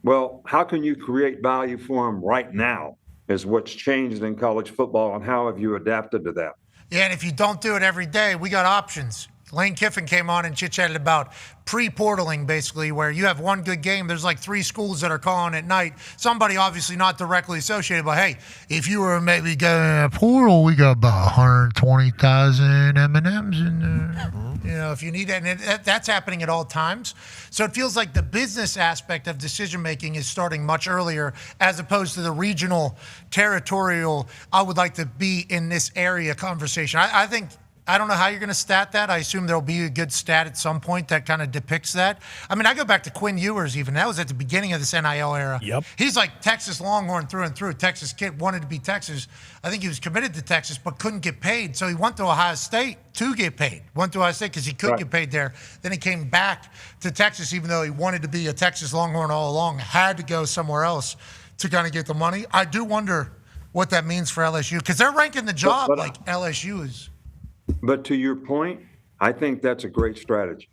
Speaker 19: Well, how can you create value for them right now is what's changed in college football, and how have you adapted to that?
Speaker 4: Yeah, and if you don't do it every day, we got options. Lane Kiffin came on and chit-chatted about pre-portaling, basically, where you have one good game. There's like 3 schools that are calling at night. Somebody obviously not directly associated, but hey, if you were maybe getting a portal, we got about 120,000 M&Ms in there. If you need that, and that's happening at all times. So it feels like the business aspect of decision-making is starting much earlier as opposed to the regional, territorial, I would like to be in this area conversation. I don't know how you're going to stat that. I assume there'll be a good stat at some point that kind of depicts that. I mean, I go back to Quinn Ewers even. That was at the beginning of this NIL era.
Speaker 2: Yep.
Speaker 4: He's like Texas Longhorn through and through. Texas kid, wanted to be Texas. I think he was committed to Texas but couldn't get paid. So he went to Ohio State to get paid. Went to Ohio State because he could get paid there. Then he came back to Texas even though he wanted to be a Texas Longhorn all along. Had to go somewhere else to kind of get the money. I do wonder what that means for LSU because they're ranking the job like LSU is.
Speaker 19: But to your point, I think that's a great strategy.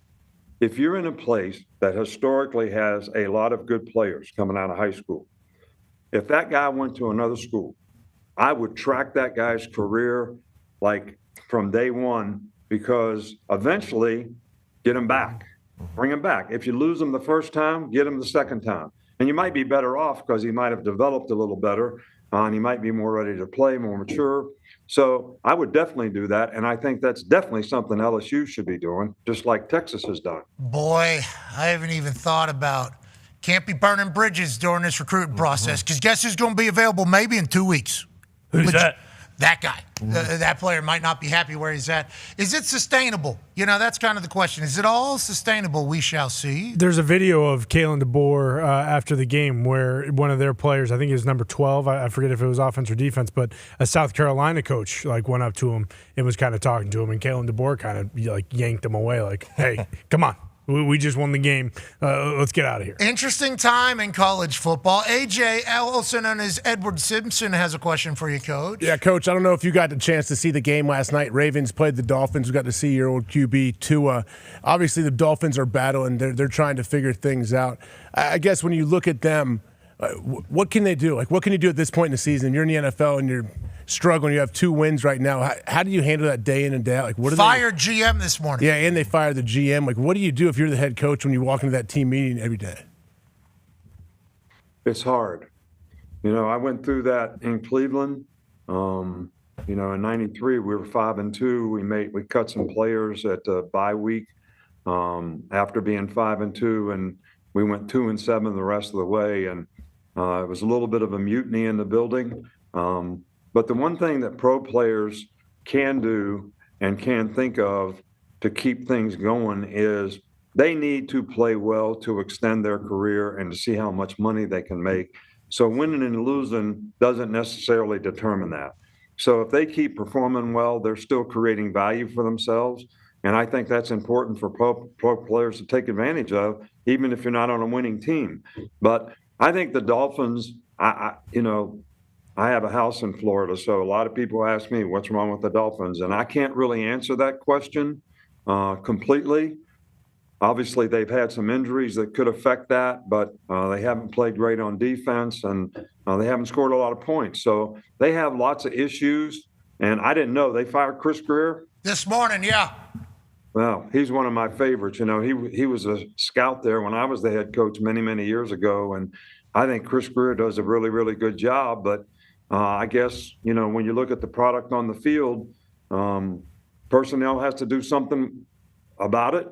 Speaker 19: If you're in a place that historically has a lot of good players coming out of high school, if that guy went to another school, I would track that guy's career like from day one because eventually get him back, bring him back. If you lose him the first time, get him the second time. And you might be better off because he might have developed a little better and he might be more ready to play, more mature. So I would definitely do that, and I think that's definitely something LSU should be doing, just like Texas has done.
Speaker 4: Boy, I haven't even thought about can't be burning bridges during this recruiting process because guess who's going to be available maybe in 2 weeks?
Speaker 2: Who's that?
Speaker 4: That guy. That player might not be happy where he's at. Is it sustainable? That's kind of the question. Is it all sustainable? We shall see.
Speaker 6: There's a video of Kalen DeBoer after the game where one of their players, I think he was number 12, I forget if it was offense or defense, but a South Carolina coach went up to him and was kind of talking to him, and Kalen DeBoer kind of yanked him away like, hey, come on. We just won the game. Let's get out of here.
Speaker 4: Interesting time in college football. AJ, also known as Edward Simpson, has a question for you, Coach.
Speaker 8: Yeah, Coach, I don't know if you got the chance to see the game last night. Ravens played the Dolphins. We got to see your old QB, Tua. Obviously, the Dolphins are battling. They're trying to figure things out. I guess when you look at them, what can they do? What can you do at this point in the season? You're in the NFL and you're struggling. You have 2 wins right now. How do you handle that day in and day out?
Speaker 4: Fired GM this morning.
Speaker 8: Yeah, and they fired the GM. What do you do if you're the head coach when you walk into that team meeting every day?
Speaker 19: It's hard. I went through that in Cleveland. In '93 we were 5-2. We cut some players at the bye week after being 5-2, and we went 2-7 the rest of the way. And it was a little bit of a mutiny in the building. But the one thing that pro players can do and can think of to keep things going is they need to play well to extend their career and to see how much money they can make. So winning and losing doesn't necessarily determine that. So if they keep performing well, they're still creating value for themselves. And I think that's important for pro players to take advantage of, even if you're not on a winning team. But I think the Dolphins, I have a house in Florida, so a lot of people ask me what's wrong with the Dolphins, and I can't really answer that question completely. Obviously, they've had some injuries that could affect that, but they haven't played great on defense, and they haven't scored a lot of points. So they have lots of issues, and I didn't know they fired Chris Greer.
Speaker 4: This morning, yeah.
Speaker 19: Well, he's one of my favorites. You know, he was a scout there when I was the head coach many, many years ago, and I think Chris Greer does a really, really good job. But I guess, when you look at the product on the field, personnel has to do something about it.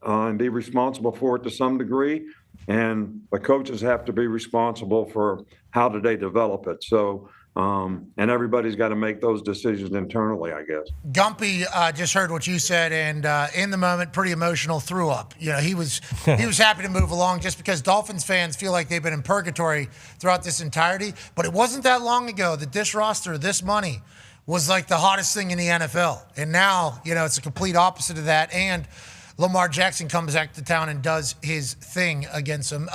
Speaker 19: And be responsible for it to some degree. And the coaches have to be responsible for how do they develop it. So, and everybody's got to make those decisions internally, I guess.
Speaker 4: Gumpy just heard what you said, and in the moment, pretty emotional, threw up. He was happy to move along just because Dolphins fans feel like they've been in purgatory throughout this entirety. But it wasn't that long ago that this roster, this money, was like the hottest thing in the NFL. And now, it's a complete opposite of that. And Lamar Jackson comes back to town and does his thing against them.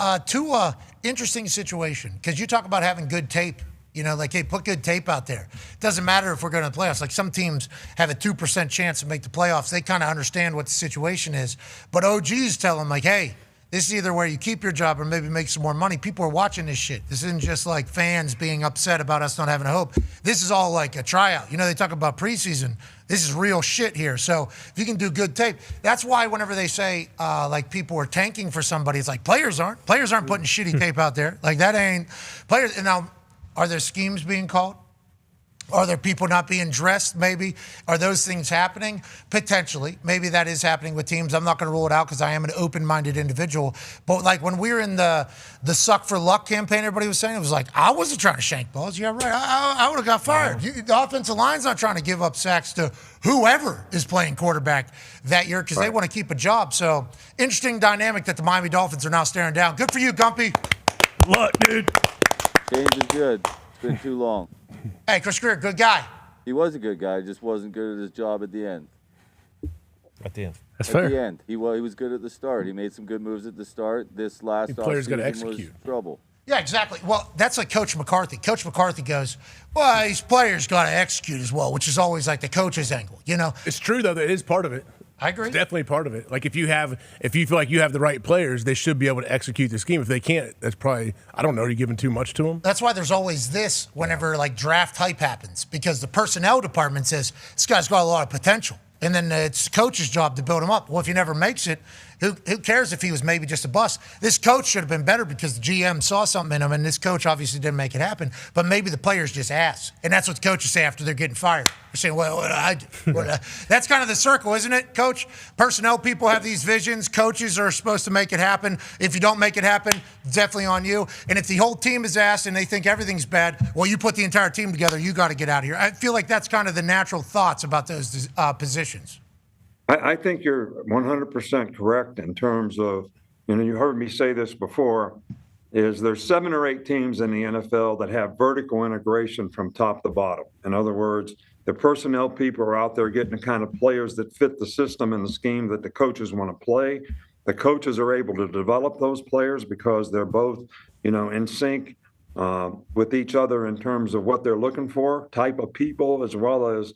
Speaker 4: Interesting situation, because you talk about having good tape. Hey, put good tape out there. It doesn't matter if we're going to the playoffs. Like some teams have a 2% chance to make the playoffs. They kind of understand what the situation is. But OGs tell them, hey, this is either where you keep your job or maybe make some more money. People are watching this shit. This isn't just like fans being upset about us not having a hope. This is all like a tryout. They talk about preseason. This is real shit here. So if you can do good tape, that's why whenever they say people are tanking for somebody, it's like players aren't. Players aren't putting shitty tape out there. Like that ain't players. And now, are there schemes being called? Are there people not being dressed, maybe? Are those things happening? Potentially. Maybe that is happening with teams. I'm not going to rule it out because I am an open-minded individual. But, when we were in the Suck for Luck campaign, everybody was saying, it was like, I wasn't trying to shank balls. Yeah, right. I would have got fired. The offensive line's not trying to give up sacks to whoever is playing quarterback that year because they want to keep a job. So, interesting dynamic that the Miami Dolphins are now staring down. Good for you, Gumpy.
Speaker 2: Look, dude.
Speaker 9: Change is good. It's been too long.
Speaker 4: Hey, Chris Greer, good guy.
Speaker 9: He was a good guy. Just wasn't good at his job at the end.
Speaker 7: At the end.
Speaker 6: That's fair.
Speaker 9: At the end. He was good at the start. He made some good moves at the start. This last offseason was trouble.
Speaker 4: Yeah, exactly. Well, that's like Coach McCarthy. Coach McCarthy goes, well, these players got to execute as well, which is always like the coach's angle,
Speaker 8: It's true, though, that it is part of it.
Speaker 4: I agree.
Speaker 8: It's definitely part of it. Like if you feel like you have the right players, they should be able to execute the scheme. If they can't, that's probably, I don't know, are you giving too much to them?
Speaker 4: That's why there's always this whenever draft hype happens, because the personnel department says this guy's got a lot of potential. And then it's the coach's job to build him up. Well, if he never makes it, who cares if he was maybe just a bust? This coach should have been better because the GM saw something in him, and this coach obviously didn't make it happen. But maybe the players just ass. And that's what the coaches say after they're getting fired. They're saying, well, what did I do? That's kind of the circle, isn't it, Coach? Personnel people have these visions. Coaches are supposed to make it happen. If you don't make it happen, it's definitely on you. And if the whole team is ass and they think everything's bad, well, you put the entire team together, you got to get out of here. I feel like that's kind of the natural thoughts about those positions.
Speaker 19: I think you're 100% correct in terms of, you heard me say this before, is there's 7 or 8 teams in the NFL that have vertical integration from top to bottom. In other words, the personnel people are out there getting the kind of players that fit the system and the scheme that the coaches want to play. The coaches are able to develop those players because they're both, in sync with each other in terms of what they're looking for, type of people, as well as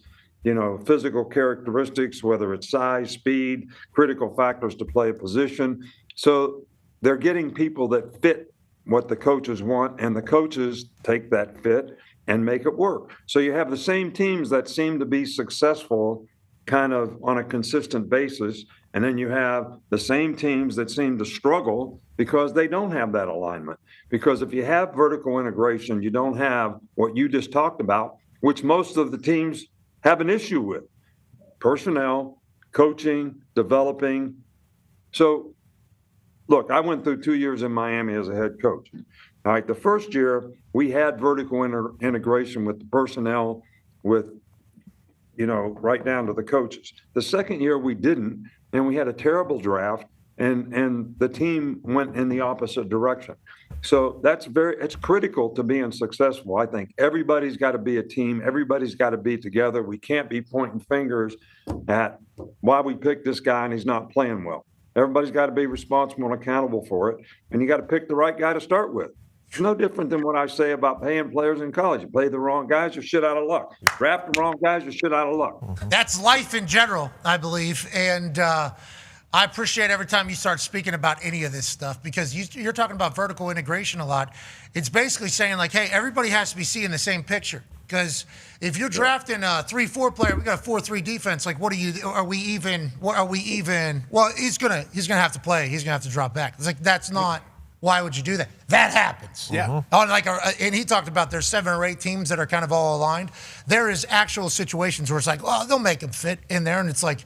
Speaker 19: physical characteristics, whether it's size, speed, critical factors to play a position. So they're getting people that fit what the coaches want, and the coaches take that fit and make it work. So you have the same teams that seem to be successful kind of on a consistent basis, and then you have the same teams that seem to struggle because they don't have that alignment. Because if you have vertical integration, you don't have what you just talked about, which most of the teams have an issue with: personnel, coaching, developing. So, look, I went through 2 years in Miami as a head coach. All right, the first year we had vertical integration with the personnel, with right down to the coaches. The second year we didn't, and we had a terrible draft, and the team went in the opposite direction. So it's critical to being successful. I think everybody's got to be a team. Everybody's got to be together. We can't be pointing fingers at why we picked this guy and he's not playing well. Everybody's got to be responsible and accountable for it, and you got to pick the right guy to start with. It's no different than what I say about paying players in college. You play the wrong guys, you're shit out of luck. Draft the wrong guys, you're shit out of luck.
Speaker 4: That's life in general, I believe. And I appreciate every time you start speaking about any of this stuff, because you're talking about vertical integration a lot. It's basically saying, like, hey, everybody has to be seeing the same picture. Because if you're drafting a 3-4 player, we got a 4-3 defense. Like, are we even? Well, he's gonna have to play. He's gonna have to drop back. It's like, that's not. Why would you do that? That happens.
Speaker 6: Yeah.
Speaker 4: And he talked about there's 7 or 8 teams that are kind of all aligned. There is actual situations where it's like, oh, they'll make them fit in there, and it's like,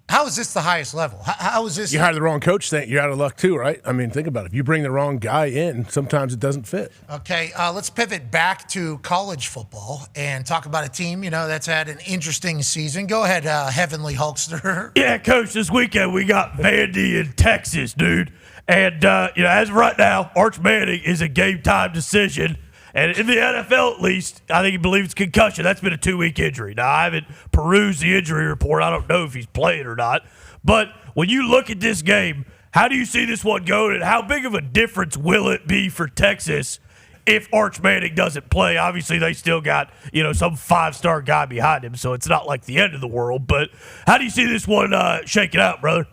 Speaker 4: how is this the highest level? How is this?
Speaker 8: You hire the wrong coach, you're out of luck too, right? I mean, think about it. If you bring the wrong guy in, sometimes it doesn't fit.
Speaker 4: Okay, let's pivot back to college football and talk about a team, that's had an interesting season. Go ahead, Heavenly Hulkster.
Speaker 2: Yeah, Coach, this weekend we got Vandy in Texas, dude. And, as of right now, Arch Manning is a game-time decision. And in the NFL, at least, I think he believes concussion. That's been a 2-week injury. Now, I haven't perused the injury report. I don't know if he's playing or not. But when you look at this game, how do you see this one going? And how big of a difference will it be for Texas if Arch Manning doesn't play? Obviously, they still got, some 5-star guy behind him, so it's not like the end of the world. But how do you see this one shaking out, brother?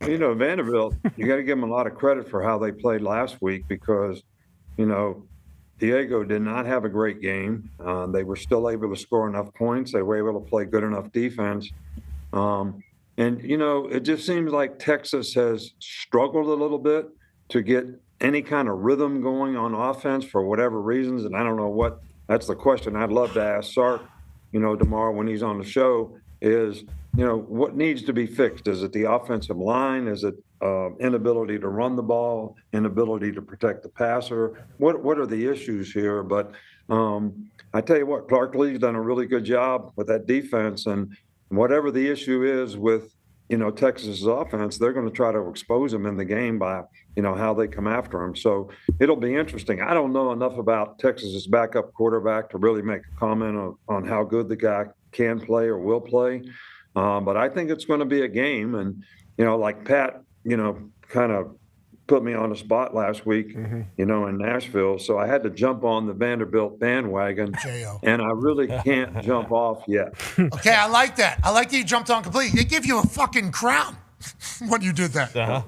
Speaker 19: Vanderbilt, you got to give them a lot of credit for how they played last week because – Diego did not have a great game. They were still able to score enough points. They were able to play good enough defense. It just seems like Texas has struggled a little bit to get any kind of rhythm going on offense for whatever reasons. And I don't know what – that's the question I'd love to ask Sark, tomorrow when he's on the show is, what needs to be fixed? Is it the offensive line? Is it inability to run the ball, inability to protect the passer? What are the issues here? But I tell you what, Clark Lee's done a really good job with that defense. And whatever the issue is with, Texas's offense, they're going to try to expose them in the game by, how they come after them. So it'll be interesting. I don't know enough about Texas's backup quarterback to really make a comment on how good the guy can play or will play. But I think it's going to be a game. And, like Pat, kind of put me on the spot last week, in Nashville. So I had to jump on the Vanderbilt bandwagon, and I really can't jump off yet.
Speaker 4: Okay, I like that. I like that you jumped on completely. They give you a fucking crown when you did that.
Speaker 19: Uh-huh.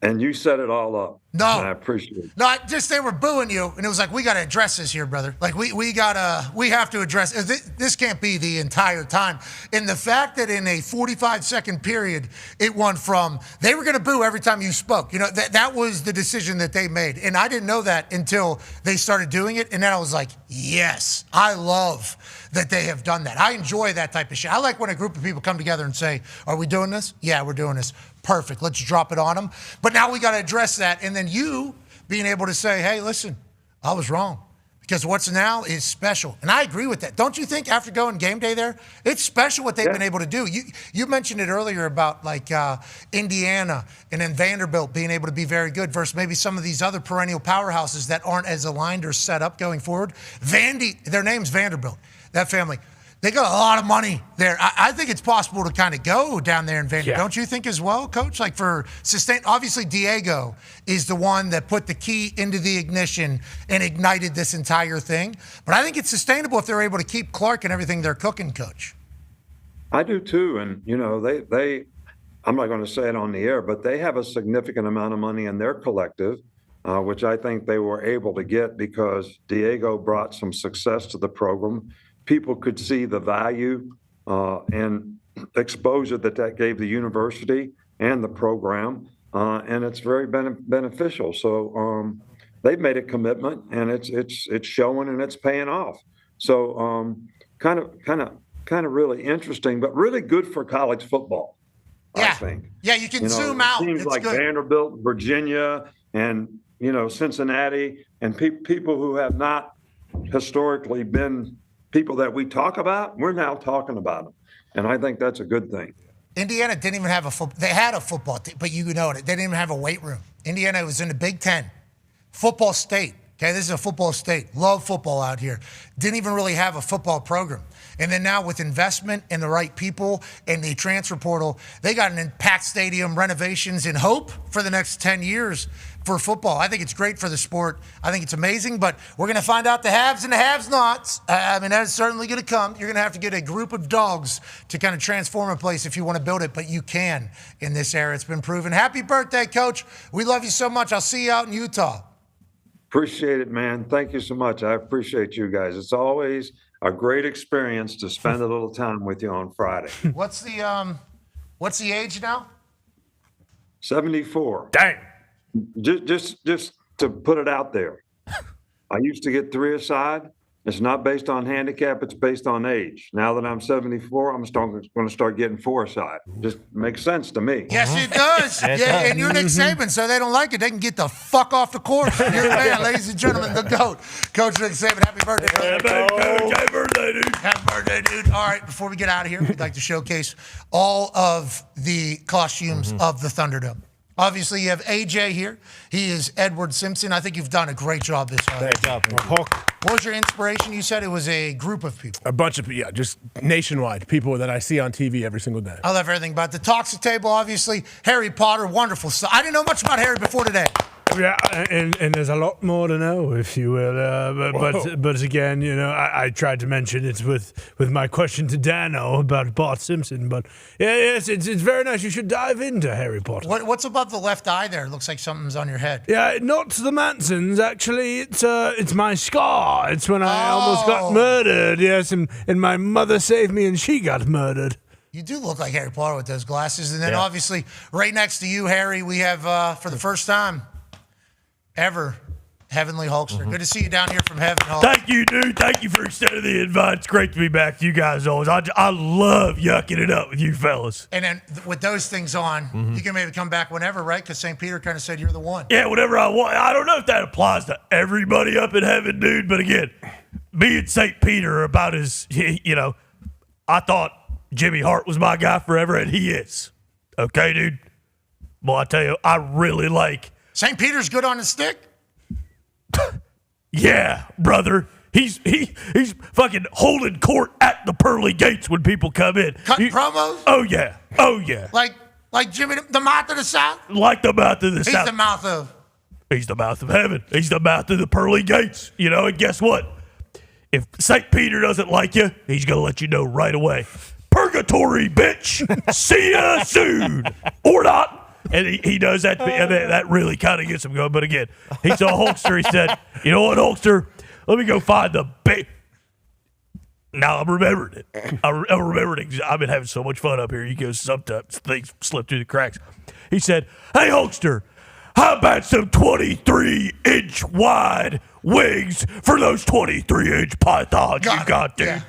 Speaker 19: And you set it all up.
Speaker 4: No.
Speaker 19: And I appreciate it.
Speaker 4: No, they were booing you, and it was like, we got to address this here, brother. Like, we have to address this. Can't be the entire time. And the fact that in a 45-second period, it went from they were going to boo every time you spoke. That was the decision that they made. And I didn't know that until they started doing it. And then I was like, yes, I love that they have done that. I enjoy that type of shit. I like when a group of people come together and say, are we doing this? Yeah, we're doing this. Perfect. Let's drop it on them. But now we got to address that. And then you being able to say, hey, listen, I was wrong. Because what's now is special. And I agree with that. Don't you think after going game day there, it's special what they've been able to do? You mentioned it earlier about like Indiana and then Vanderbilt being able to be very good versus maybe some of these other perennial powerhouses that aren't as aligned or set up going forward. Vandy, their name's Vanderbilt, that family. They got a lot of money there. I think it's possible to kind of go down there in Vandy. Yeah. Don't you think as well, Coach? Like for sustain, obviously Diego is the one that put the key into the ignition and ignited this entire thing. But I think it's sustainable if they're able to keep Clark and everything they're cooking, Coach.
Speaker 19: I do too. And, they I'm not going to say it on the air, but they have a significant amount of money in their collective, which I think they were able to get because Diego brought some success to the program. People could see the value and exposure that gave the university and the program, and it's very beneficial. So they've made a commitment, and it's showing and it's paying off. So kind of really interesting, but really good for college football.
Speaker 4: Yeah.
Speaker 19: I think.
Speaker 4: Yeah, you can zoom out.
Speaker 19: Teams like good. Vanderbilt, Virginia, and Cincinnati, and people who have not historically been people that we talk about, we're now talking about them. And I think that's a good thing.
Speaker 4: Indiana didn't even have a football. They had a football team, but you know it. They didn't even have a weight room. Indiana was in the Big Ten. Football state. Okay, this is a football state. Love football out here. Didn't even really have a football program. And then now with investment and the right people and the transfer portal, they got an packed stadium, renovations, and hope for the next 10 years for football. I think it's great for the sport. I think it's amazing, but we're going to find out the haves and the have-nots. I mean, that is certainly going to come. You're going to have to get a group of dogs to kind of transform a place if you want to build it, but you can in this era. It's been proven. Happy birthday, Coach. We love you so much. I'll see you out in Utah.
Speaker 19: Appreciate it, man. Thank you so much. I appreciate you guys. It's always a great experience to spend a little time with you on Friday.
Speaker 4: What's the age now?
Speaker 19: 74.
Speaker 2: Dang.
Speaker 19: Just to put it out there, I used to get 3 aside. It's not based on handicap. It's based on age. Now that I'm 74, I'm going to start getting 4 aside. Just makes sense to me.
Speaker 4: Yes, it does. Yeah, and you're Nick Saban, so they don't like it. They can get the fuck off the court. You're the man, ladies and gentlemen, the GOAT. Coach Nick Saban, happy birthday, brother.
Speaker 2: Happy birthday, dude.
Speaker 4: Happy birthday, dude. All right, before we get out of here, we'd like to showcase all of the costumes of the Thunderdome. Obviously, you have AJ here. He is Edward Simpson. I think you've done a great job this time.
Speaker 7: Great job.
Speaker 4: What was your inspiration? You said it was a group of people.
Speaker 8: A bunch of, just nationwide people that I see on TV every single day.
Speaker 4: I love everything about the Toxic Table, obviously. Harry Potter, wonderful stuff. I didn't know much about Harry before today.
Speaker 6: Yeah, and there's a lot more to know, if you will. But again, I tried to mention it with my question to Dano about Bart Simpson. But yes, it's very nice. You should dive into Harry Potter.
Speaker 4: What's above the left eye there? It looks like something's on your head.
Speaker 6: Yeah, not the Mansons. Actually, it's my scar. It's when I almost got murdered. Yes, and my mother saved me, and she got murdered.
Speaker 4: You do look like Harry Potter with those glasses. And then obviously, right next to you, Harry, we have for the first time ever, Heavenly Hulkster. Good to see you down here from Heaven, Hulk.
Speaker 2: Thank you, dude. Thank you for extending the invite. It's great to be back. You guys always. I love yucking it up with you fellas.
Speaker 4: And then with those things on, you can maybe come back whenever, right? Because St. Peter kind of said you're the one.
Speaker 2: Yeah, whatever I want. I don't know if that applies to everybody up in heaven, dude. But again, me and St. Peter are about as, I thought Jimmy Hart was my guy forever, and he is. Okay, dude? Well, I tell you, I really like.
Speaker 4: St. Peter's good on the stick?
Speaker 2: Yeah, brother. He's fucking holding court at the pearly gates when people come in.
Speaker 4: Cutting promos?
Speaker 2: Oh, yeah. Oh, yeah.
Speaker 4: Like Jimmy, the mouth of the South?
Speaker 2: Like the mouth of the South.
Speaker 4: He's the mouth of?
Speaker 2: He's the mouth of heaven. He's the mouth of the pearly gates. And guess what? If St. Peter doesn't like you, he's going to let you know right away. Purgatory, bitch. See ya soon. Or not. And he does that, and that really kind of gets him going. But again, he saw Hulkster. He said, "You know what, Hulkster? Let me go find the bait." Now I'm remembering it. I'm remembering it. I've been having so much fun up here. You go, sometimes things slip through the cracks. He said, "Hey, Hulkster, how about some 23-inch wide wings for those 23-inch pythons you got, dude?" Yeah.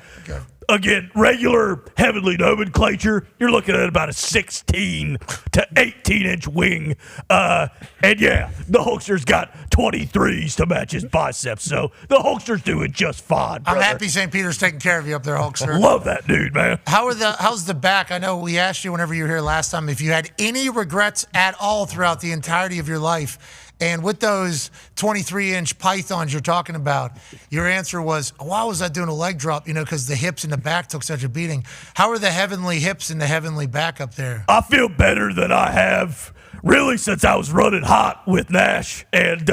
Speaker 2: Again, regular heavenly nomenclature, you're looking at about a 16 to 18-inch wing. And yeah, the Hulkster's got 23s to match his biceps, so the Hulkster's doing just fine, brother.
Speaker 4: I'm happy St. Peter's taking care of you up there, Hulkster.
Speaker 2: Love that dude, man.
Speaker 4: How's the back? I know we asked you whenever you were here last time if you had any regrets at all throughout the entirety of your life. And with those 23-inch pythons you're talking about, your answer was, why was I doing a leg drop? Because the hips and the back took such a beating. How are the heavenly hips and the heavenly back up there?
Speaker 2: I feel better than I have really since I was running hot with Nash and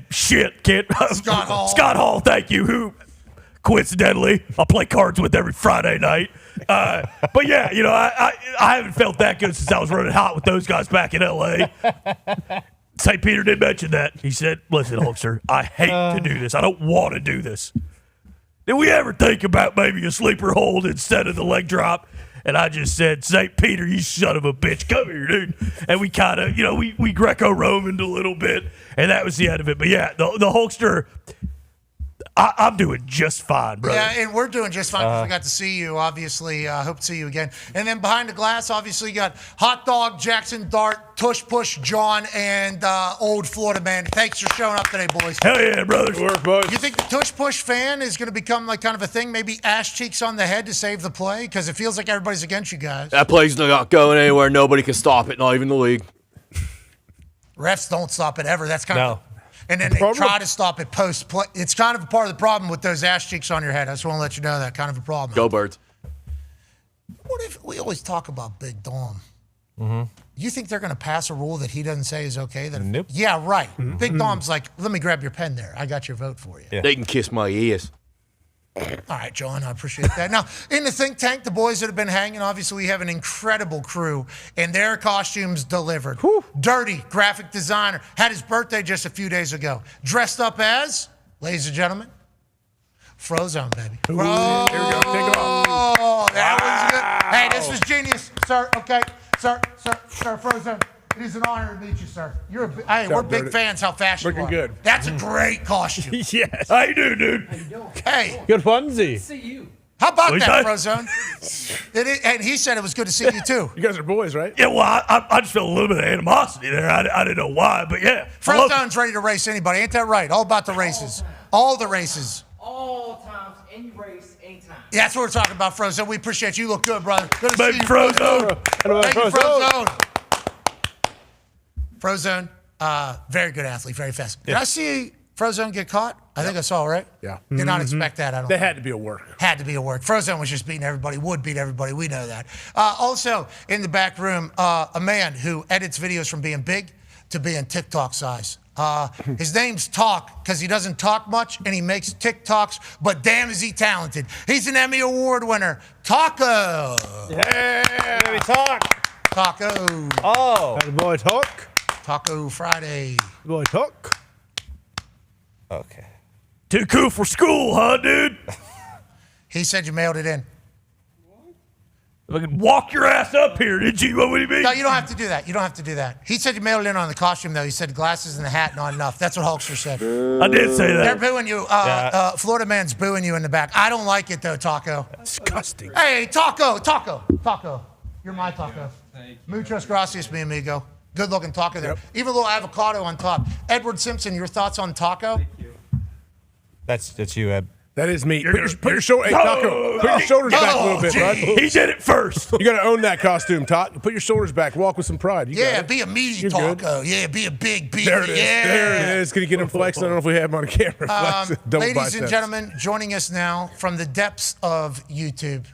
Speaker 2: shit, kid.
Speaker 4: Scott Hall.
Speaker 2: Scott Hall, thank you, who coincidentally I play cards with every Friday night. But yeah, I haven't felt that good since I was running hot with those guys back in L.A. St. Peter did mention that. He said, "Listen, Hulkster, I hate to do this. I don't want to do this. Did we ever think about maybe a sleeper hold instead of the leg drop?" And I just said, "St. Peter, you son of a bitch, come here, dude." And we kind of, we Greco-Romaned a little bit, and that was the end of it. But yeah, the Hulkster, I'm doing just fine, brother.
Speaker 4: Yeah, and we're doing just fine because we got to see you, obviously. Hope to see you again. And then behind the glass, obviously, you got Hot Dog, Jackson, Dart, Tush Push, John, and Old Florida Man. Thanks for showing up today, boys.
Speaker 2: Hell yeah, brothers.
Speaker 6: Good work, boys.
Speaker 4: You think the Tush Push fan is going to become like kind of a thing? Maybe ass cheeks on the head to save the play? Because it feels like everybody's against you guys.
Speaker 10: That play's not going anywhere. Nobody can stop it, not even the league.
Speaker 4: Refs don't stop it ever. That's kind
Speaker 7: No.
Speaker 4: of... And then they try to stop it post-play. It's kind of a part of the problem with those ass cheeks on your head. I just want to let you know that. Kind of a problem.
Speaker 10: Go Birds.
Speaker 4: What if we always talk about Big Dom?
Speaker 7: Mm-hmm.
Speaker 4: You think they're going to pass a rule that he doesn't say is okay? That
Speaker 7: Nope.
Speaker 4: Yeah, right. Big Dom's like, let me grab your pen there. I got your vote for you.
Speaker 7: Yeah.
Speaker 10: They can kiss my ears.
Speaker 4: All right, John, I appreciate that. Now, in the think tank, the boys that have been hanging, obviously we have an incredible crew, and their costumes delivered. Dirty, graphic designer, had his birthday just a few days ago. Dressed up as, ladies and gentlemen, Frozone, baby.
Speaker 6: Here we go. Take it off.
Speaker 4: Oh, that was good. Hey, this was genius, sir. Okay, sir, Frozone. It is an honor to meet you, sir. Hey, we're big fans how fast you are.
Speaker 6: Looking good.
Speaker 4: That's a great costume.
Speaker 2: Yes. How you doing, dude?
Speaker 4: Hey.
Speaker 6: Good onesie.
Speaker 15: See you.
Speaker 4: How about
Speaker 2: What
Speaker 4: that,
Speaker 2: you
Speaker 4: Frozone? And he said it was good to see you, too.
Speaker 6: You guys are boys, right?
Speaker 2: Yeah, well, I just felt a little bit of animosity there. I didn't know why, but yeah.
Speaker 4: Frozone's ready to race anybody. Ain't that right? All about the races. All the races.
Speaker 15: All times, any race, anytime.
Speaker 4: Yeah, that's what we're talking about, Frozone. We appreciate you. You look good, brother. Good to
Speaker 2: Baby
Speaker 4: see you,
Speaker 2: Frozone.
Speaker 4: Thank you, Frozone. Frozone, very good athlete, very fast. Did I see Frozone get caught? I think I saw, right?
Speaker 6: Yeah.
Speaker 4: Did not expect that, I don't
Speaker 6: They
Speaker 4: think.
Speaker 6: had to be a work.
Speaker 4: Had to be a work. Frozone was just beating everybody, would beat everybody. We know that. Also, in the back room, a man who edits videos from being big to being TikTok size. His name's Talk because he doesn't talk much and he makes TikToks, but damn is he talented. He's an Emmy Award winner. Taco.
Speaker 7: Yeah, baby, talk.
Speaker 4: Taco.
Speaker 7: Oh.
Speaker 6: Had a boy talk.
Speaker 4: Taco Friday.
Speaker 6: Boy talk.
Speaker 7: Okay.
Speaker 2: Too cool for school, huh, dude?
Speaker 4: He said you mailed it in.
Speaker 2: Fucking walk your ass up here, did you? What do you mean?
Speaker 4: No, you don't have to do that. You don't have to do that. He said you mailed it in on the costume, though. He said glasses and the hat, not enough. That's what Hulkster said.
Speaker 2: I did say that.
Speaker 4: They're booing you. Florida man's booing you in the back. I don't like it, though, Taco.
Speaker 6: Disgusting.
Speaker 4: Hey, Taco. You're my Taco. Muchas gracias, mi amigo. Good looking taco there. Even a little avocado on top. Edward Simpson, your thoughts on taco?
Speaker 7: That's you, Ed.
Speaker 6: That is me. Put your shoulders back a little bit, bud.
Speaker 2: He did it first.
Speaker 6: You got to own that costume, Todd. Put your shoulders back. Walk with some pride. You
Speaker 4: Yeah,
Speaker 6: got it.
Speaker 4: be a meaty
Speaker 6: You're
Speaker 4: taco.
Speaker 6: good.
Speaker 4: Yeah, be a big beefy.
Speaker 6: There it is.
Speaker 4: Yeah.
Speaker 6: There it is. Can you get him flexed? I don't know if we have him on camera.
Speaker 4: Ladies and gentlemen, joining us now from the depths of YouTube,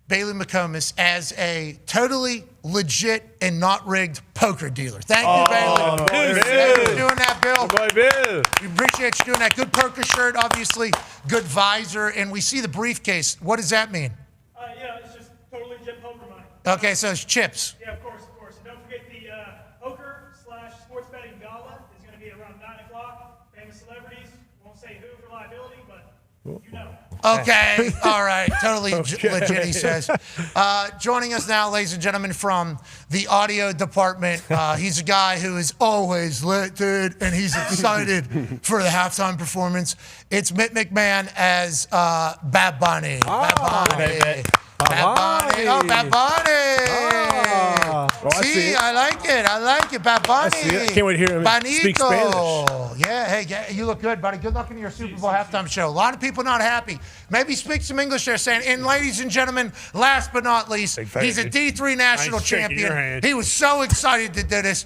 Speaker 4: Bailey McComas as a totally legit and not rigged poker dealer. Thank you, Bailey. Thank you for doing that, Bill.
Speaker 6: Bill.
Speaker 4: We appreciate you doing that. Good poker shirt, obviously. Good visor. And we see the briefcase. What does that mean?
Speaker 2: Yeah, it's just totally legit poker money.
Speaker 4: Okay, so it's chips.
Speaker 2: Yeah, of course. And don't forget the poker/sports betting gala is going to be around 9 o'clock. Famous celebrities. Won't say who for liability, but you know.
Speaker 4: Okay, all right, totally legit, he says. Joining us now, ladies and gentlemen, from the audio department, he's a guy who is always lit, dude, and he's excited for the halftime performance. It's Mitt McMahon as Bad Bunny. Bad Bunny. Oh, Bad Bunny.
Speaker 6: Well,
Speaker 4: See, I like it. Bad Bunny.
Speaker 6: I see it. Can't wait to hear him speak Spanish.
Speaker 4: Yeah, hey, you look good, buddy. Good luck in your Super Bowl halftime show. A lot of people not happy. Maybe speak some English there, saying, and ladies and gentlemen, last but not least, he's a D3 national champion. He was so excited to do this.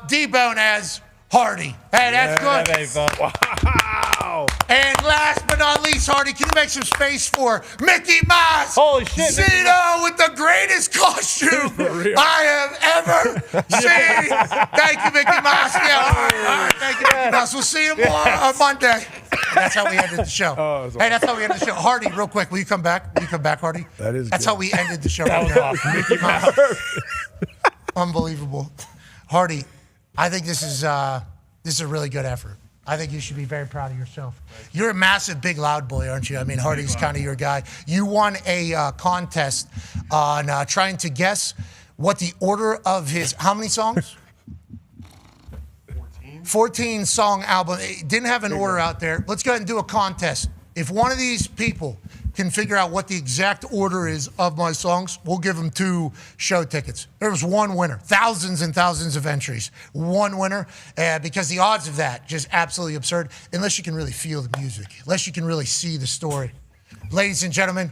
Speaker 4: D-Bone as Hardy. Hey, that's good.
Speaker 6: Wow.
Speaker 4: And last but not least, Hardy, can you make some space for Mickey Mouse?
Speaker 7: Holy shit.
Speaker 4: Zito with the greatest costume I have ever seen. Thank you, Mickey Mouse. Yeah, all right. Thank you, Mickey Mouse. We'll see you more on Monday. That's how we ended the show. Hey, that's how we ended the show. Hardy, real quick, will you come back? Hardy?
Speaker 6: That's
Speaker 4: how we ended the show.
Speaker 7: That was awesome.
Speaker 4: Mickey Mouse. Unbelievable. Hardy, I think this is a really good effort. I think you should be very proud of yourself. You're a massive, big, loud boy, aren't you? I mean, Hardy's kind of your guy. You won a contest on trying to guess what the order of his, how many songs? 14-song album. It didn't have an order out there. Let's go ahead and do a contest. If one of these people can figure out what the exact order is of my songs, we'll give them 2 show tickets. There was one winner. Thousands and thousands of entries. One winner, because the odds of that, just absolutely absurd, unless you can really feel the music, unless you can really see the story. Ladies and gentlemen,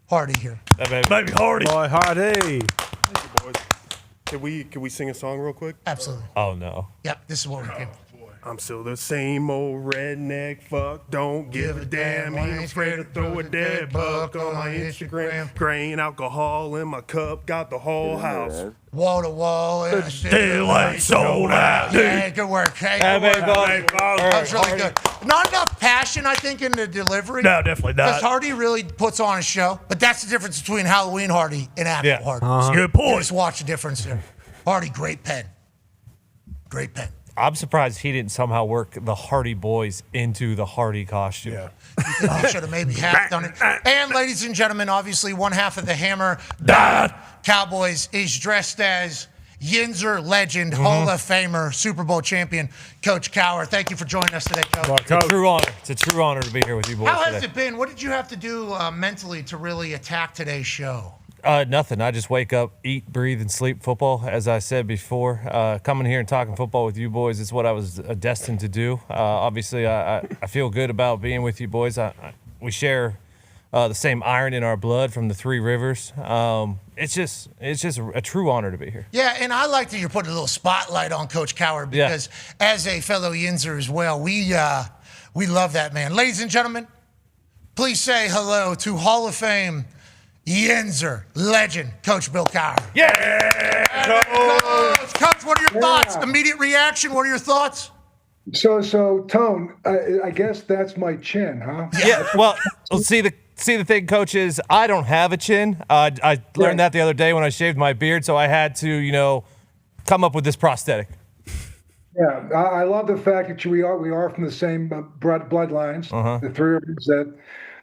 Speaker 4: Hardy here.
Speaker 2: Baby Hardy.
Speaker 20: Boy, Hardy. Thank you, boys. Can we sing a song real quick?
Speaker 4: Absolutely.
Speaker 7: Oh, no.
Speaker 4: Yep, this is what we came.
Speaker 20: I'm still the same old redneck fuck. Don't give a damn. Ain't afraid to throw a dead buck on my Instagram. Grain alcohol in my cup. Got the whole house.
Speaker 4: Wall to wall.
Speaker 2: Still ain't sold out.
Speaker 4: Yeah, good work. Hey, good work. That was really good. Not enough passion, I think, in the delivery.
Speaker 2: No, definitely not.
Speaker 4: Because Hardy really puts on a show. But that's the difference between Halloween Hardy and actual Hardy.
Speaker 2: That's a good point.
Speaker 4: Just watch the difference there. Hardy, great pen. Great pen.
Speaker 7: I'm surprised he didn't somehow work the Hardy Boys into the Hardy costume.
Speaker 4: Yeah. He should have maybe half done it. And ladies and gentlemen, obviously one half of the Hammer Dahn Cowboys is dressed as Yinzer legend, Hall of Famer, Super Bowl champion, Coach Cowher. Thank you for joining us today, Coach.
Speaker 7: It's a true honor. It's a true honor to be here with you boys
Speaker 4: How
Speaker 7: today.
Speaker 4: has it been? What did you have to do mentally to really attack today's show?
Speaker 7: Nothing. I just wake up, eat, breathe, and sleep football. As I said before, coming here and talking football with you boys is what I was destined to do. Obviously, I feel good about being with you boys. We share the same iron in our blood from the Three Rivers. It's just a true honor to be here.
Speaker 4: Yeah, and I like that you're putting a little spotlight on Coach Cowher because as a fellow Yinzer as well, we love that man. Ladies and gentlemen, please say hello to Hall of Fame Yinzer legend, Coach Bill Cowher.
Speaker 7: Yeah!
Speaker 4: Coach, what are your thoughts? Immediate reaction, what are your thoughts?
Speaker 21: So Tone, I guess that's my chin, huh?
Speaker 7: Yeah, well, see the thing, Coach, is I don't have a chin. I learned that the other day when I shaved my beard, so I had to, come up with this prosthetic.
Speaker 21: Yeah, I love the fact that we are from the same bloodlines, the Three Rivers,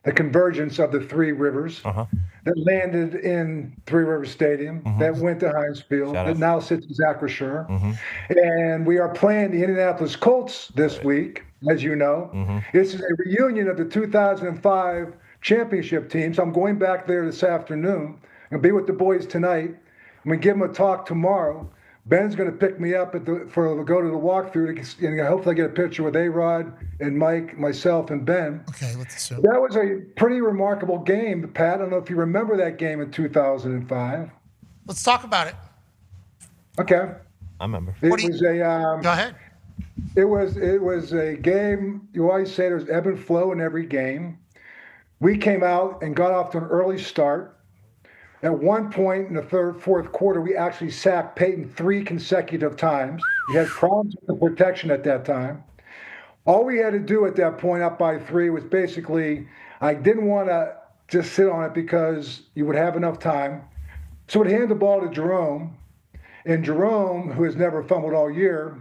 Speaker 21: the convergence of the Three Rivers that landed in Three Rivers Stadium, that went to Heinz Field, that now sits in Acrisure. And we are playing the Indianapolis Colts this week, as you know. This is a reunion of the 2005 championship team. So I'm going back there this afternoon. I'm going to be with the boys tonight. I'm going to give them a talk tomorrow. Ben's going to pick me up to go to the walkthrough and hopefully get a picture with A-Rod and Mike, myself, and Ben.
Speaker 4: Okay, let's assume.
Speaker 21: That was a pretty remarkable game, Pat. I don't know if you remember that game in 2005.
Speaker 4: Let's talk about it.
Speaker 21: Okay.
Speaker 7: I remember.
Speaker 21: Go
Speaker 4: ahead.
Speaker 21: It was a game. You always say there's ebb and flow in every game. We came out and got off to an early start. At one point in the fourth quarter, we actually sacked Peyton 3 consecutive times. We had problems with the protection at that time. All we had to do at that point, up by 3, was basically, I didn't want to just sit on it because you would have enough time. So we'd hand the ball to Jerome. And Jerome, who has never fumbled all year,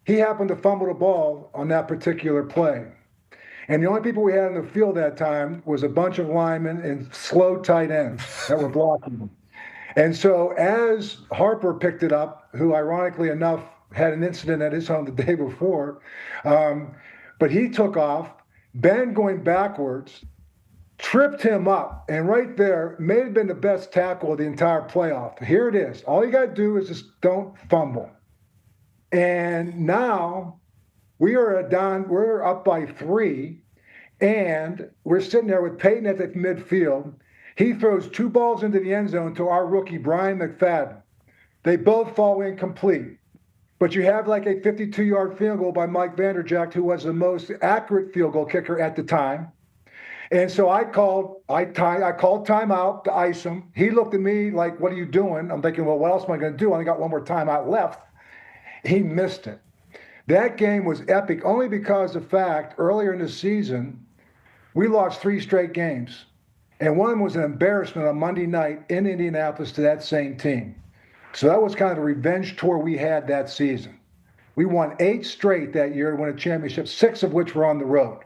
Speaker 21: he happened to fumble the ball on that particular play. And the only people we had in the field that time was a bunch of linemen and slow tight ends that were blocking them. And so as Harper picked it up, who ironically enough had an incident at his home the day before, but he took off, Ben going backwards, tripped him up, and right there may have been the best tackle of the entire playoff. Here it is. All you got to do is just don't fumble. And now we're up by 3, and we're sitting there with Peyton at the midfield. He throws 2 balls into the end zone to our rookie, Brian McFadden. They both fall incomplete. But you have like a 52-yard field goal by Mike Vanderjack, who was the most accurate field goal kicker at the time. And so I called timeout to ice him. He looked at me like, "What are you doing?" I'm thinking, well, what else am I going to do? I only got one more timeout left. He missed it. That game was epic only because of the fact earlier in the season, we lost 3 straight games. And one of them was an embarrassment on Monday night in Indianapolis to that same team. So that was kind of a revenge tour we had that season. We won 8 straight that year to win a championship, 6 of which were on the road.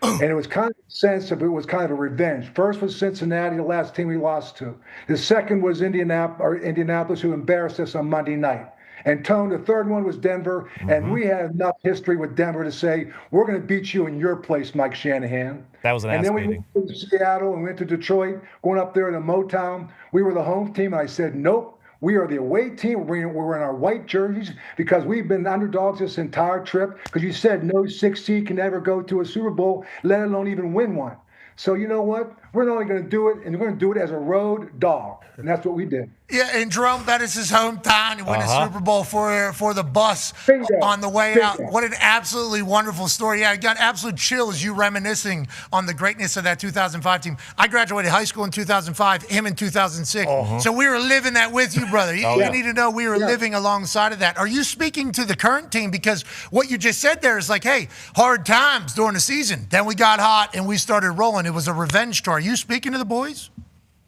Speaker 21: And it was kind of a sense of it was kind of a revenge. First was Cincinnati, the last team we lost to. The second was Indianapolis, who embarrassed us on Monday night. And Tone, the third one was Denver. And we had enough history with Denver to say, we're going to beat you in your place, Mike Shanahan.
Speaker 7: That was an ass
Speaker 21: And then we
Speaker 7: beating.
Speaker 21: went to Seattle and went to Detroit, going up there to Motown. We were the home team, and I said, nope, we are the away team. We're in our white jerseys because we've been underdogs this entire trip because you said no 6 seed can ever go to a Super Bowl, let alone even win one. So you know what? We're not only going to do it, and we're going to do it as a road dog. And that's what we did.
Speaker 4: Yeah, in Jerome Bettis' hometown, and win a Super Bowl for the bus on the way out. What an absolutely wonderful story. Yeah, I got absolute chills you reminiscing on the greatness of that 2005 team. I graduated high school in 2005, him in 2006. So we were living that with you, brother. You need to know we were living alongside of that. Are you speaking to the current team? Because what you just said there is like, hey, hard times during the season. Then we got hot and we started rolling. It was a revenge tour. Are you speaking to the boys?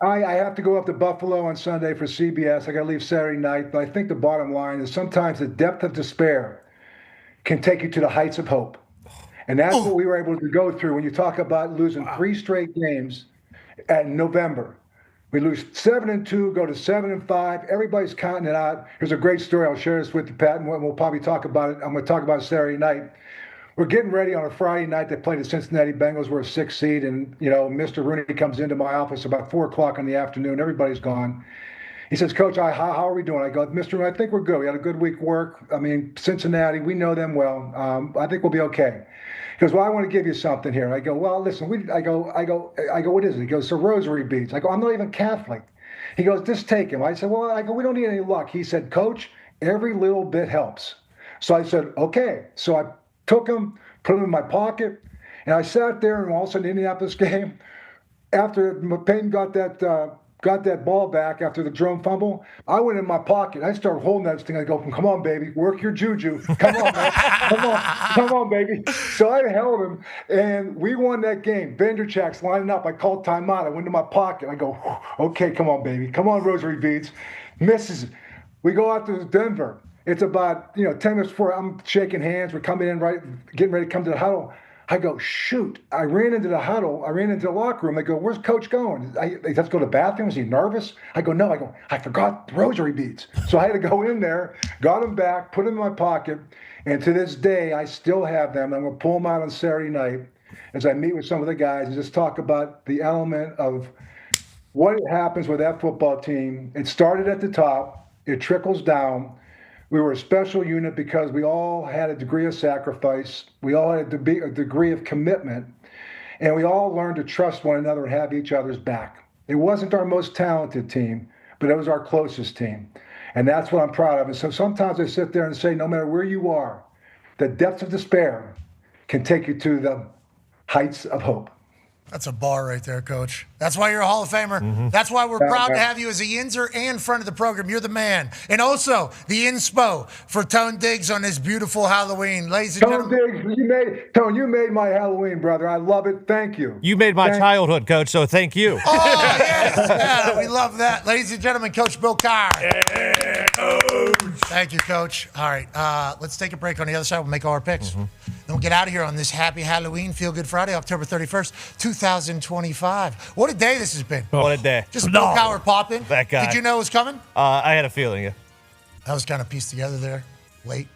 Speaker 21: I have to go up to Buffalo on Sunday for CBS. I got to leave Saturday night. But I think the bottom line is sometimes the depth of despair can take you to the heights of hope. And that's what we were able to go through when you talk about losing 3 straight games in November. We lose 7-2, go to 7-5. Everybody's counting it out. Here's a great story. I'll share this with you, Pat, and we'll probably talk about it. I'm going to talk about it Saturday night. We're getting ready on a Friday night. They play the Cincinnati Bengals. We're a 6 seed, and Mr. Rooney comes into my office about 4 o'clock in the afternoon. Everybody's gone. He says, "Coach, how are we doing?" I go, "Mr. Rooney, I think we're good. We had a good week work. I mean, Cincinnati, we know them well. I think we'll be okay." He goes, "Well, I want to give you something here." I go, "Well, listen." I go, "What is it?" He goes, "The rosary beads." I go, "I'm not even Catholic." He goes, "Just take them." I said, "Well," I go, "we don't need any luck." He said, "Coach, every little bit helps." So I said, "Okay." So I took them, put them in my pocket, and I sat there, and all of a sudden, the Indianapolis game, after Payton got that ball back after the drone fumble, I went in my pocket. I started holding that thing. I go, "Come on, baby, work your juju. Come on, man. Come on, baby." So I held him, and we won that game. Vanderchak's lining up. I called timeout. I went to my pocket. I go, "Okay, come on, baby. Come on, rosary beads." Misses. We go out to Denver. It's about 10 minutes before I'm shaking hands. We're coming in getting ready to come to the huddle. I go, shoot. I ran into the huddle. I ran into the locker room. They go, "Where's Coach going?" Let's go to the bathroom. Is he nervous? I go, "No." I go, "I forgot the rosary beads." So I had to go in there, got them back, put them in my pocket. And to this day, I still have them. I'm going to pull them out on Saturday night as I meet with some of the guys and just talk about the element of what happens with that football team. It started at the top. It trickles down. We were a special unit because we all had a degree of sacrifice. We all had a degree of commitment. And we all learned to trust one another and have each other's back. It wasn't our most talented team, but it was our closest team. And that's what I'm proud of. And so sometimes I sit there and say, no matter where you are, the depths of despair can take you to the heights of hope.
Speaker 4: That's a bar right there, Coach. That's why you're a Hall of Famer. That's why we're proud to have you as a Yinzer and friend of the program. You're the man. And also, the inspo for Tone Diggs on this beautiful Halloween. Ladies and gentlemen.
Speaker 21: Diggs, you made my Halloween, brother. I love it. Thank you.
Speaker 7: You made my childhood, Coach, so thank you.
Speaker 4: Oh, yes. Yeah, we love that. Ladies and gentlemen, Coach Bill Cowher.
Speaker 2: Yeah, Coach.
Speaker 4: Thank you, Coach. All right, let's take a break. On the other side, we'll make all our picks. Then we'll get out of here on this happy Halloween, Feel Good Friday, October 31st, 2025. What a day this has been.
Speaker 7: What a day.
Speaker 4: Just Bill Cowher popping.
Speaker 7: That guy.
Speaker 4: Did you know it was coming?
Speaker 7: I had a feeling, yeah.
Speaker 4: That was kind of pieced together there, late.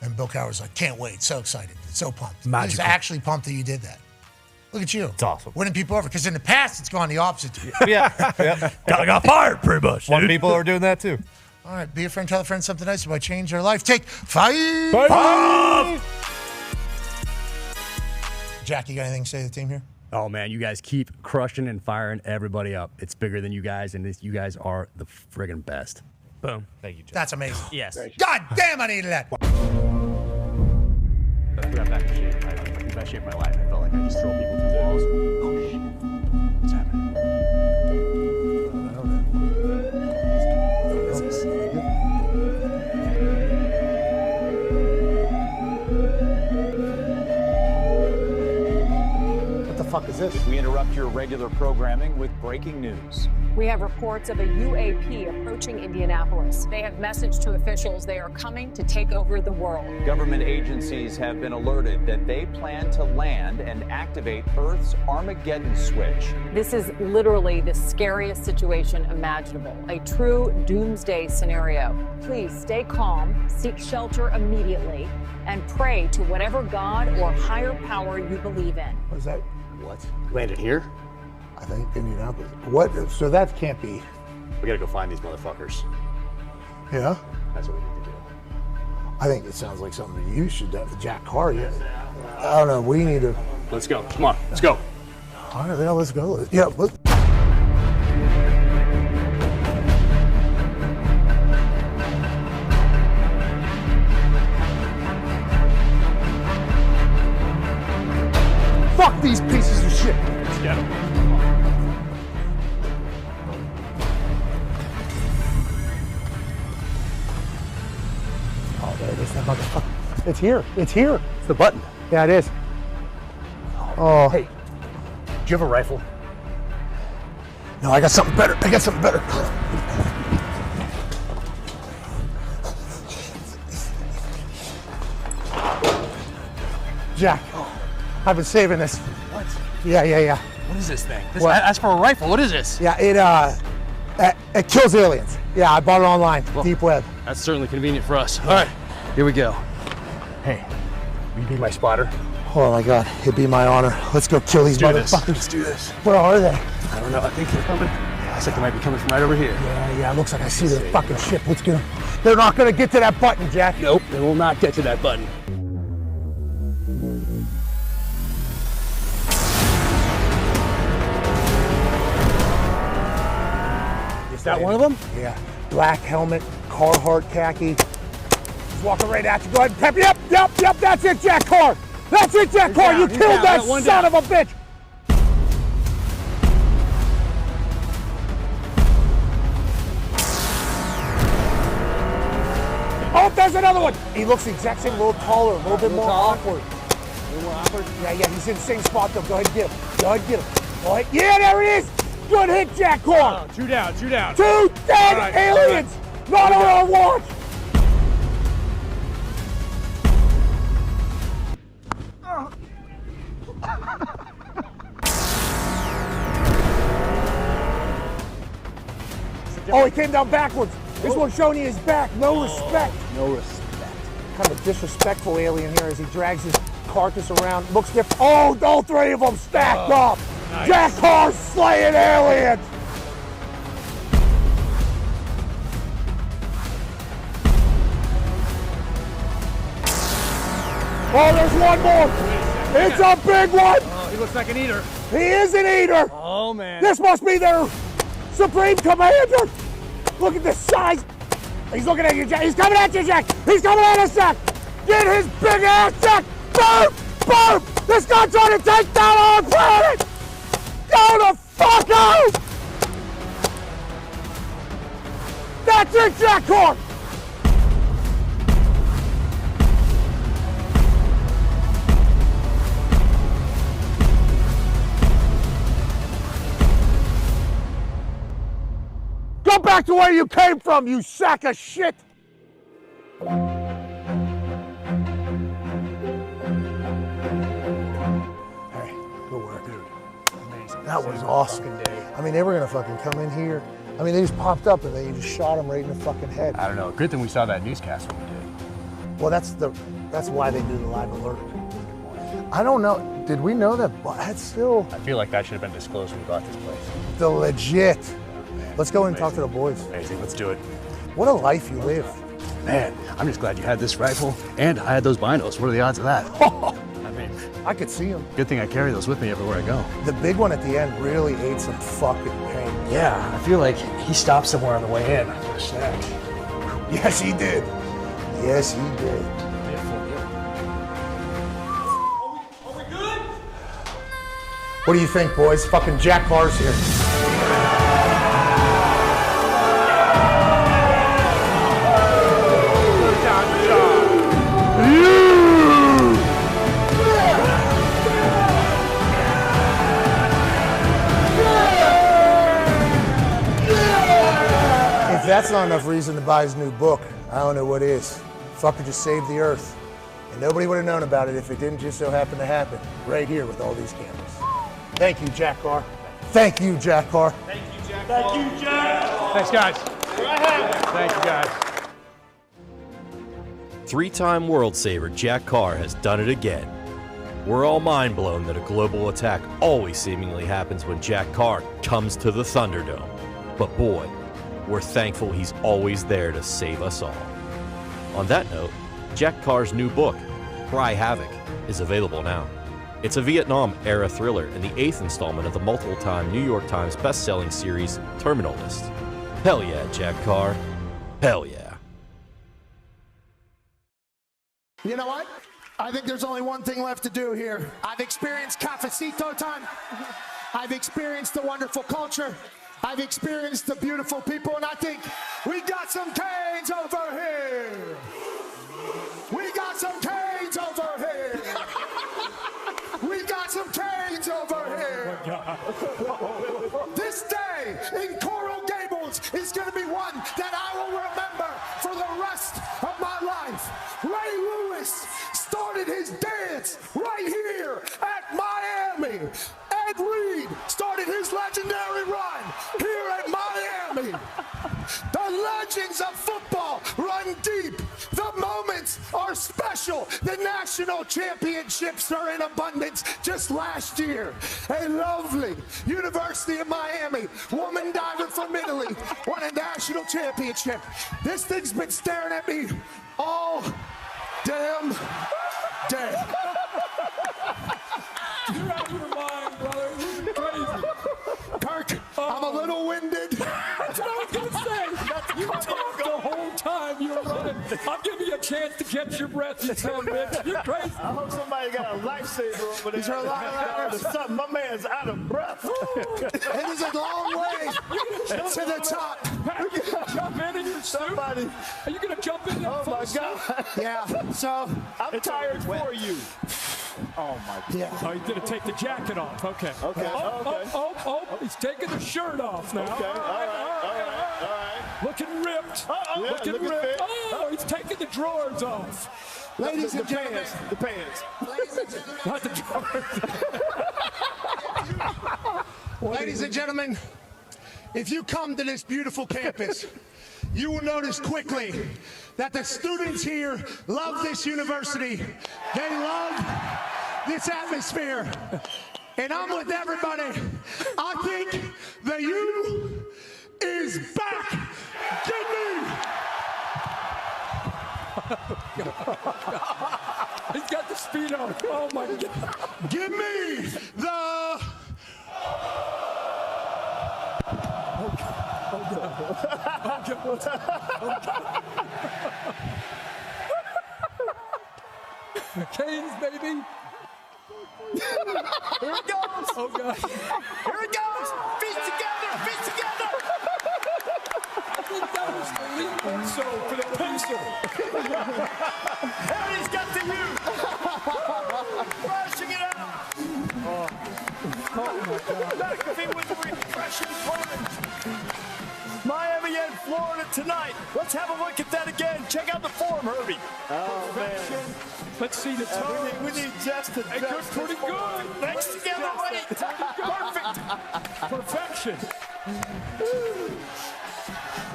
Speaker 4: And Bill Cowher was like, "Can't wait, so excited, so pumped."
Speaker 2: Magical.
Speaker 4: He was actually pumped that you did that. Look at you.
Speaker 7: It's awesome.
Speaker 4: Winning people over. Because in the past, it's gone the opposite.
Speaker 7: Yeah.
Speaker 2: Got fired pretty much.
Speaker 7: One people are doing that too.
Speaker 4: All right, be a friend, tell a friend something nice about change their life. Take 5. Jack, you got anything to say to the team here?
Speaker 12: Oh, man, you guys keep crushing and firing everybody up. It's bigger than you guys, and you guys are the friggin' best.
Speaker 2: Boom.
Speaker 7: Thank you, Jack.
Speaker 4: That's amazing.
Speaker 12: Yes.
Speaker 4: God damn, I needed that.
Speaker 12: I got back in shape. I got shape my life. I felt like I just throw people through walls. Oh, shit. What's happening?
Speaker 22: What the fuck is this? We interrupt your regular programming with breaking news.
Speaker 13: We have reports of a UAP approaching Indianapolis. They have messaged to officials they are coming to take over the world.
Speaker 22: Government agencies have been alerted that they plan to land and activate Earth's Armageddon switch.
Speaker 13: This is literally the scariest situation imaginable, a true doomsday scenario. Please stay calm, seek shelter immediately, and pray to whatever God or higher power you believe in.
Speaker 23: What is that?
Speaker 24: What? Landed here?
Speaker 23: I think Indianapolis. What? So that can't be.
Speaker 24: We gotta go find these motherfuckers.
Speaker 23: Yeah?
Speaker 24: That's what we need to do.
Speaker 23: I think it sounds like something you should do. Jack Carr, yeah. I don't know. We need to.
Speaker 24: Let's go. Come on. Let's go.
Speaker 23: All right, let's go. Yeah, let's. Fuck these pieces of shit.
Speaker 24: Let's get them.
Speaker 23: Oh, there it is. That motherfucker. It's here. It's here.
Speaker 24: It's the button.
Speaker 23: Yeah, it is. Oh.
Speaker 24: Hey, do you have a rifle?
Speaker 23: No, I got something better. I got something better. Jack, I've been saving this.
Speaker 24: What?
Speaker 23: Yeah.
Speaker 24: What is this thing?
Speaker 23: What?
Speaker 24: Ask for a rifle. What is this?
Speaker 23: Yeah, it kills aliens. Yeah, I bought it online, deep web.
Speaker 24: That's certainly convenient for us. All right, here we go. Hey, will you be my spotter?
Speaker 23: Oh my God, it'd be my honor. Let's go kill these motherfuckers.
Speaker 24: Let's do this.
Speaker 23: Where are they?
Speaker 24: I don't know. I think they're coming. Looks like they might be coming from right over here.
Speaker 23: Yeah. Looks like I see their fucking ship. Let's get them. They're not gonna get to that button, Jack.
Speaker 24: Nope, they will not get to that button.
Speaker 23: Is that one of them? Yeah. Black helmet, Carhartt khaki. He's walking right at you. Go ahead and pep. Yep. That's it, Jack Carr. That's it, Jack Carr. You killed that son of a bitch. Oh, there's another one. He looks the exact same, a little taller, a little bit more awkward.
Speaker 24: A little more awkward?
Speaker 23: Yeah, he's in the same spot though. Go ahead and get him. Go ahead. Yeah, there it is. Good hit, Jack Carr.
Speaker 24: Two down.
Speaker 23: Two dead aliens. Not on our watch. Oh, he came down backwards. This one's showing you his back. No respect.
Speaker 24: No respect.
Speaker 23: Kind of a disrespectful alien here as he drags his carcass around. Looks different. Oh, all three of them stacked up. Nice. Jack Carr's slaying aliens. Oh, there's one more. It's a big one.
Speaker 24: Oh, he looks like an eater.
Speaker 23: He is an eater.
Speaker 24: Oh, man.
Speaker 23: This must be their supreme commander. Look at the size. He's looking at you, Jack. He's coming at you, Jack. He's coming at us, Jack. Get his big ass, Jack. Boom. This guy's trying to take down our planet. Go the fuck out. That's it, Jack Carr. Go back to where you came from, you sack of shit! Hey, good work, dude. Amazing. That was awesome. I mean, they were gonna fucking come in here. I mean, they just popped up and they just shot him right in the fucking head.
Speaker 12: I don't know. Good thing we saw that newscast when we did.
Speaker 23: Well, that's why they do the live alert. I don't know. Did we know that? That's still.
Speaker 12: I feel like that should have been disclosed when we bought this place.
Speaker 23: The legit. Let's go and talk to the boys.
Speaker 12: Amazing, let's do it.
Speaker 23: What a life you live.
Speaker 12: Man, I'm just glad you had this rifle and I had those binos. What are the odds of that? I mean,
Speaker 23: I could see them.
Speaker 12: Good thing I carry those with me everywhere I go.
Speaker 23: The big one at the end really ate some fucking pain.
Speaker 12: Yeah, I feel like he stopped somewhere on the way in for a snack.
Speaker 23: Yes, he did. Yes, he did.
Speaker 5: Are we good?
Speaker 23: What do you think, boys? Fucking Jack Carr's here.
Speaker 4: that's not enough reason to buy his new book, I don't know what is. Fucker just saved the earth. And nobody would have known about it if it didn't just so happen to happen right here with all these cameras. Thank you, Jack Carr. Thank you, Jack Carr.
Speaker 2: Thank you, Jack. Thank you, Jack.
Speaker 24: Thanks, guys. Thank you, guys.
Speaker 1: Three-time World Saver Jack Carr has done it again. We're all mind-blown that a global attack always seemingly happens when Jack Carr comes to the Thunderdome. But boy, we're thankful he's always there to save us all. On that note, Jack Carr's new book, Cry Havoc, is available now. It's a Vietnam-era thriller and the 8th installment of the multiple-time New York Times best-selling series Terminal List. Hell yeah, Jack Carr. Hell yeah.
Speaker 23: You know what? I think there's only one thing left to do here. I've experienced cafecito time. I've experienced the wonderful culture. I've experienced the beautiful people, and I think we got some Canes over here. We got some Canes over here. We got some Canes over here. This day in Coral Gables is going to be one that I will remember for the rest of my life. Ray Lewis started his dance right here at Miami. Ed Reed started his legendary run here at Miami. The legends of football run deep. The moments are special. The national championships are in abundance. Just last year, a lovely University of Miami woman diver from Italy won a national championship. This thing's been staring at me all damn day. You're out of your mind, brother. This is crazy. Kirk, I'm a little winded. That's what I was going to say. You talked the whole time you were running. I'll give you a chance to catch your breath, you son of a bitch. You're crazy.
Speaker 14: I hope somebody got a lifesaver over there.
Speaker 23: Is there a lot of
Speaker 14: or something? My man's out of breath.
Speaker 23: It is a long way to the top. Are you going to jump in your suit?
Speaker 14: Somebody.
Speaker 23: Are you going to jump in
Speaker 14: Oh, my God.
Speaker 23: Yeah, so
Speaker 14: I'm tired for you. Oh, my God.
Speaker 23: Yeah. Oh, he's going to take the jacket off. Okay.
Speaker 14: Okay.
Speaker 23: Oh, he's taking the shirt off now.
Speaker 14: Okay. All right.
Speaker 23: Looking ripped.
Speaker 14: Yeah,
Speaker 23: looking ripped.
Speaker 14: fit.
Speaker 23: Oh, he's taking the drawers off. Ladies and gentlemen.
Speaker 14: The pants.
Speaker 23: Ladies and gentlemen. Not the drawers. Ladies and gentlemen, if you come to this beautiful campus, you will notice quickly that the students here love this university. They love this atmosphere. And I'm with everybody. I think the U is back. Give me. He's got the speed on. Oh my God. Give me the. Canes, baby.
Speaker 14: Here it goes.
Speaker 23: Oh, God.
Speaker 14: Here it goes. Feet together. Feet together.
Speaker 23: I think that was the lead one so for the Pacer.
Speaker 14: And he's got the U. Rushing it out.
Speaker 23: Oh, my God.
Speaker 14: McAfee with the refreshing plunge. Miami and Florida tonight. Let's have a look at that again. Check out the form, Herbie. Oh, man.
Speaker 23: Let's see the toes.
Speaker 14: We need Jess to
Speaker 23: Hey, good, pretty good.
Speaker 14: Legs together, right?
Speaker 23: Perfect. Perfection.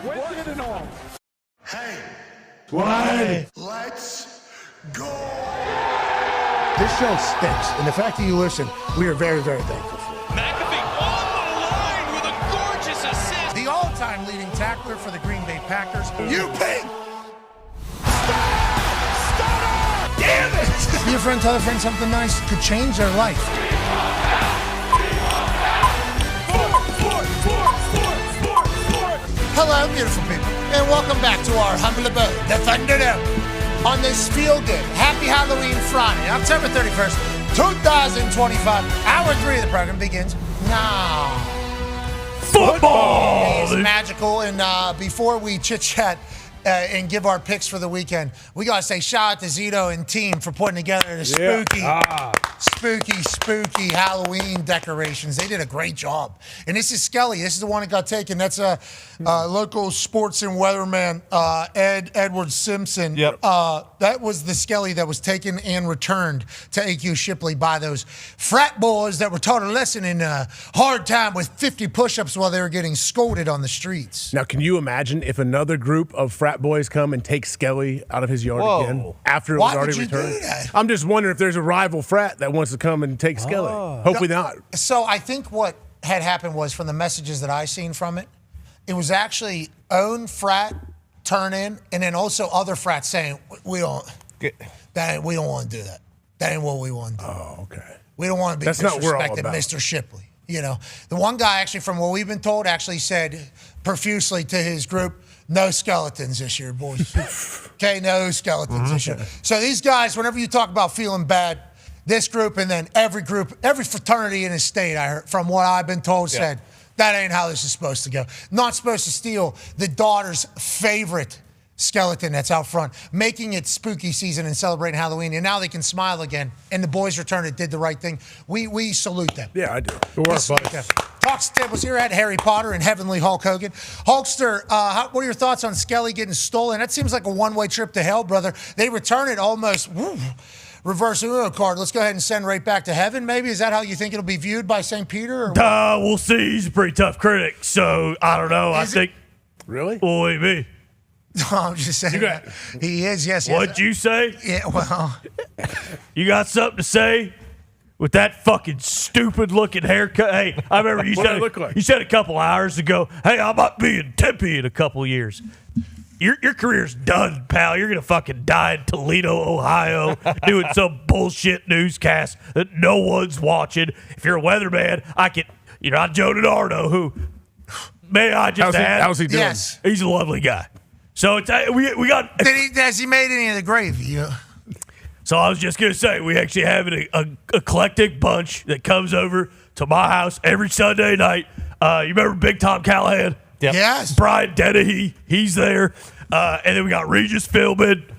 Speaker 23: Went in and all.
Speaker 4: Hey.
Speaker 23: Why?
Speaker 4: Let's go. This show stinks, and the fact that you listen, we are very, very thankful for it.
Speaker 5: McAfee on the line with a gorgeous assist.
Speaker 4: The all-time leading tackler for the Green Bay Packers, UP. Damn it! Be a friend, tell a friend something nice could change their life. Hello, beautiful people, and welcome back to our humble abode, the Thunderdome, on this feel-good, happy Halloween Friday, October 31st, 2025. Hour 3 of the program begins now.
Speaker 2: Football
Speaker 4: is magical, and before we chit-chat and give our picks for the weekend, we got to say shout out to Zito and team for putting together the spooky Halloween decorations. They did a great job. And this is Skelly. This is the one that got taken. That's a local sports and weatherman, Edward Simpson.
Speaker 7: Yep.
Speaker 4: That was the Skelly that was taken and returned to AQ Shipley by those frat boys that were taught a lesson in a hard time with 50 push-ups while they were getting scolded on the streets.
Speaker 8: Now, can you imagine if another group of frat boys come and take Skelly out of his yard again after it was already returned?
Speaker 4: Do that?
Speaker 8: I'm just wondering if there's a rival frat that wants to come and take Skelly. Hopefully not.
Speaker 4: So I think what had happened was, from the messages that I seen from it, it was actually own frat turn in, and then also other frats saying we don't want to do that. That ain't what we want to do.
Speaker 8: Oh, okay.
Speaker 4: We don't want to be disrespected, Mr. Shipley. You know, the one guy actually, from what we've been told, actually said profusely to his group, no skeletons this year, boys. Okay, no skeletons this year. So these guys, whenever you talk about feeling bad, this group and then every fraternity in the state, I heard, from what I've been told, said, that ain't how this is supposed to go. Not supposed to steal the daughter's favorite skeleton that's out front, making it spooky season and celebrating Halloween, and now they can smile again. And the boys returned it, did the right thing. We salute them.
Speaker 8: Yeah, I do.
Speaker 4: Talks Tip was here at Harry Potter and Heavenly Hulk Hogan. Hulkster, what are your thoughts on Skelly getting stolen? That seems like a one-way trip to hell, brother. They return it almost reverse Uno card. Let's go ahead and send right back to heaven, maybe? Is that how you think it'll be viewed by St. Peter? Or what?
Speaker 2: We'll see. He's a pretty tough critic, so I don't know. I think.
Speaker 8: Really?
Speaker 2: Well, what do you mean?
Speaker 4: No, I'm just saying that. He is, yes.
Speaker 2: What'd you say?
Speaker 4: Yeah, well.
Speaker 2: You got something to say with that fucking stupid-looking haircut? Hey, I remember you said a couple hours ago, hey, I might be in Tempe in a couple years. Your career's done, pal. You're going to fucking die in Toledo, Ohio, doing some bullshit newscast that no one's watching. If you're a weatherman, you're not Joe DiNardo, who, may I just add?
Speaker 8: How's he doing?
Speaker 4: Yes.
Speaker 2: He's a lovely guy. So we got.
Speaker 4: Has he made any of the gravy? Yeah.
Speaker 2: So I was just gonna say we actually have an eclectic bunch that comes over to my house every Sunday night. You remember Big Tom Callahan?
Speaker 4: Yep. Yes.
Speaker 2: Brian Dennehy, he's there, and then we got Regis Philbin.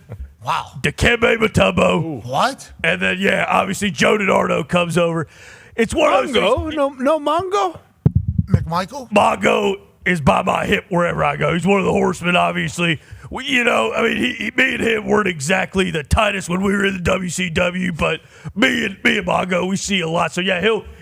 Speaker 4: Wow.
Speaker 2: Dikembe Mutombo.
Speaker 4: What?
Speaker 2: And then obviously Joe DiNardo comes over. It's one of those things.
Speaker 6: No Mongo.
Speaker 4: McMichael.
Speaker 2: Mongo is by my hip wherever I go. He's one of the horsemen, obviously. Me and him weren't exactly the tightest when we were in the WCW, but me and Mongo, we see a lot. So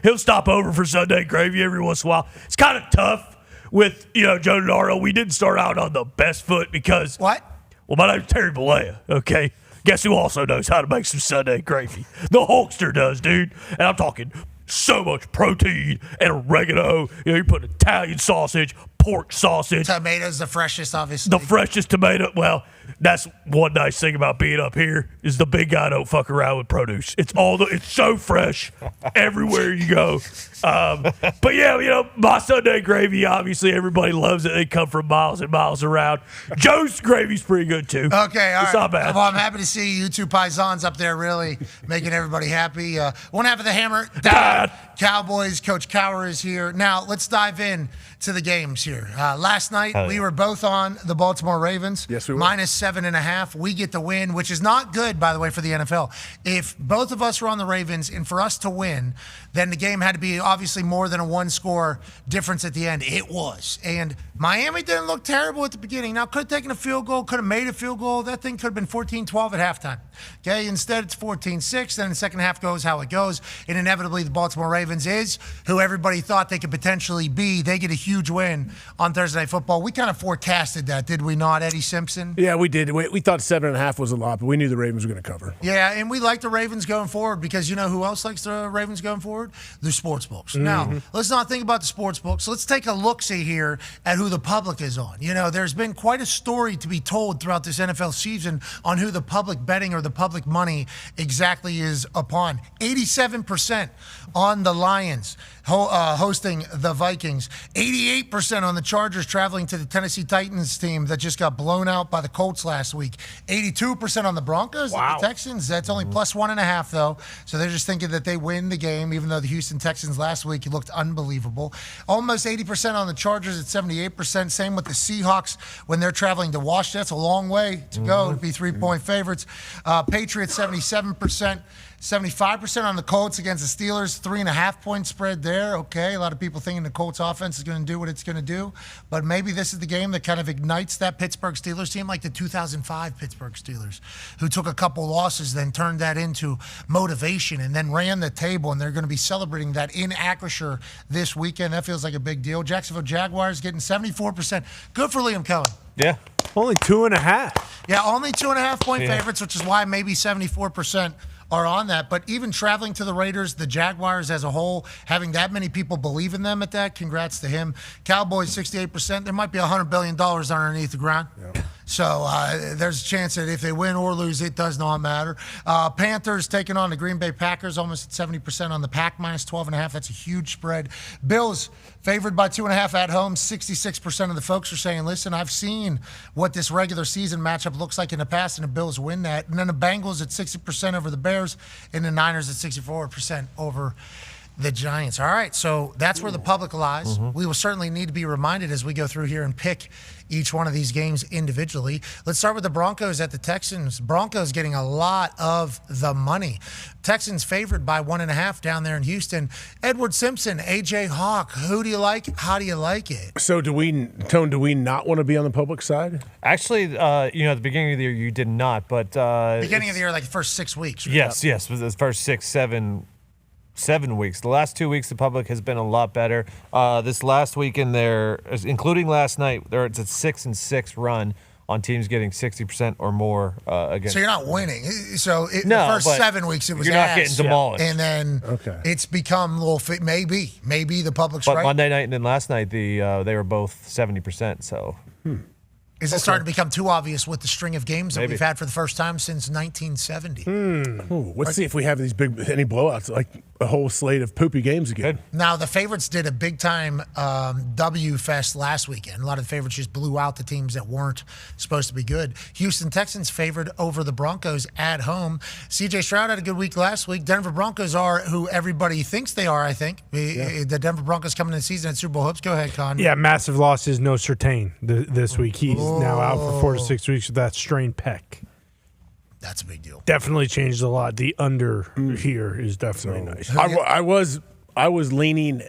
Speaker 2: he'll stop over for Sunday Gravy every once in a while. It's kind of tough with Joe DiNardo. We didn't start out on the best foot because
Speaker 4: what?
Speaker 2: Well, my name's Terry Bollea. Okay, guess who also knows how to make some Sunday Gravy? The Hulkster does, dude. And I'm talking so much protein and oregano. You put Italian sausage, pork sausage.
Speaker 4: Tomatoes, the freshest, obviously.
Speaker 2: The freshest tomato. Well, that's one nice thing about being up here is the big guy don't fuck around with produce. It's so fresh everywhere you go. But my Sunday gravy, obviously everybody loves it. They come from miles and miles around. Joe's gravy's pretty good too.
Speaker 4: Okay, all
Speaker 2: it's
Speaker 4: right.
Speaker 2: not bad.
Speaker 4: Well, I'm happy to see you two paisans up there really making everybody happy. One half of the hammer, Dahn. Cowboys, Coach Cowher is here. Now, let's dive in to the games here. Last night, we were both on the Baltimore Ravens.
Speaker 8: Yes, we were.
Speaker 4: -7.5. We get the win, which is not good, by the way, for the NFL. If both of us were on the Ravens, and for us to win, then the game had to be obviously more than a one-score difference at the end. It was. And Miami didn't look terrible at the beginning. Now, could have taken a field goal, could have made a field goal. That thing could have been 14-12 at halftime. Okay, instead it's 14-6. Then the second half goes how it goes. And inevitably, the Baltimore Ravens is who everybody thought they could potentially be. They get a huge win on Thursday Night Football. We kind of forecasted that, did we not, Eddie Simpson?
Speaker 8: Yeah, we did. We thought 7.5 was a lot, but we knew the Ravens were going to cover.
Speaker 4: Yeah, and we like the Ravens going forward because you know who else likes the Ravens going forward? The sports books. Now, let's not think about the sports books. Let's take a look-see here at who the public is on. You know, there's been quite a story to be told throughout this NFL season on who the public betting or the public money exactly is upon. 87% on the Lions hosting the Vikings. 88% on the Chargers traveling to the Tennessee Titans team that just got blown out by the Colts last week. 82% on the Broncos.
Speaker 6: Wow.
Speaker 4: The Texans, that's only plus 1.5, though. So they're just thinking that they win the game, even though the Houston Texans last week looked unbelievable. Almost 80% on the Chargers at 78%. Same with the Seahawks when they're traveling to Washington. That's a long way to go to be 3-point favorites. Patriots, 77%. 75% on the Colts against the Steelers, 3.5-point spread there. Okay, a lot of people thinking the Colts offense is going to do what it's going to do, but maybe this is the game that kind of ignites that Pittsburgh Steelers team, like the 2005 Pittsburgh Steelers, who took a couple losses, then turned that into motivation, and then ran the table, and they're going to be celebrating that in Acrisure this weekend. That feels like a big deal. Jacksonville Jaguars getting 74%. Good for Liam Cohen.
Speaker 7: Yeah.
Speaker 6: Only 2.5.
Speaker 4: Yeah, only 2.5-point favorites, which is why maybe 74% are on that. But even traveling to the Raiders, the Jaguars as a whole, having that many people believe in them at that, congrats to him. Cowboys, 68%. There might be $100 billion underneath the ground. Yep. So there's a chance that if they win or lose, it does not matter. Panthers taking on the Green Bay Packers, almost at 70% on the Pack, minus 12.5. That's a huge spread. Bills favored by 2.5 at home. 66% of the folks are saying, listen, I've seen what this regular season matchup looks like in the past, and the Bills win that. And then the Bengals at 60% over the Bears, and the Niners at 64% over the Giants. All right, so that's where the public lies. We will certainly need to be reminded as we go through here and pick each one of these games individually. Let's start with the Broncos at the Texans. Broncos getting a lot of the money. Texans favored by 1.5 down there in Houston. Edward Simpson, A.J. Hawk. Who do you like? How do you like it?
Speaker 8: So do we not want to be on the public side?
Speaker 7: Actually, at the beginning of the year, you did not, but
Speaker 4: Beginning of the year, like the first 6 weeks. Right?
Speaker 7: Yes, the first 7 weeks. The last 2 weeks, the public has been a lot better. This last weekend, including last night, it's a 6-6 run on teams getting 60% or more against.
Speaker 4: So you're not winning. So the first 7 weeks, it was
Speaker 7: you're not getting demolished,
Speaker 4: and then it's become a little. Maybe the public's
Speaker 7: but
Speaker 4: right.
Speaker 7: Monday night and then last night, they were both 70%. So.
Speaker 4: Is it starting to become too obvious with the string of games that we've had for the first time since 1970?
Speaker 8: Let's see if we have any blowouts, like a whole slate of poopy games again.
Speaker 4: Now, the favorites did a big-time W fest last weekend. A lot of the favorites just blew out the teams that weren't supposed to be good. Houston Texans favored over the Broncos at home. C.J. Stroud had a good week last week. Denver Broncos are who everybody thinks they are, I think. The Denver Broncos coming into the season at Super Bowl hopes. Go ahead, Con.
Speaker 6: Yeah, massive losses, no certain this week. He's now out for 4 to 6 weeks with that strained pec.
Speaker 4: That's a big deal.
Speaker 6: Definitely changed a lot. The under here is definitely nice.
Speaker 8: I was leaning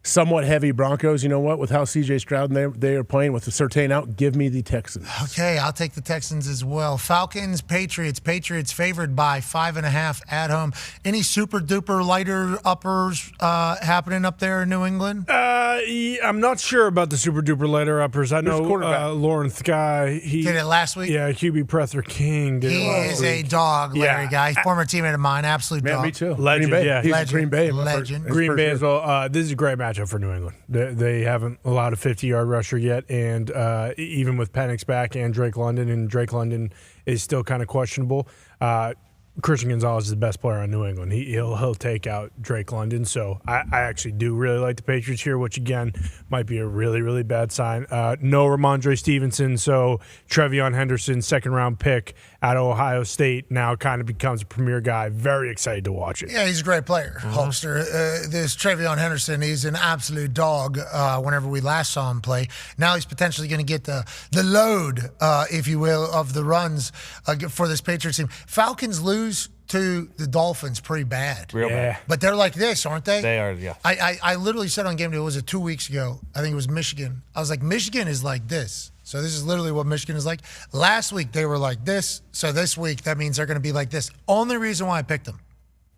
Speaker 8: somewhat heavy Broncos. You know what? With how C.J. Stroud and they are playing with the Surtain out, give me the Texans.
Speaker 4: Okay, I'll take the Texans as well. Falcons, Patriots. Patriots favored by 5.5 at home. Any super duper lighter uppers happening up there in New England?
Speaker 6: I'm not sure about the super duper lighter uppers. I know Lauren Thigh. He
Speaker 4: did it last week.
Speaker 6: Yeah, QB Prether King did it last week.
Speaker 4: He is a dog, Larry guy. Former teammate of mine, absolute dog.
Speaker 8: Me too.
Speaker 6: Legend, yeah.
Speaker 8: He's Green Bay.
Speaker 4: Legend.
Speaker 6: Green Bay as well. This is a great matchup for New England. They haven't allowed a 50-yard rusher yet, and even with Penix back and Drake London is still kind of questionable. Christian Gonzalez is the best player on New England. He'll take out Drake London. So I actually do really like the Patriots here, which again might be a really, really bad sign. No Ramondre Stevenson, so Trevion Henderson, second-round pick out of Ohio State, now kind of becomes a premier guy. Very excited to watch it.
Speaker 4: Yeah, he's a great player, Hulkster. This Trevion Henderson, he's an absolute dog whenever we last saw him play. Now he's potentially going to get the load, if you will, of the runs for this Patriots team. Falcons lose to the Dolphins pretty bad.
Speaker 7: Real bad.
Speaker 4: But they're like this, aren't they?
Speaker 7: They are, yeah.
Speaker 4: I literally said on Game Day, was it 2 weeks ago? I think it was Michigan. I was like, Michigan is like this. So this is literally what Michigan is like. Last week, they were like this. So this week, that means they're going to be like this. Only reason why I picked them.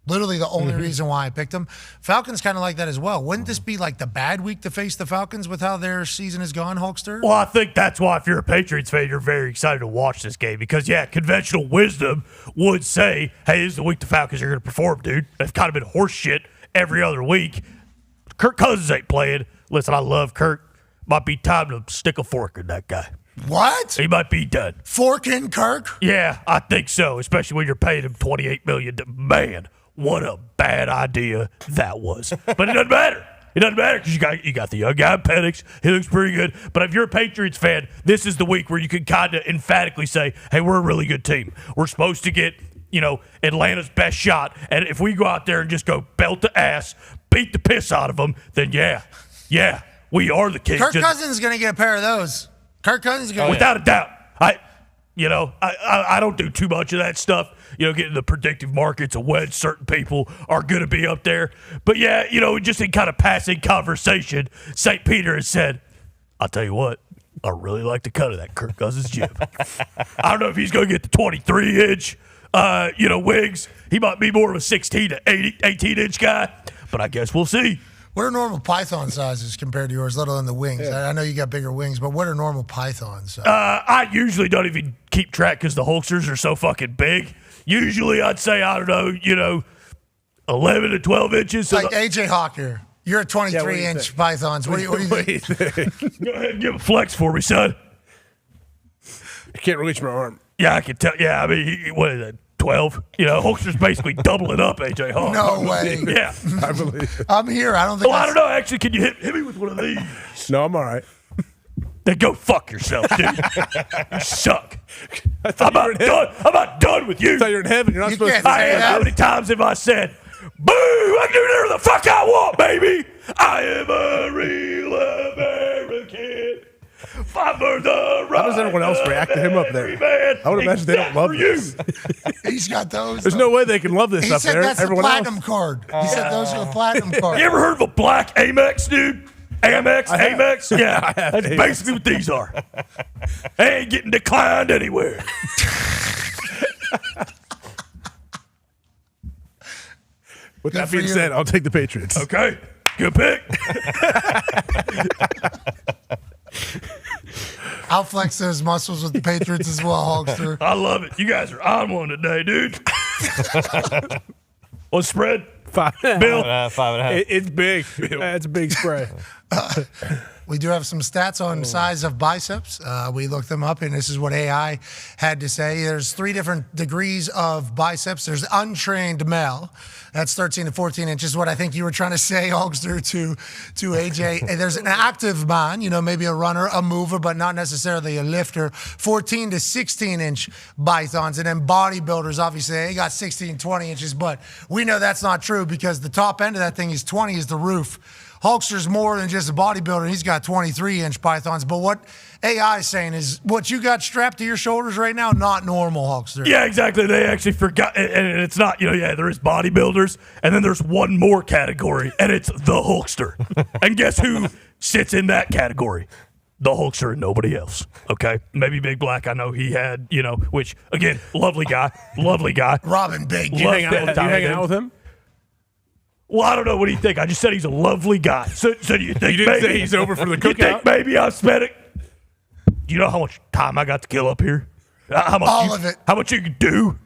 Speaker 4: Literally the only reason why I picked them. Falcons kind of like that as well. Wouldn't this be like the bad week to face the Falcons with how their season has gone, Hulkster?
Speaker 2: Well, I think that's why if you're a Patriots fan, you're very excited to watch this game because, yeah, conventional wisdom would say, hey, this is the week the Falcons are going to perform, dude. They've kind of been horse shit every other week. Kirk Cousins ain't playing. Listen, I love Kirk. Might be time to stick a fork in that guy.
Speaker 4: What?
Speaker 2: He might be done.
Speaker 4: Fork in Kirk?
Speaker 2: Yeah, I think so, especially when you're paying him $28 million. Man, what a bad idea that was. But it doesn't matter. It doesn't matter because you got the young guy Penix. He looks pretty good. But if you're a Patriots fan, this is the week where you can kind of emphatically say, hey, we're a really good team. We're supposed to get, Atlanta's best shot. And if we go out there and just go belt the ass, beat the piss out of them, then yeah, we are the Kings.
Speaker 4: Kirk Cousins is going to get a pair of those. Kirk Cousins is going to
Speaker 2: without a doubt. I don't do too much of that stuff. Getting the predictive markets of when certain people are going to be up there. But yeah, just in kind of passing conversation, St. Peter has said, I'll tell you what, I really like the cut of that Kirk Cousins jib. I don't know if he's going to get the 23-inch, wigs. He might be more of a 16 to 18-inch guy, but I guess we'll see.
Speaker 4: What are normal python sizes compared to yours, let alone the wings? Yeah. I know you got bigger wings, but what are normal pythons?
Speaker 2: I usually don't even keep track because the Hulksters are so fucking big. Usually I'd say, I don't know, 11 to 12 inches.
Speaker 4: Like AJ Hawker. You're a 23-inch pythons. What do you think?
Speaker 2: Go ahead and give a flex for me, son.
Speaker 6: I can't reach my arm.
Speaker 2: Yeah, I can tell. Yeah, I mean, what is that? 12? Hulkster's basically doubling up AJ Hawk.
Speaker 4: No way.
Speaker 2: Yeah.
Speaker 6: I believe.
Speaker 4: I'm here. I don't think.
Speaker 2: I don't know. Actually, can you hit me with one of these?
Speaker 6: No, I'm all right.
Speaker 2: Then go fuck yourself, dude. You suck. I'm about done with you.
Speaker 6: I thought you were in heaven. You're not supposed to say
Speaker 2: How many times have I said, boo, I can do whatever the fuck I want, baby. I am a real American. Fight for the right.
Speaker 6: How does everyone else react to him up there?
Speaker 2: Man.
Speaker 6: I would imagine they don't love this.
Speaker 4: He's got those.
Speaker 6: There's no way they can love this
Speaker 4: he
Speaker 6: up
Speaker 4: said
Speaker 6: there.
Speaker 4: That's
Speaker 6: Everyone
Speaker 4: the platinum
Speaker 6: else.
Speaker 4: card. He said those are the platinum cards.
Speaker 2: You ever heard of a black Amex, dude? Amex? Yeah. That's
Speaker 6: Amex.
Speaker 2: basically what these are. They ain't getting declined anywhere.
Speaker 6: With that being said, I'll take the Patriots.
Speaker 2: Okay. Good pick.
Speaker 4: I'll flex those muscles with the Patriots as well, Hulkster.
Speaker 2: I love it. You guys are on one today, dude. What's spread?
Speaker 6: 5.5.
Speaker 2: Bill?
Speaker 7: 5.5.
Speaker 6: It's big. That's a big spray.
Speaker 4: We do have some stats on size of biceps. We looked them up, and this is what AI had to say. There's 3 different degrees of biceps. There's untrained male. That's 13 to 14 inches, what I think you were trying to say, Hulkster, to AJ. And there's an active man, maybe a runner, a mover, but not necessarily a lifter. 14 to 16-inch pythons. And then bodybuilders, obviously, they got 16, 20 inches, but we know that's not true because the top end of that thing is 20 is the roof. Hulkster's more than just a bodybuilder. He's got 23-inch pythons. But what AI is saying is what you got strapped to your shoulders right now, not normal, Hulkster.
Speaker 2: Yeah, exactly. They actually forgot. And it's not, there is bodybuilders, and then there's one more category, and it's the Hulkster. And guess who sits in that category? The Hulkster and nobody else. Okay? Maybe Big Black. I know he had, which, again, lovely guy.
Speaker 4: Robin Big.
Speaker 6: You hanging out with him?
Speaker 2: Well, I don't know. What do you think? I just said he's a lovely guy. So do you think
Speaker 6: You didn't say he's over for the cookout?
Speaker 2: You think maybe I spent it? Do you know how much time I got to kill up here? How much
Speaker 4: All of it.
Speaker 2: How much you can do?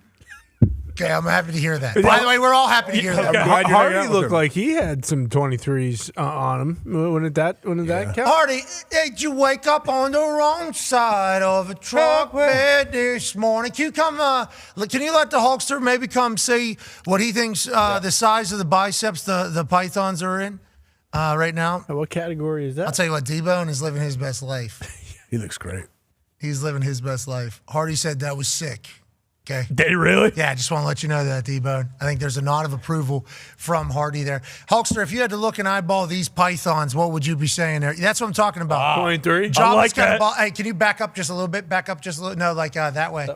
Speaker 4: Okay, I'm happy to hear that. By the way, we're all happy to hear that.
Speaker 6: Hardy looked like he had some 23s on him. Wouldn't that count?
Speaker 4: Hardy, did you wake up on the wrong side of a truck bed this morning? Can you let the Hulkster maybe come see what he thinks the size of the biceps the pythons are in right now?
Speaker 6: What category is that?
Speaker 4: I'll tell you what, D-Bone is living his best life.
Speaker 6: He looks great.
Speaker 4: He's living his best life. Hardy said that was sick. Okay.
Speaker 2: Did he really?
Speaker 4: Yeah, I just want to let you know that, D-Bone. I think there's a nod of approval from Hardy there. Hulkster, if you had to look and eyeball these pythons, what would you be saying there? That's what I'm talking about.
Speaker 6: 23.
Speaker 2: I like that.
Speaker 4: Hey, can you back up just a little bit? Back up just a little. No, like that way.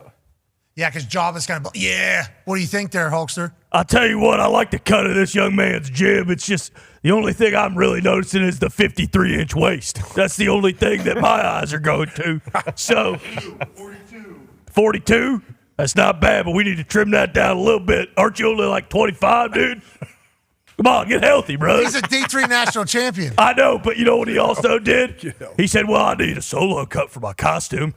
Speaker 4: Yeah, because Jabba's kind of. Yeah. What do you think there, Hulkster?
Speaker 2: I'll tell you what, I like the cut of this young man's jib. It's just the only thing I'm really noticing is the 53-inch waist. That's the only thing that my eyes are going to. So, 42? That's not bad, but we need to trim that down a little bit. Aren't you only like 25, dude? Come on, get healthy, brother.
Speaker 4: He's a D3 national champion.
Speaker 2: I know, but you know what he also did? He said, well, I need a solo cut for my costume.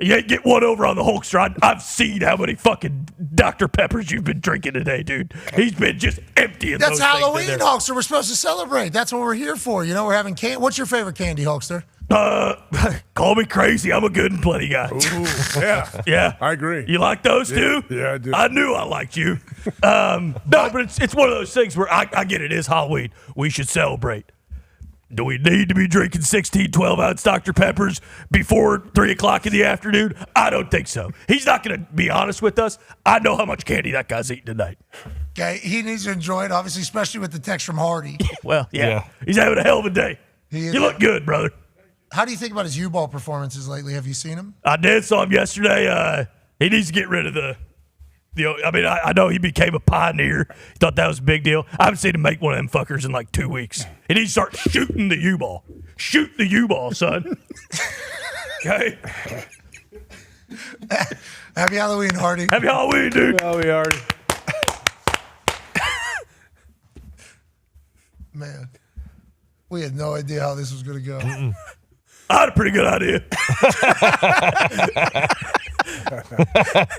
Speaker 2: You get one over on the Hulkster. I've seen how many fucking Dr. Peppers you've been drinking today, dude. He's been just emptying
Speaker 4: That's
Speaker 2: those
Speaker 4: Halloween,
Speaker 2: things in there.
Speaker 4: Hulkster. We're supposed to celebrate. That's what we're here for. We're having candy. What's your favorite candy, Hulkster?
Speaker 2: Call me crazy. I'm a good and plenty guy.
Speaker 6: Ooh, yeah.
Speaker 2: Yeah.
Speaker 6: I agree.
Speaker 2: You like those two?
Speaker 6: Yeah, I do.
Speaker 2: I knew I liked you. No, but it's one of those things where I get it. It's Halloween. We should celebrate. Do we need to be drinking 16 12-ounce Dr. Peppers before 3 o'clock in the afternoon? I don't think so. He's not going to be honest with us. I know how much candy that guy's eating tonight.
Speaker 4: Okay, he needs to enjoy it, obviously, especially with the text from Hardy.
Speaker 2: Well, yeah. He's having a hell of a day. You look good, brother.
Speaker 4: How do you think about his U-ball performances lately? Have you seen him?
Speaker 2: I did. Saw him yesterday. He needs to get rid of the I mean, I know he became a pioneer. He thought that was a big deal. I haven't seen him make one of them fuckers in like 2 weeks. He needs to start shooting the U-ball. Shoot the U-ball, son. Okay?
Speaker 4: Happy Halloween, Hardy.
Speaker 2: Happy Halloween, dude.
Speaker 6: Happy Hardy.
Speaker 4: Man, we had no idea how this was going to go.
Speaker 2: I had a pretty good idea.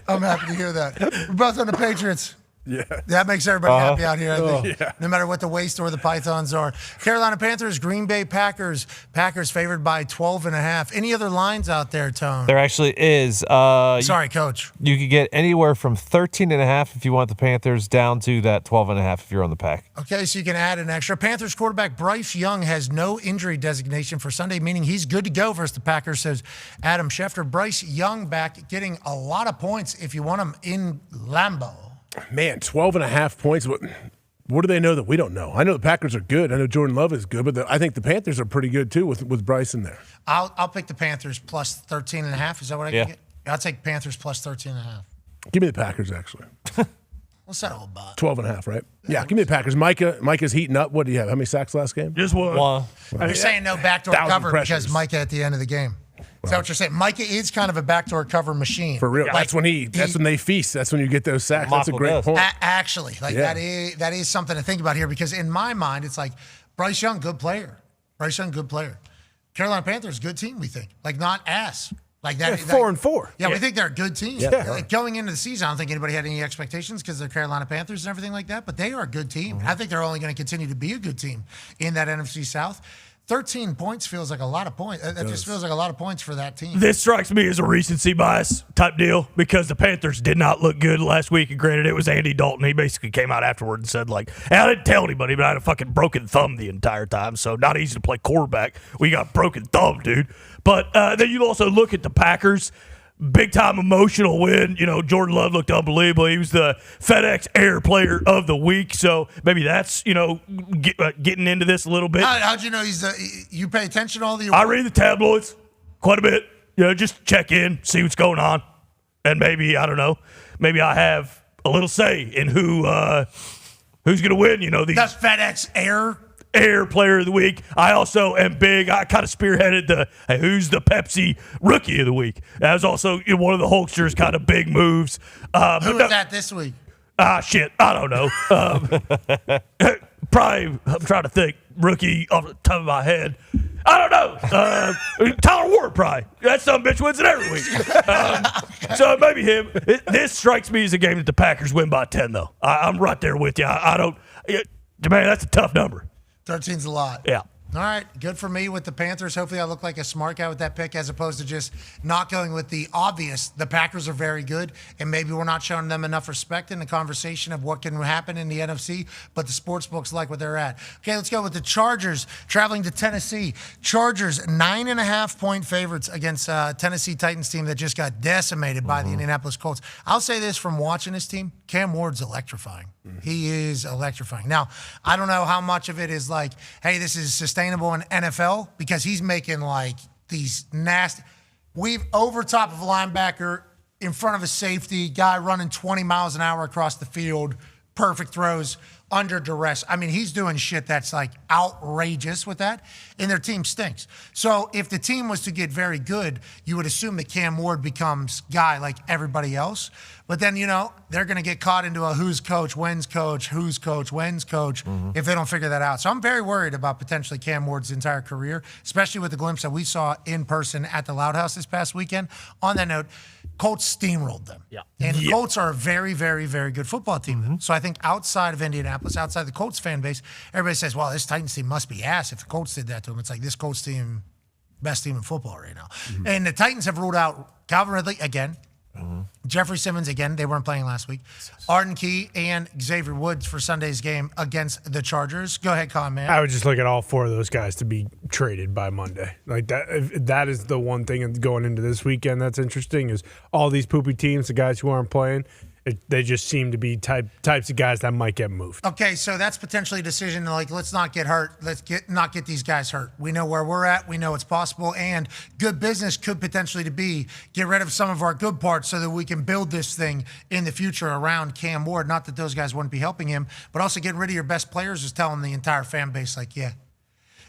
Speaker 4: I'm happy to hear that. We're both on the Patriots.
Speaker 6: Yeah.
Speaker 4: That makes everybody happy out here, I think.
Speaker 6: Yeah.
Speaker 4: No matter what the waste or the Pythons are. Carolina Panthers, Green Bay Packers. Packers favored by 12.5. Any other lines out there, Tone?
Speaker 7: There actually is.
Speaker 4: Sorry, Coach.
Speaker 7: You could get anywhere from 13.5 if you want the Panthers down to that 12.5 if you're on the Pack.
Speaker 4: Okay, so you can add an extra. Panthers quarterback Bryce Young has no injury designation for Sunday, meaning he's good to go versus the Packers, says Adam Schefter. Bryce Young back, getting a lot of points if you want him in Lambeau.
Speaker 8: Man, 12.5 points. What do they know that we don't know? I know the Packers are good. I know Jordan Love is good, but I think the Panthers are pretty good too with Bryce in there.
Speaker 4: I'll pick the Panthers plus 13.5. Is that what I can get? I'll take Panthers plus 13.5.
Speaker 8: Give me the Packers, actually.
Speaker 4: What's that all about?
Speaker 8: 12.5, right? Yeah, give me the Packers. Micah's heating up. What do you have? How many sacks last game?
Speaker 2: Just one.
Speaker 4: You're saying no backdoor
Speaker 8: 1,000
Speaker 4: cover
Speaker 8: pressures.
Speaker 4: because Micah at the end of the game. Is that what you're saying? Micah is kind of a backdoor cover machine.
Speaker 8: For real.
Speaker 4: Like,
Speaker 8: That's when they feast. That's when you get those sacks. That's a great point.
Speaker 4: Actually, that is something to think about here because in my mind, it's like Bryce Young, good player. Bryce Young, good player. Carolina Panthers, good team, we think. Like, not ass. Like that.
Speaker 8: 4-4.
Speaker 4: Yeah, we think they're a good team.
Speaker 8: Yeah.
Speaker 4: Like, going into the season, I don't think anybody had any expectations because they're Carolina Panthers and everything like that, but they are a good team. I think they're only going to continue to be a good team in that NFC South. 13 points feels like a lot of points. That just feels like a lot of points for that team.
Speaker 2: This strikes me as a recency bias type deal because the Panthers did not look good last week. And granted, it was Andy Dalton. He basically came out afterward and said, like, hey, I didn't tell anybody, but I had a fucking broken thumb the entire time. So not easy to play quarterback. We got broken thumb, dude. But then you also look at the Packers. Big time emotional win. You know, Jordan Love looked unbelievable. He was the FedEx Air Player of the Week. So maybe that's, getting into this a little bit.
Speaker 4: How'd you know you pay attention to all the
Speaker 2: I read the tabloids quite a bit. Just check in, see what's going on. And maybe, I don't know, maybe I have a little say in who's going to win, these.
Speaker 4: The FedEx
Speaker 2: Air Player of the Week. I also am big. I kind of spearheaded who's the Pepsi Rookie of the Week. That was also one of the Hulkster's kind of big moves.
Speaker 4: Who was that this week?
Speaker 2: Shit. I don't know. Probably, I'm trying to think. Rookie off the top of my head. I don't know. Tyler Ward, probably. That son of a bitch wins it every week. So maybe him. This strikes me as a game that the Packers win by 10, though. I'm right there with you. I don't. Man, that's a tough number.
Speaker 4: 13's a lot.
Speaker 2: Yeah.
Speaker 4: All right, good for me with the Panthers. Hopefully I look like a smart guy with that pick as opposed to just not going with the obvious. The Packers are very good, and maybe we're not showing them enough respect in the conversation of what can happen in the NFC, but the sports books like what they're at. Okay, let's go with the Chargers traveling to Tennessee. Chargers, 9.5-point favorites against Tennessee Titans team that just got decimated by the Indianapolis Colts. I'll say this from watching this team, Cam Ward's electrifying. He is electrifying. Now, I don't know how much of it is like, hey, this is sustainable in NFL because he's making like these nasty, weave over top of a linebacker in front of a safety, guy running 20 miles an hour across the field, perfect throws under duress. I mean, he's doing shit that's like outrageous with that, and their team stinks. So if the team was to get very good, you would assume that Cam Ward becomes guy like everybody else. But then, they're going to get caught into a who's coach, when's coach, who's coach, when's coach, if they don't figure that out. So I'm very worried about potentially Cam Ward's entire career, especially with the glimpse that we saw in person at the Loud House this past weekend. On that note, Colts steamrolled them.
Speaker 2: Yeah.
Speaker 4: And the Colts are a very, very, very good football team. So I think outside of Indianapolis, outside the Colts fan base, everybody says, well, this Titans team must be ass if the Colts did that to them. It's like this Colts team best team in football right now. And the Titans have ruled out Calvin Ridley again. Jeffrey Simmons again. They weren't playing last week. Arden Key and Xavier Woods for Sunday's game against the Chargers. Go ahead, Con, man.
Speaker 6: I would just look at all 4 of those guys to be traded by Monday. Like that is the one thing going into this weekend that's interesting is all these poopy teams, the guys who aren't playing, they just seem to be types of guys that might get moved.
Speaker 4: Okay, so that's potentially a decision like, let's not get hurt. Let's not get these guys hurt. We know where we're at. We know it's possible. And good business could potentially be get rid of some of our good parts so that we can build this thing in the future around Cam Ward. Not that those guys wouldn't be helping him, but also getting rid of your best players is telling the entire fan base, like, yeah,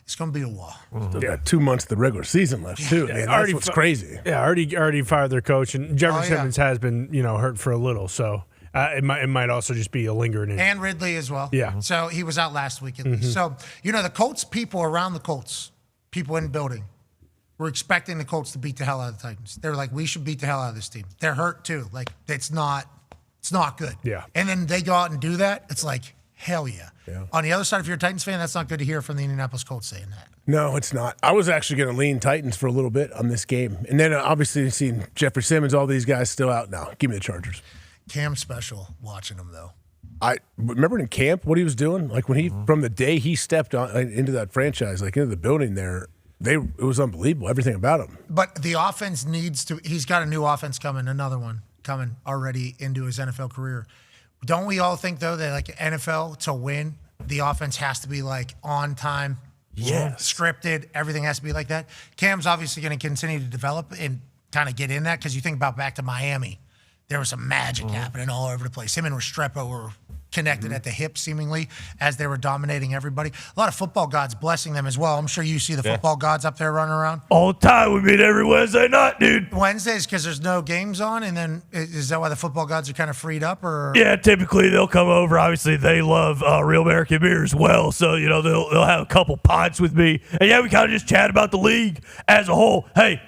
Speaker 4: it's going to be a while.
Speaker 8: Still got 2 months of the regular season left, too. Man, that's what's crazy.
Speaker 6: Yeah, already fired their coach, and Jeffrey Simmons has been, hurt for a little, so it might also just be a lingering.
Speaker 4: And Ridley as well.
Speaker 6: Yeah.
Speaker 4: So he was out last week at least. So, the Colts people around the Colts, people in the building, were expecting the Colts to beat the hell out of the Titans. They were like, we should beat the hell out of this team. They're hurt, too. Like, it's not good.
Speaker 6: Yeah.
Speaker 4: And then they go out and do that. It's like, hell yeah. On the other side, if you're a Titans fan, that's not good to hear from the Indianapolis Colts saying that.
Speaker 8: No, it's not. I was actually going to lean Titans for a little bit on this game. And then obviously seeing Jeffrey Simmons, all these guys still out now. Give me the Chargers.
Speaker 4: Cam special watching him, though.
Speaker 8: I remember in camp what he was doing. Like when from the day he stepped on into that franchise, like into the building there, it was unbelievable, everything about him.
Speaker 4: But the offense he's got a new offense coming, another one coming already into his NFL career. Don't we all think, though, that like NFL to win, the offense has to be like on time, scripted, everything has to be like that? Cam's obviously going to continue to develop and kind of get in that because you think about back to Miami. There was some magic happening all over the place. Him and Restrepo were connected at the hip, seemingly, as they were dominating everybody. A lot of football gods blessing them as well. I'm sure you see the football gods up there running around.
Speaker 2: All the time. We meet every Wednesday night, dude.
Speaker 4: Wednesdays because there's no games on, and then is that why the football gods are kind of freed up? Or
Speaker 2: yeah, typically they'll come over. Obviously, they love Real American beer as well, so they'll have a couple pints with me, and we kind of just chat about the league as a whole. Hey,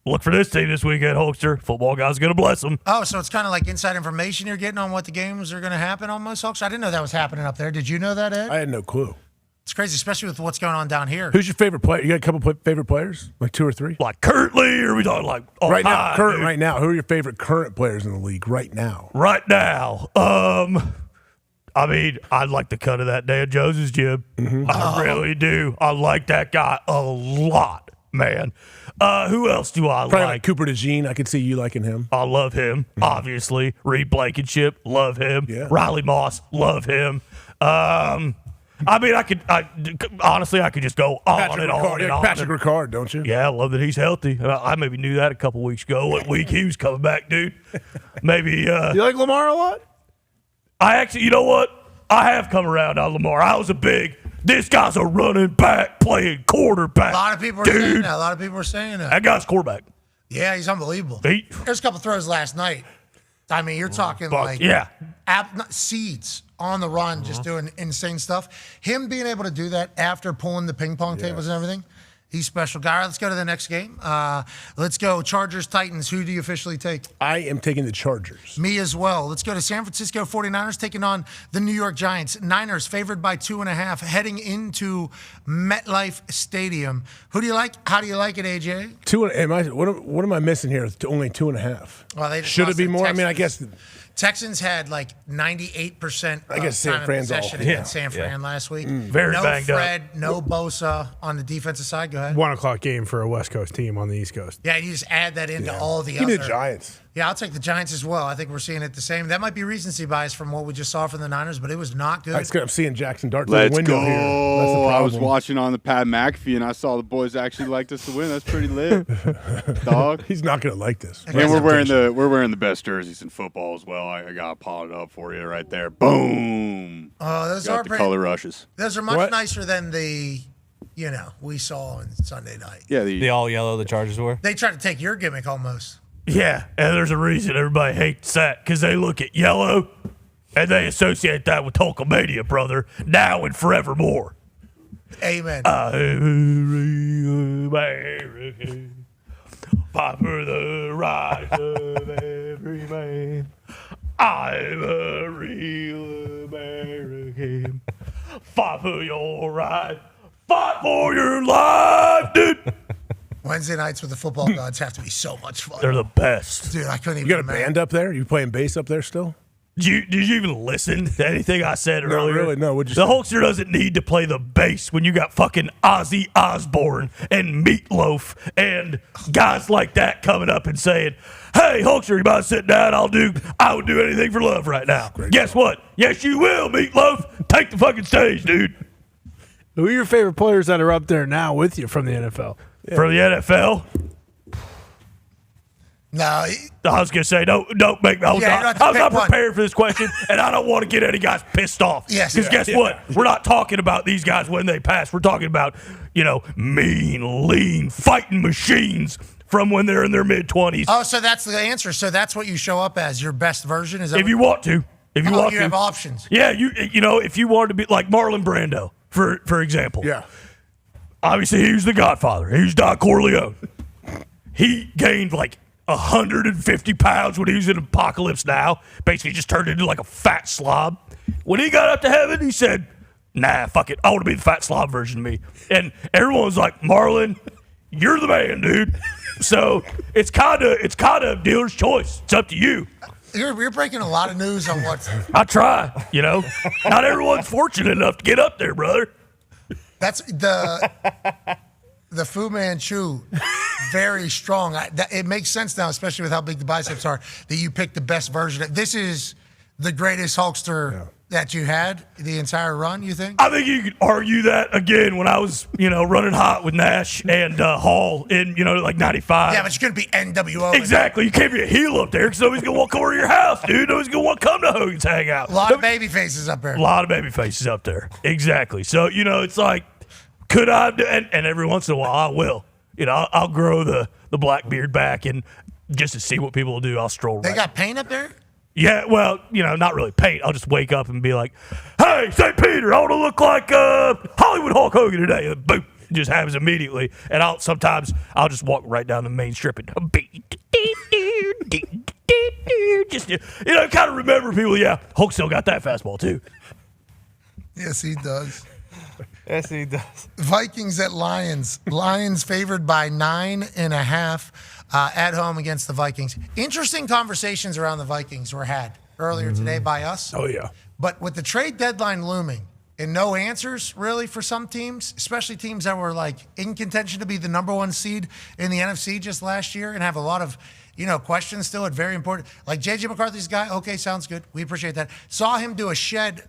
Speaker 2: look for this team this weekend, Hulkster. Football guy's going to bless them.
Speaker 4: Oh, so it's kind of like inside information you're getting on what the games are going to happen almost, Hulkster? I didn't know that was happening up there. Did you know that, Ed?
Speaker 8: I had no clue.
Speaker 4: It's crazy, especially with what's going on down here.
Speaker 8: Who's your favorite player? You got a couple favorite players? Like 2 or 3?
Speaker 2: Like currently, or are we talking like
Speaker 8: right now? Right now. Who are your favorite current players in the league right now?
Speaker 2: Right now. I mean, I like the cut of that Dan Jones' jib. I really do. I like that guy a lot, man. Who else do I
Speaker 8: Probably
Speaker 2: like?
Speaker 8: Cooper DeJean. I could see you liking him.
Speaker 2: I love him, obviously. Reed Blankenship, love him.
Speaker 8: Yeah.
Speaker 2: Riley Moss, love him. I mean, I could just go on and on and on.
Speaker 8: Patrick Ricard, don't you?
Speaker 2: Yeah, I love that he's healthy. I maybe knew that a couple weeks ago. What week he was coming back, dude? Maybe.
Speaker 6: You like Lamar a lot?
Speaker 2: I actually, you know what? I have come around on Lamar. I was this guy's a running back playing quarterback.
Speaker 4: A lot of people are saying that. A lot of people are saying that.
Speaker 2: That guy's quarterback.
Speaker 4: Yeah, he's unbelievable.
Speaker 2: There's
Speaker 4: a couple throws last night. I mean, you're talking seeds on the run, just doing insane stuff. Him being able to do that after pulling the ping pong tables and everything, he's a special guy. All right, let's go to the next game. Let's go Chargers, Titans. Who do you officially take?
Speaker 8: I am taking the Chargers.
Speaker 4: Me as well. Let's go to San Francisco 49ers taking on the New York Giants. Niners favored by 2.5 heading into MetLife Stadium. Who do you like? How do you like it, AJ?
Speaker 8: What am I missing here? It's only 2.5.
Speaker 4: Well, they just
Speaker 8: should it
Speaker 4: lost
Speaker 8: be
Speaker 4: to
Speaker 8: more?
Speaker 4: Texans.
Speaker 8: I mean, I guess
Speaker 4: Texans had like 98%
Speaker 8: I guess San Fran's
Speaker 4: possession against San Fran last week.
Speaker 6: Very
Speaker 4: no
Speaker 6: banged up.
Speaker 4: Fred, no Bosa on the defensive side. Go ahead.
Speaker 6: 1 o'clock game for a West Coast team on the East Coast.
Speaker 4: Yeah, you just add that into all the
Speaker 8: Give me
Speaker 4: other.
Speaker 8: the Giants.
Speaker 4: Yeah, I'll take the Giants as well. I think we're seeing it the same. That might be recency bias from what we just saw from the Niners, but it was not good.
Speaker 8: I'm seeing Jackson Dart through the window here. That's the problem.
Speaker 3: I was watching on the Pat McAfee, and I saw the boys actually liked us to win. That's pretty lit, dog.
Speaker 8: He's not going to like this.
Speaker 3: And we're wearing the best jerseys in football as well. I got to pot it up for you right there. Boom.
Speaker 4: Oh, those
Speaker 3: got
Speaker 4: are
Speaker 3: the
Speaker 4: pretty,
Speaker 3: color rushes.
Speaker 4: Those are much nicer than the, we saw on Sunday night.
Speaker 3: Yeah,
Speaker 7: the all yellow the Chargers were.
Speaker 4: They tried to take your gimmick almost.
Speaker 2: Yeah, and there's a reason everybody hates that, because they look at yellow and they associate that with Hulkamania, brother, now and forevermore.
Speaker 4: Amen.
Speaker 2: I'm a real American, fight for the rights of every man. I'm a real American, fight for your right, fight for your life, dude.
Speaker 4: Wednesday nights with the football gods have to be so much fun.
Speaker 2: They're the best.
Speaker 4: Dude, I couldn't even
Speaker 8: You got a
Speaker 4: imagine.
Speaker 8: band up there? You playing bass up there still?
Speaker 2: Did you even listen to anything I said earlier?
Speaker 8: really, no. What'd you
Speaker 2: The
Speaker 8: say?
Speaker 2: Hulkster doesn't need to play the bass when you got fucking Ozzy Osbourne and Meatloaf and guys like that coming up and saying, "Hey, Hulkster, you about to sit down? I would do anything for love right now." Guess what? Yes, you will, Meatloaf. Take the fucking stage, dude.
Speaker 6: Who are your favorite players that are up there now with you from the NFL?
Speaker 2: For the NFL?
Speaker 4: No,
Speaker 2: I was gonna say don't make me. I was not prepared for this question, and I don't want to get any guys pissed off.
Speaker 4: Yes,
Speaker 2: because guess what? We're not talking about these guys when they pass. We're talking about mean, lean, fighting machines from when they're in their mid-20s.
Speaker 4: Oh, so that's the answer. So that's what you show up as, your best version? Is that
Speaker 2: If you want to. If you want
Speaker 4: you
Speaker 2: to.
Speaker 4: have options.
Speaker 2: Yeah, if you wanted to be like Marlon Brando, for example.
Speaker 8: Yeah.
Speaker 2: Obviously, he was the Godfather. He was Don Corleone. He gained like 150 pounds when he was in Apocalypse Now. Basically just turned into like a fat slob. When he got up to heaven, he said, "Nah, fuck it. I want to be the fat slob version of me." And everyone was like, "Marlon, you're the man, dude." So it's kind of dealer's choice. It's up to you.
Speaker 4: You're breaking a lot of news on what.
Speaker 2: I try, Not everyone's fortunate enough to get up there, brother.
Speaker 4: That's the Fu Manchu, very strong. It makes sense now, especially with how big the biceps are, that you picked the best version. This is the greatest Hulkster that you had the entire run, you think?
Speaker 2: I think you could argue that again when I was, running hot with Nash and Hall in, like 95.
Speaker 4: Yeah, but you couldn't be NWO.
Speaker 2: Exactly. You can't be a heel up there because nobody's going to want to come over to your house, dude. Nobody's going to want to come to Hogan's Hangout.
Speaker 4: A lot of baby faces up there.
Speaker 2: A lot of baby faces up there. Exactly. So, it's like, could I do, and every once in a while I will. I'll grow the black beard back and just to see what people will do, I'll stroll
Speaker 4: They
Speaker 2: right.
Speaker 4: got paint up there?
Speaker 2: Yeah, well, not really paint. I'll just wake up and be like, "Hey, St. Peter, I want to look like Hollywood Hulk Hogan today." And boom, it just happens immediately. And sometimes I'll just walk right down the main strip and just kind of remember people. Yeah, Hulk still got that fastball too.
Speaker 4: Yes, he does.
Speaker 7: Yes, he does.
Speaker 4: Vikings at Lions. Lions favored by 9.5 at home against the Vikings. Interesting conversations around the Vikings were had earlier today by us.
Speaker 6: Oh, yeah.
Speaker 4: But with the trade deadline looming and no answers really for some teams, especially teams that were like in contention to be the number one seed in the NFC just last year and have a lot of questions still at very important. Like J.J. McCarthy's guy, okay, sounds good. We appreciate that. Saw him do a shed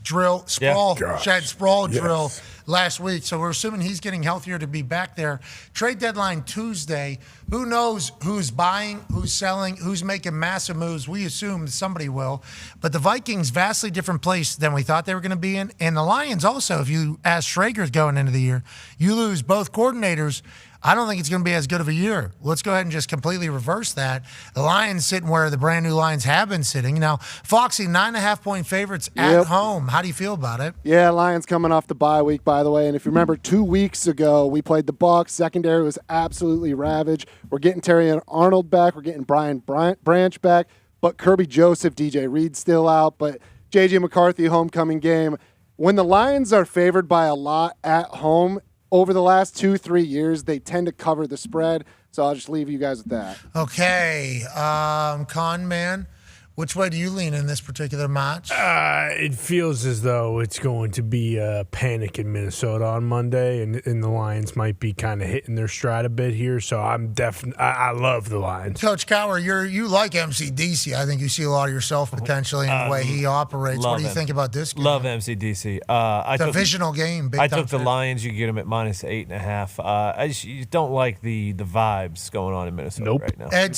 Speaker 4: drill, sprawl, shed sprawl drill last week. So we're assuming he's getting healthier to be back there. Trade deadline Tuesday. Who knows who's buying, who's selling, who's making massive moves. We assume somebody will. But the Vikings, vastly different place than we thought they were going to be in. And the Lions also, if you ask Schrager's going into the year, you lose both coordinators. I don't think it's going to be as good of a year. Let's go ahead and just completely reverse that. The Lions sitting where the brand new Lions have been sitting. Now, Foxy, 9.5-point favorites at home. How do you feel about it?
Speaker 11: Yeah, Lions coming off the bye week, by the way. And if you remember 2 weeks ago, we played the Bucs. Secondary was absolutely ravaged. We're getting Terry Arnold back. We're getting Brian Branch back. But Kirby Joseph, DJ Reed still out. But J.J. McCarthy, homecoming game. When the Lions are favored by a lot at home, over the last 2-3 years, they tend to cover the spread. So I'll just leave you guys with that.
Speaker 4: Okay. Con man, which way do you lean in this particular match?
Speaker 6: It feels as though it's going to be a panic in Minnesota on Monday, and the Lions might be kind of hitting their stride a bit here. So I love the Lions.
Speaker 4: Coach Cowher, you like MCDC. I think you see a lot of yourself potentially in the way he operates. What do you think about this game?
Speaker 7: Love MCDC.
Speaker 4: Divisional game.
Speaker 7: I took the Lions. You can get them at -8.5. I just don't like the vibes going on in Minnesota right now.
Speaker 4: Ed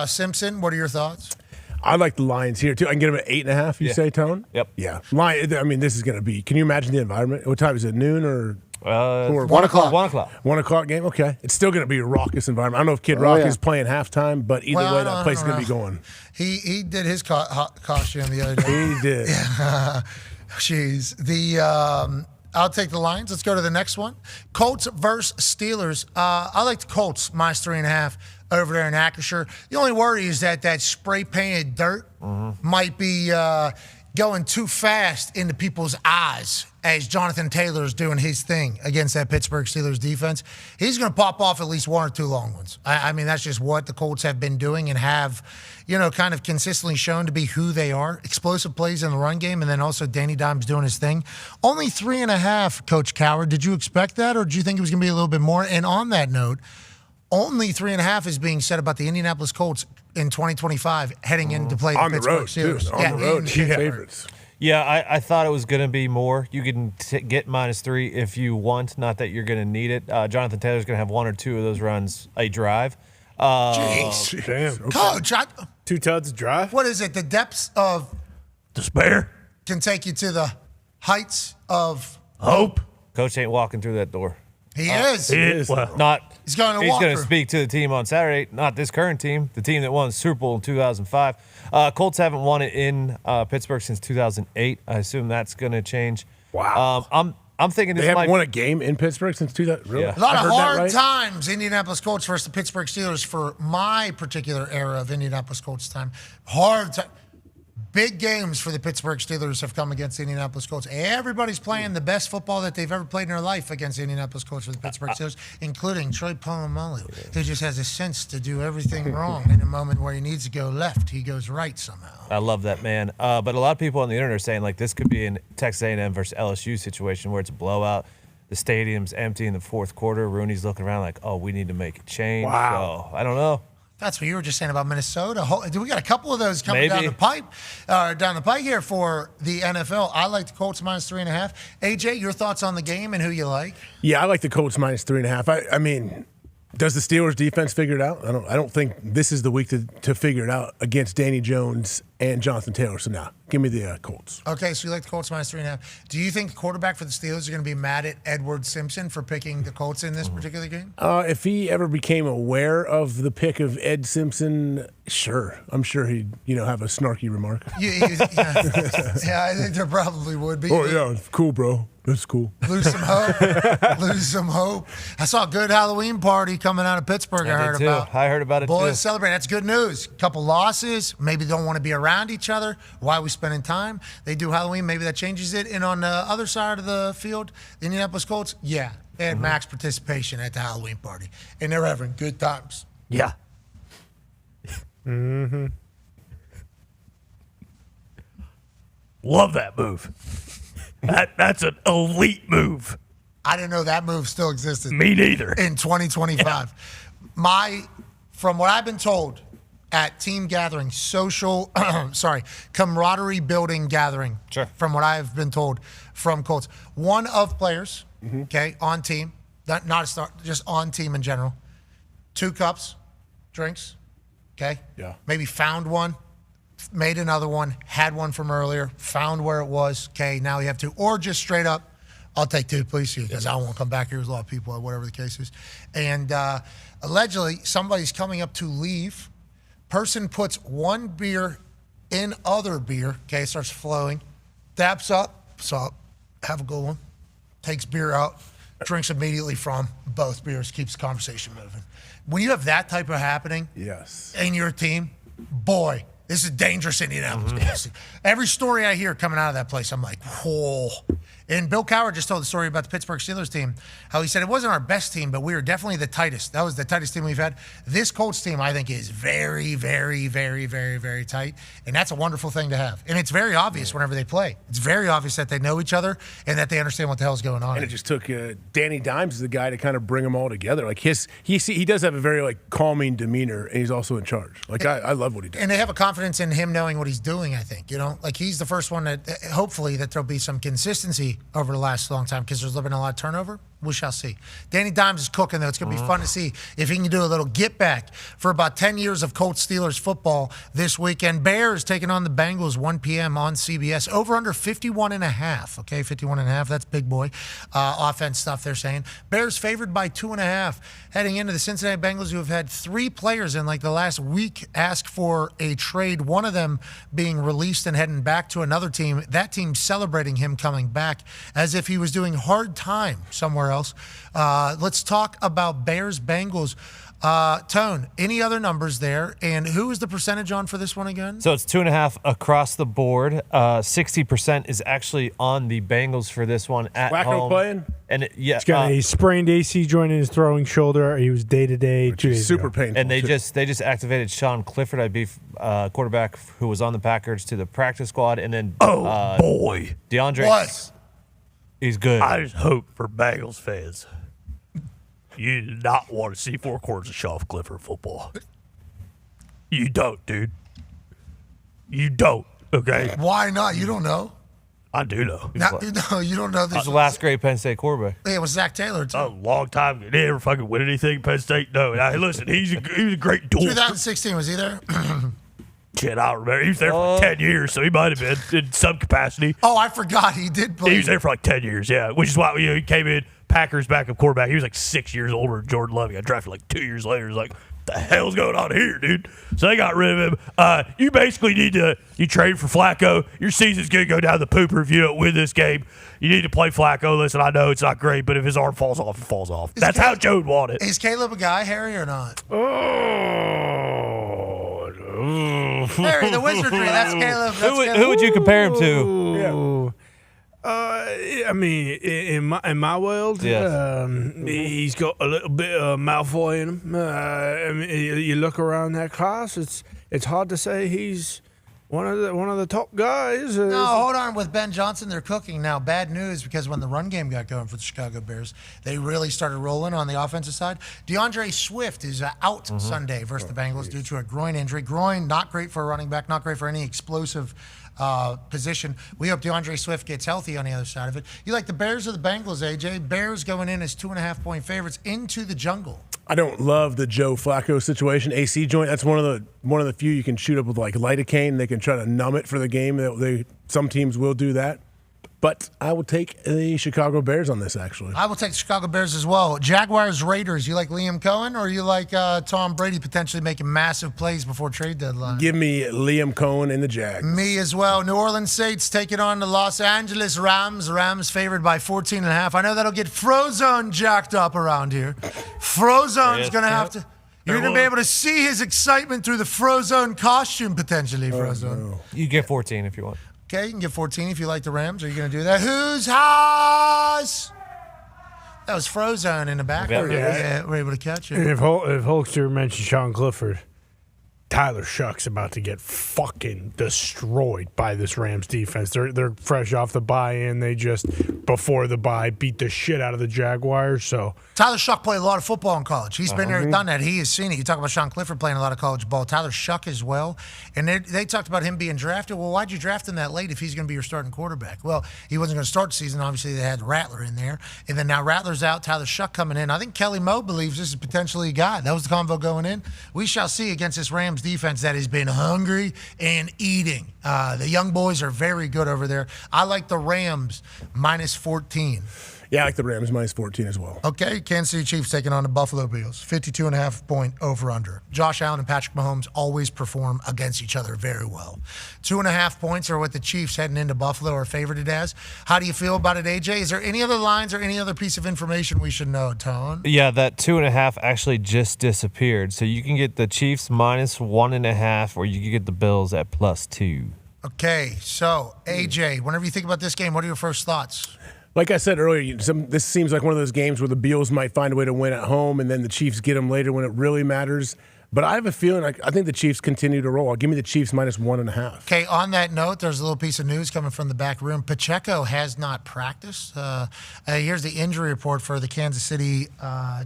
Speaker 4: Simpson, what are your thoughts?
Speaker 8: I like the Lions here, too. I can get them at 8.5, you say, Tone?
Speaker 7: Yep.
Speaker 8: Yeah. This is going to be, can you imagine the environment? What time is it, noon or?
Speaker 7: 1 o'clock. 1 o'clock.
Speaker 8: 1 o'clock game? Okay. It's still going to be a raucous environment. I don't know if Kid Rock is playing halftime, but either way, that place is going to be going.
Speaker 4: He did his costume the other day.
Speaker 8: He did.
Speaker 4: Yeah. Jeez. I'll take the Lions. Let's go to the next one. Colts versus Steelers. I like the Colts, -3.5 over there in Acrisure. The only worry is that spray-painted dirt might be going too fast into people's eyes as Jonathan Taylor's doing his thing against that Pittsburgh Steelers defense, he's going to pop off at least one or two long ones. I mean, that's just what the Colts have been doing and have, kind of consistently shown to be who they are. Explosive plays in the run game, and then also Danny Dimes doing his thing. Only 3.5, Coach Cowher. Did you expect that, or did you think it was going to be a little bit more? And on that note, only 3.5 is being said about the Indianapolis Colts in 2025 heading in to play the Pittsburgh Steelers.
Speaker 8: On the road, chief favorites.
Speaker 7: Yeah, I thought it was going to be more. You can get -3 if you want, not that you're going to need it. Jonathan Taylor's going to have one or two of those runs a drive.
Speaker 4: Jeez.
Speaker 6: Damn.
Speaker 4: Coach,
Speaker 6: 2 tuds drive?
Speaker 4: What is it? The depths of
Speaker 2: despair
Speaker 4: can take you to the heights of
Speaker 2: hope.
Speaker 7: Coach ain't walking through that door.
Speaker 4: He is.
Speaker 2: He is. Well,
Speaker 4: he's going to
Speaker 7: He's
Speaker 4: walk
Speaker 7: going to
Speaker 4: through.
Speaker 7: speak to the team on Saturday, not this current team, the team that won the Super Bowl in 2005. Colts haven't won it in Pittsburgh since 2008. I assume that's going to change.
Speaker 8: Wow.
Speaker 7: I'm thinking this
Speaker 8: They haven't
Speaker 7: might
Speaker 8: won a game in Pittsburgh since 2000. Really?
Speaker 7: Yeah.
Speaker 4: A lot
Speaker 8: I
Speaker 4: of
Speaker 8: heard that
Speaker 4: hard
Speaker 8: right?
Speaker 4: times, Indianapolis Colts versus the Pittsburgh Steelers for my particular era of Indianapolis Colts time. Hard time. Big games for the Pittsburgh Steelers have come against the Indianapolis Colts. Everybody's playing the best football that they've ever played in their life against the Indianapolis Colts for the Pittsburgh Steelers, including Troy Polamalu, who just has a sense to do everything wrong in a moment where he needs to go left. He goes right somehow.
Speaker 7: I love that, man. But a lot of people on the internet are saying, like, this could be a Texas A&M versus LSU situation where it's a blowout. The stadium's empty in the fourth quarter. Rooney's looking around like, oh, we need to make a change.
Speaker 4: Wow.
Speaker 7: So, I don't know.
Speaker 4: That's what you were just saying about Minnesota. We got a couple of those coming
Speaker 7: Maybe.
Speaker 4: down the pipe here for the NFL. I like the Colts -3.5. AJ, your thoughts on the game and who you like?
Speaker 8: Yeah, I like the Colts -3.5. I mean, does the Steelers defense figure it out? I don't think this is the week to figure it out against Danny Jones and Jonathan Taylor. So now, give me the Colts.
Speaker 4: Okay, so you like the Colts -3.5. Do you think the quarterback for the Steelers is going to be mad at Edward Simpson for picking the Colts in this particular game?
Speaker 8: If he ever became aware of the pick of Ed Simpson, sure. I'm sure he'd have a snarky remark.
Speaker 4: Yeah, I think there probably would be.
Speaker 8: Oh, yeah, cool, bro. That's cool.
Speaker 4: Lose some hope. Lose some hope. I saw a good Halloween party coming out of Pittsburgh. I heard
Speaker 7: did too.
Speaker 4: about.
Speaker 7: I heard about it
Speaker 4: Boys
Speaker 7: too.
Speaker 4: celebrating. That's good news. Couple losses. Maybe they don't want to be around each other. Why are we spending time? They do Halloween. Maybe that changes it. And on the other side of the field, the Indianapolis Colts, yeah, they had max participation at the Halloween party, and they're having good times.
Speaker 2: Yeah.
Speaker 6: Mm-hmm.
Speaker 2: Love that move. That's an elite move.
Speaker 4: I didn't know that move still existed.
Speaker 2: Me neither.
Speaker 4: In 2025. From what I've been told at team gathering, camaraderie building gathering, from what I've been told from Colts, one of players, okay, on team, not a start, just on team in general, 2 cups, drinks, okay?
Speaker 8: Yeah.
Speaker 4: Maybe found one, made another one, had one from earlier, found where it was, okay, now you have 2, or just straight up, I'll take 2, please, because I don't want to come back here. There's a lot of people, whatever the case is. And allegedly, somebody's coming up to leave. Person puts one beer in other beer, okay, starts flowing, daps up, have a good one, takes beer out, drinks immediately from both beers, keeps the conversation moving. When you have that type of happening in your team, boy, this is dangerous Indianapolis. Every story I hear coming out of that place, I'm like, whoa. And Bill Cowher just told the story about the Pittsburgh Steelers team, how he said it wasn't our best team, but we were definitely the tightest. That was the tightest team we've had. This Colts team, I think, is very, very, very, very, very tight. And that's a wonderful thing to have. And it's very obvious whenever they play. It's very obvious that they know each other and that they understand what the hell's going on.
Speaker 8: And it just took Danny Dimes as the guy to kind of bring them all together. Like he does have a very calming demeanor, and he's also in charge. I love what he does.
Speaker 4: And they have a confidence in him knowing what he's doing, I think. He's the first one that hopefully that there'll be some consistency over the last long time because there's been a lot of turnover. We shall see. Danny Dimes is cooking, though. It's going to be fun to see if he can do a little get back for about 10 years of Colts Steelers football this weekend. Bears taking on the Bengals 1 p.m. on CBS. Over under 51.5. Okay, 51.5. That's big boy offense stuff they're saying. Bears favored by 2.5 heading into the Cincinnati Bengals, who have had 3 players in the last week ask for a trade. One of them being released and heading back to another team. That team celebrating him coming back as if he was doing hard time somewhere else. Let's talk about Bears-Bengals. Tone, any other numbers there? And who is the percentage on for this one again?
Speaker 7: So it's 2.5 across the board. 60% is actually on the Bengals for this one at
Speaker 8: Flacco
Speaker 7: home.
Speaker 8: playing?
Speaker 7: And
Speaker 9: He's got a sprained AC joint in his throwing shoulder. He was day-to-day. 2 days
Speaker 8: super
Speaker 9: ago.
Speaker 8: painful.
Speaker 7: And they just activated Sean Clifford, I believe, quarterback who was on the Packers, to the practice squad. And then
Speaker 2: boy,
Speaker 7: DeAndre.
Speaker 4: What?
Speaker 7: He's good.
Speaker 2: I just hope for Bengals fans, you do not want to see 4 quarters of Sean Clifford football. You don't, dude. You don't. Okay.
Speaker 4: Why not? You don't know.
Speaker 2: I do know.
Speaker 4: No, you don't know this.
Speaker 7: He's the last great Penn State quarterback.
Speaker 4: Yeah, it was Zach Taylor too.
Speaker 2: A long time. Did he ever fucking win anything at Penn State? No. Now, listen, he was a great duel.
Speaker 4: 2016, was he there?
Speaker 2: Shit, I don't remember. He was there for 10 years, so he might have been in some capacity.
Speaker 4: Oh, I forgot he did play.
Speaker 2: He was there for like 10 years, yeah. Which is why he came in Packers backup quarterback. He was like 6 years older than Jordan Love. He got drafted like 2 years later. It's like, what the hell's going on here, dude? So they got rid of him. You basically need to trade for Flacco. Your season's going to go down the pooper if you don't win this game. You need to play Flacco. Listen, I know it's not great, but if his arm falls off, it falls off. That's how Joe would want it.
Speaker 4: Is Caleb a guy, Harry, or not? Harry, the wizardry. That's Caleb.
Speaker 7: Who would you compare him to?
Speaker 9: Yeah. I mean, in my world,
Speaker 7: Yes.
Speaker 9: he's got a little bit of Malfoy in him. I mean, you look around that class, it's hard to say he's one of the top guys.
Speaker 4: No, hold on. With Ben Johnson, they're cooking now. Bad news, because when the run game got going for the Chicago Bears, they really started rolling on the offensive side. DeAndre Swift is out Sunday versus the Bengals due to a groin injury. Groin, not great for a running back, not great for any explosive position. We hope DeAndre Swift gets healthy on the other side of it. You like the Bears or the Bengals, AJ? Bears going in as 2.5-point favorites into the jungle.
Speaker 8: I don't love the Joe Flacco situation. AC joint, that's one of the few you can shoot up with like lidocaine. They can try to numb it for the game. Some teams will do that. But I would take the Chicago Bears on this, actually.
Speaker 4: I will take the Chicago Bears as well. Jaguars, Raiders. You like Liam Cohen, or you like Tom Brady potentially making massive plays before trade deadline?
Speaker 8: Give me Liam Cohen and the Jags.
Speaker 4: Me as well. New Orleans Saints taking on the Los Angeles Rams. Rams favored by 14.5. I know that'll get Frozone jacked up around here. Frozone's going to have to... You're going to be able to see his excitement through the Frozone costume, potentially, Frozone.
Speaker 8: No.
Speaker 7: You get 14 if you want.
Speaker 4: Okay, you can get 14 if you like the Rams. Are you going to do that? Whose house? That was Frozone in the back. Yeah, we're able to catch it.
Speaker 9: And if Hulkster mentioned Sean Clifford, Tyler Shuck's about to get fucking destroyed by this Rams defense. They're fresh off the bye-in. They just, before the bye, beat the shit out of the Jaguars. So
Speaker 4: Tyler Shuck played a lot of football in college. He's been there, done that. He has seen it. You talk about Sean Clifford playing a lot of college ball. Tyler Shuck as well. And they talked about him being drafted. Well, why'd you draft him that late if he's going to be your starting quarterback? Well, he wasn't going to start the season. Obviously, they had Rattler in there. And then now Rattler's out, Tyler Shuck coming in. I think Kelly Moe believes this is potentially a guy. That was the convo going in. We shall see against this Rams defense that has been hungry and eating. The young boys are very good over there. I like the Rams minus 14.
Speaker 8: Yeah, I like the Rams minus 14 as well.
Speaker 4: Okay, Kansas City Chiefs taking on the Buffalo Bills. 52.5-point over-under. Josh Allen and Patrick Mahomes always perform against each other very well. 2.5 points are what the Chiefs heading into Buffalo are favored as. How do you feel about it, AJ? Is there any other lines or any other piece of information we should know, Tone?
Speaker 7: Yeah, that 2.5 actually just disappeared. So you can get the Chiefs minus 1.5, or you can get the Bills at +2.
Speaker 4: Okay, so AJ, whenever you think about this game, what are your first thoughts?
Speaker 8: Like I said earlier, this seems like one of those games where the Bills might find a way to win at home, and then the Chiefs get them later when it really matters. But I have a feeling I think the Chiefs continue to roll. Give me the Chiefs minus 1.5.
Speaker 4: Okay, on that note, there's a little piece of news coming from the back room. Pacheco has not practiced. Here's the injury report for the Kansas City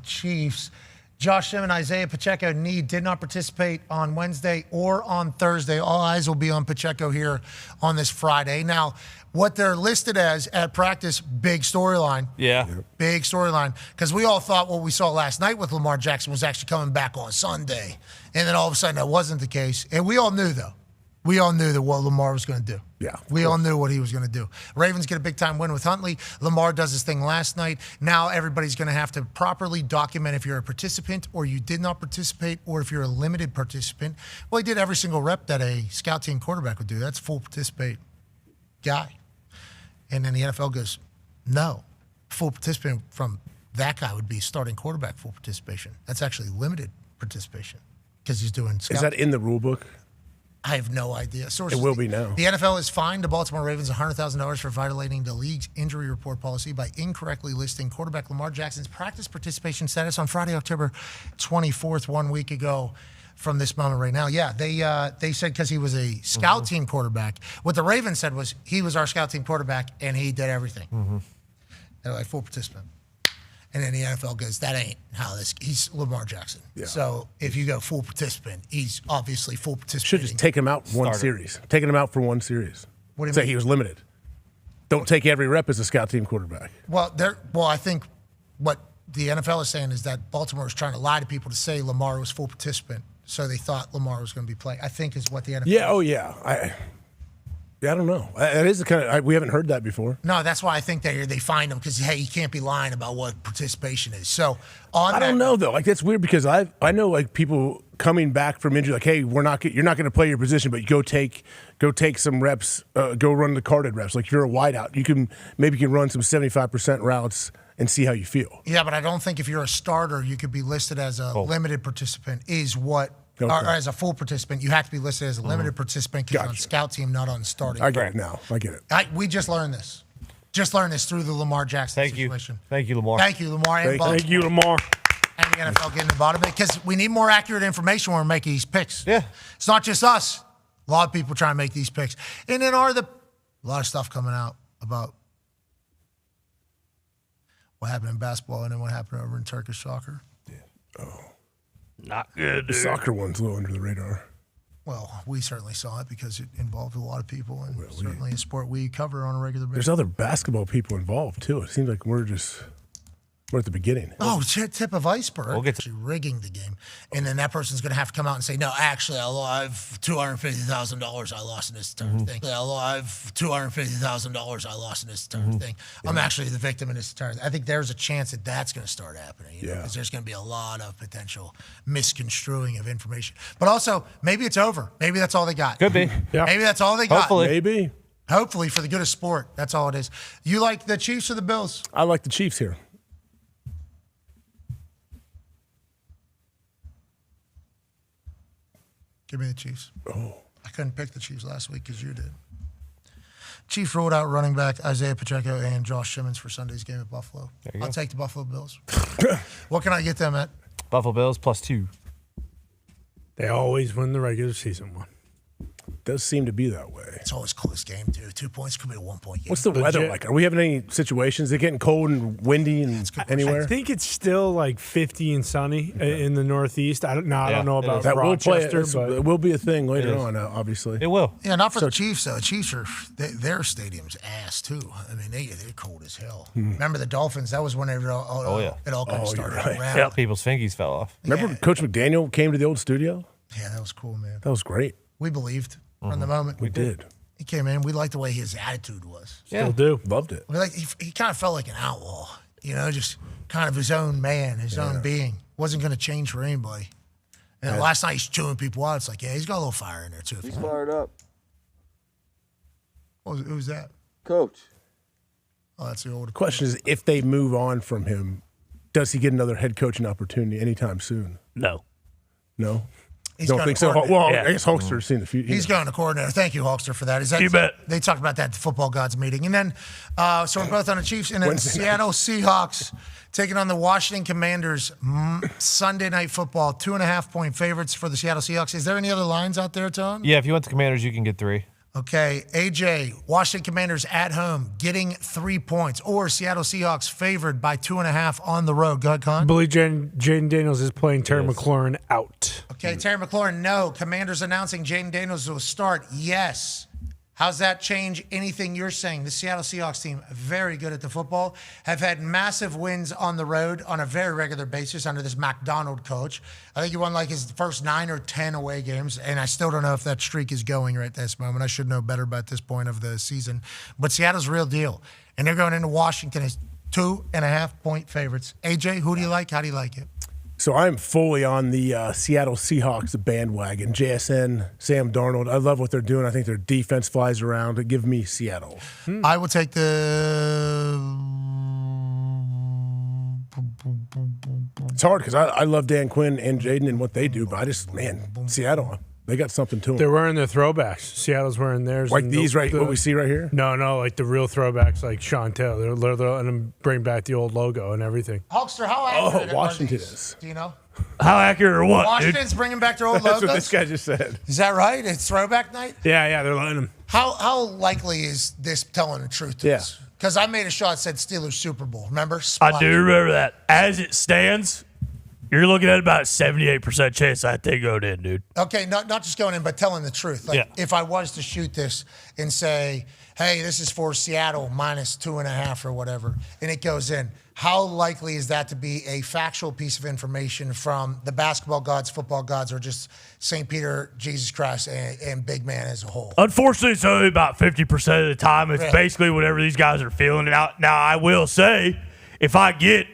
Speaker 4: Chiefs. Josh Simmons, Isaiah Pacheco did not participate on Wednesday or on Thursday. All eyes will be on Pacheco here on this Friday. Now, what they're listed as at practice, big storyline.
Speaker 7: Yeah.
Speaker 4: Big storyline. Because we all thought what we saw last night with Lamar Jackson was actually coming back on Sunday. And then all of a sudden that wasn't the case. And we all knew, though. We all knew that what Lamar was going to do.
Speaker 8: Yeah.
Speaker 4: We all knew what he was going to do. Ravens get a big-time win with Huntley. Lamar does his thing last night. Now everybody's going to have to properly document if you're a participant or you did not participate or if you're a limited participant. Well, he did every single rep that a scout team quarterback would do. That's full participate guy. And then the NFL goes, no. Full participant from that guy would be starting quarterback full participation. That's actually limited participation because he's doing.
Speaker 8: Is that in the rule book?
Speaker 4: I have no idea. Sources,
Speaker 8: it will be now.
Speaker 4: The NFL has fined the Baltimore Ravens $100,000 for violating the league's injury report policy by incorrectly listing quarterback Lamar Jackson's practice participation status on Friday, October 24th, 1 week ago from this moment right now. Yeah, they said because he was a scout team quarterback. What the Ravens said was he was our scout team quarterback and he did everything. They're like, full participant. And then the NFL goes, that ain't how this. He's Lamar Jackson. Yeah. So if you go full participant, he's obviously full participant.
Speaker 8: Should just take him out one series. Taking him out for one series.
Speaker 4: What do you
Speaker 8: Say
Speaker 4: mean?
Speaker 8: he was limited. Don't take every rep as a scout team quarterback.
Speaker 4: Well, I think what the NFL is saying is that Baltimore is trying to lie to people to say Lamar was full participant, so they thought Lamar was going to be playing. I think is what the NFL.
Speaker 8: Yeah. Oh yeah. I don't know. That is the kind of we haven't heard that before.
Speaker 4: No, that's why I think they find him because hey, you can't be lying about what participation is. So
Speaker 8: I don't know though. Like that's weird because I know like people coming back from injury, like hey, you're not going to play your position, but go take some reps, go run the carded reps. Like you're a wideout, you can run some 75% routes and see how you feel.
Speaker 4: Yeah, but I don't think if you're a starter, you could be listed as a limited participant. Is what. Okay. Or as a full participant, you have to be listed as a limited participant because you're on scout team, not on starting.
Speaker 8: I get it now. I get it.
Speaker 4: We just learned this. Just learned this through the Lamar Jackson situation.
Speaker 7: Thank you, Lamar.
Speaker 4: Thank you, Lamar.
Speaker 9: Thank you, Lamar.
Speaker 4: And the NFL getting the bottom of it because we need more accurate information when we're making these picks.
Speaker 7: Yeah.
Speaker 4: It's not just us. A lot of people trying to make these picks. And then a lot of stuff coming out about what happened in basketball and then what happened over in Turkish soccer.
Speaker 8: Yeah. Oh.
Speaker 2: Not good,
Speaker 8: The
Speaker 2: dude.
Speaker 8: soccer one's a little under the radar.
Speaker 4: Well, we certainly saw it because it involved a lot of people and certainly a sport we cover on a regular basis.
Speaker 8: There's other basketball people involved too. It seems like we're at the beginning.
Speaker 4: Oh, tip of iceberg.
Speaker 7: We'll get to
Speaker 4: rigging the game. And then that person's going to have to come out and say, no, actually, I've $250,000 I lost in this entire thing. I've $250,000 I lost in this entire thing. I'm actually the victim in this entire thing. I think there's a chance that that's going to start happening. Because there's going to be a lot of potential misconstruing of information. But also, maybe it's over. Maybe that's all they got.
Speaker 7: Could be.
Speaker 9: Yeah.
Speaker 4: Maybe that's all they got.
Speaker 7: Hopefully.
Speaker 8: Maybe.
Speaker 4: Hopefully, for the good of sport. That's all it is. You like the Chiefs or the Bills?
Speaker 8: I like the Chiefs here.
Speaker 4: Give me the Chiefs.
Speaker 8: Oh.
Speaker 4: I couldn't pick the Chiefs last week because you did. Chiefs rolled out running back Isaiah Pacheco and Josh Simmons for Sunday's game at Buffalo. I'll take the Buffalo Bills. What can I get them at?
Speaker 7: Buffalo Bills +2.
Speaker 9: They always win the regular season one.
Speaker 8: Does seem to be that way.
Speaker 4: It's always close game, too. 2 points could be a 1 point game.
Speaker 8: What's the weather like? Are we having any situations? Is it getting cold and windy and anywhere?
Speaker 9: I think it's still like 50 and sunny in the Northeast. I don't know about
Speaker 8: that
Speaker 9: Rochester,
Speaker 8: but it will be a thing later on, obviously.
Speaker 7: It will.
Speaker 4: Yeah, not for the Chiefs, though. The Chiefs their stadium's ass, too. I mean, they're cold as hell. Remember the Dolphins? That was when it all kind of started around.
Speaker 7: Yeah, people's fingies fell off.
Speaker 8: Remember Coach McDaniel came to the old studio?
Speaker 4: Yeah, that was cool, man.
Speaker 8: That was great.
Speaker 4: We believed from the moment.
Speaker 8: We did.
Speaker 4: He came in. We liked the way his attitude was.
Speaker 9: Still do.
Speaker 8: Loved it.
Speaker 4: We he kind of felt like an outlaw, just kind of his own man, his own being. Wasn't going to change for anybody. And last night he's chewing people out. It's like, yeah, he's got a little fire in there, too.
Speaker 16: He's fired up.
Speaker 4: Who's that?
Speaker 16: Coach.
Speaker 4: Oh, that's the old
Speaker 8: question is, if they move on from him, does he get another head coaching opportunity anytime soon?
Speaker 2: No.
Speaker 8: No?
Speaker 4: He's
Speaker 8: Don't
Speaker 4: going
Speaker 8: think
Speaker 4: to
Speaker 8: so.
Speaker 4: coordinator.
Speaker 8: Well,
Speaker 2: Yeah.
Speaker 8: I guess Hulkster's seen the future.
Speaker 4: He's going to coordinator. Thank you, Hulkster, for that.
Speaker 2: You bet.
Speaker 4: They talked about that at the Football Gods meeting. And then, so we're both on the Chiefs. And then
Speaker 8: Wednesday
Speaker 4: Seattle Seahawks taking on the Washington Commanders. Sunday Night Football, 2.5 point favorites for the Seattle Seahawks. Is there any other lines out there, Tom?
Speaker 7: Yeah, if you want the Commanders, you can get 3.
Speaker 4: Okay, AJ, Washington Commanders at home getting 3 points, or Seattle Seahawks favored by 2.5 on the road. Go ahead, Con.
Speaker 9: I believe Jaden Daniels is playing Terry McLaurin out.
Speaker 4: Okay, Terry McLaurin, no. Commanders announcing Jaden Daniels will start. Yes. How's that change anything you're saying? The Seattle Seahawks team, very good at the football, have had massive wins on the road on a very regular basis under this McDonald coach. I think he won like his first 9 or 10 away games, and I still don't know if that streak is going right this moment. I should know better by this point of the season. But Seattle's a real deal, and they're going into Washington as 2.5 point favorites. AJ, who do you like? How do you like it?
Speaker 8: So I'm fully on the Seattle Seahawks bandwagon. JSN, Sam Darnold. I love what they're doing. I think their defense flies around. Give me Seattle.
Speaker 4: I will take the
Speaker 8: It's hard because I love Dan Quinn and Jaden and what they do, but Seattle, they got something to them.
Speaker 9: They're wearing their throwbacks. Seattle's wearing theirs.
Speaker 8: Like these what we see right here?
Speaker 9: No, like the real throwbacks like Chantel. They're letting them bring back the old logo and everything.
Speaker 4: Hulkster, how accurate
Speaker 8: Washington
Speaker 4: are these?
Speaker 8: is.
Speaker 4: Do you know?
Speaker 2: How accurate or what,
Speaker 4: Washington's
Speaker 2: dude?
Speaker 4: bringing back their old
Speaker 8: That's
Speaker 4: logos?
Speaker 8: what this guy just said.
Speaker 4: Is that right? It's throwback night?
Speaker 9: Yeah, they're letting them.
Speaker 4: How likely is this telling the truth to us? Because I made a shot that said Steelers Super Bowl. Remember?
Speaker 2: I do remember that. As it stands, you're looking at about a 78% chance that thing going in, dude.
Speaker 4: Okay, not just going in, but telling the truth. Like, if I was to shoot this and say, hey, this is for Seattle minus 2.5 or whatever, and it goes in, how likely is that to be a factual piece of information from the basketball gods, football gods, or just St. Peter, Jesus Christ, and big man as a whole?
Speaker 2: Unfortunately, it's only about 50% of the time. It's
Speaker 4: Really?
Speaker 2: basically whatever these guys are feeling. Now, I will say, if I get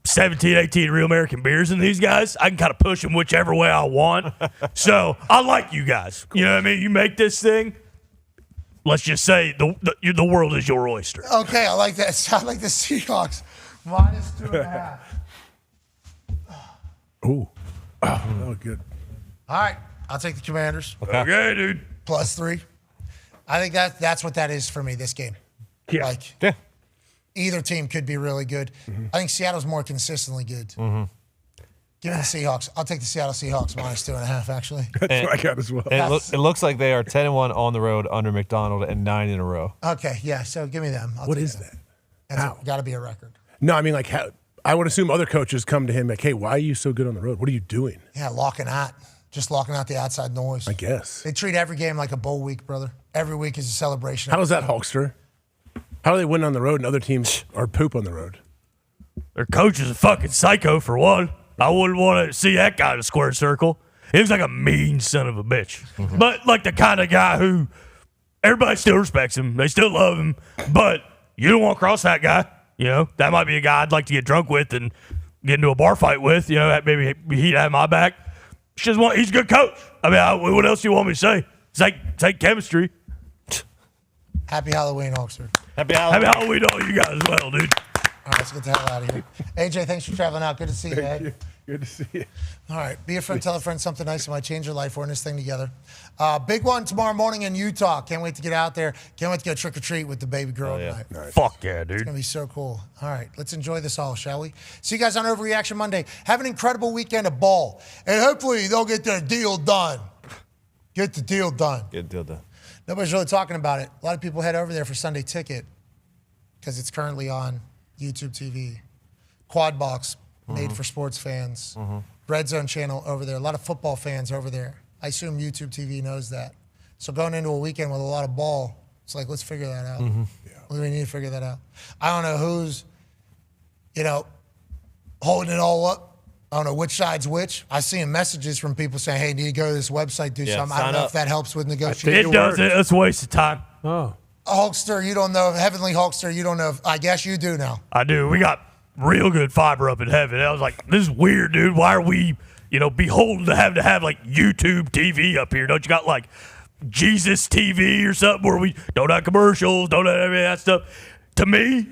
Speaker 2: 17, 18 real American beers in these guys, I can kind of push them whichever way I want. So I like you guys. You know what I mean? You make this thing. Let's just say the world is your oyster.
Speaker 4: Okay, I like that. I like the Seahawks minus 2.5.
Speaker 8: Ooh. Oh, good.
Speaker 4: All right, I'll take the Commanders.
Speaker 2: Okay, dude.
Speaker 4: Plus 3. I think that's what that is for me, this game.
Speaker 9: Yeah.
Speaker 4: Either team could be really good. I think Seattle's more consistently good. Give me the Seahawks. I'll take the Seattle Seahawks minus 2.5, actually.
Speaker 8: That's what I got as well.
Speaker 7: And it looks like they are 10-1 on the road under McDonald and 9 in a row.
Speaker 4: Okay, yeah, so give me them.
Speaker 8: What is that?
Speaker 4: That's got to be a record.
Speaker 8: No, I mean, like, I would assume other coaches come to him like, hey, why are you so good on the road? What are you doing?
Speaker 4: Yeah, locking out the outside noise.
Speaker 8: I guess.
Speaker 4: They treat every game like a bowl week, brother. Every week is a celebration.
Speaker 8: How is that, Hulkster? How do they win on the road and other teams are poop on the road?
Speaker 2: Their coach is a fucking psycho, for one. I wouldn't want to see that guy in a square circle. He looks like a mean son of a bitch. But like the kind of guy who everybody still respects him. They still love him. But you don't want to cross that guy. You know, that might be a guy I'd like to get drunk with and get into a bar fight with. You know, maybe he'd have my back. He's a good coach. I mean, what else do you want me to say? It's like chemistry.
Speaker 4: Happy Halloween, Hulkster.
Speaker 2: Happy Halloween to all you guys as well, dude.
Speaker 4: All right, let's get the hell out of here. AJ, thanks for traveling out. Good to see you, man.
Speaker 8: Good to see you.
Speaker 4: All right, be a friend, tell a friend something nice that might change your life. We're in this thing together. Big one tomorrow morning in Utah. Can't wait to get out there. Can't wait to go trick-or-treat with the baby girl tonight.
Speaker 2: Nice. Fuck yeah, dude.
Speaker 4: It's going to be so cool. All right, let's enjoy this all, shall we? See you guys on Overreaction Monday. Have an incredible weekend of ball. And hopefully they'll get their deal done. Get the deal done.
Speaker 7: Get the deal done.
Speaker 4: Nobody's really talking about it. A lot of people head over there for Sunday Ticket because it's currently on YouTube TV. Quad Box, made for sports fans. Red Zone channel over there. A lot of football fans over there. I assume YouTube TV knows that. So going into a weekend with a lot of ball, it's like, let's figure that out. We need to figure that out. I don't know who's, holding it all up. I don't know which side's which. I've seen messages from people saying, hey, you need to go to this website, do something. I don't know if that helps with negotiating.
Speaker 2: It does. It's a waste of time.
Speaker 9: Oh.
Speaker 4: Hulkster, you don't know. Heavenly Hulkster, you don't know. I guess you do now.
Speaker 2: I do. We got real good fiber up in heaven. I was like, this is weird, dude. Why are we, beholden to have like YouTube TV up here? Don't you got like Jesus TV or something where we don't have commercials, don't have any of that stuff? To me,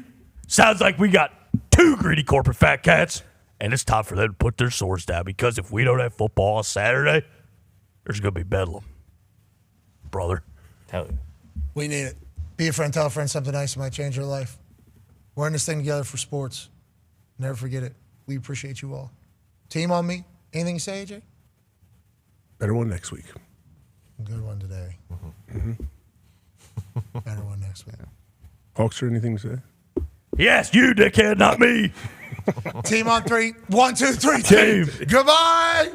Speaker 2: sounds like we got two greedy corporate fat cats, and it's time for them to put their swords down, because if we don't have football on Saturday, there's going to be bedlam. Brother.
Speaker 7: Tell you.
Speaker 4: We need it. Be a friend, tell a friend something nice that might change your life. We're in this thing together for sports. Never forget it. We appreciate you all. Team on me. Anything you say, AJ?
Speaker 8: Better one next week.
Speaker 4: Good one today. Better one next week.
Speaker 8: Hulkster, anything to say?
Speaker 2: Yes, you dickhead, not me.
Speaker 4: Team on 3. 1, 2, 3.
Speaker 2: Team.
Speaker 4: Goodbye.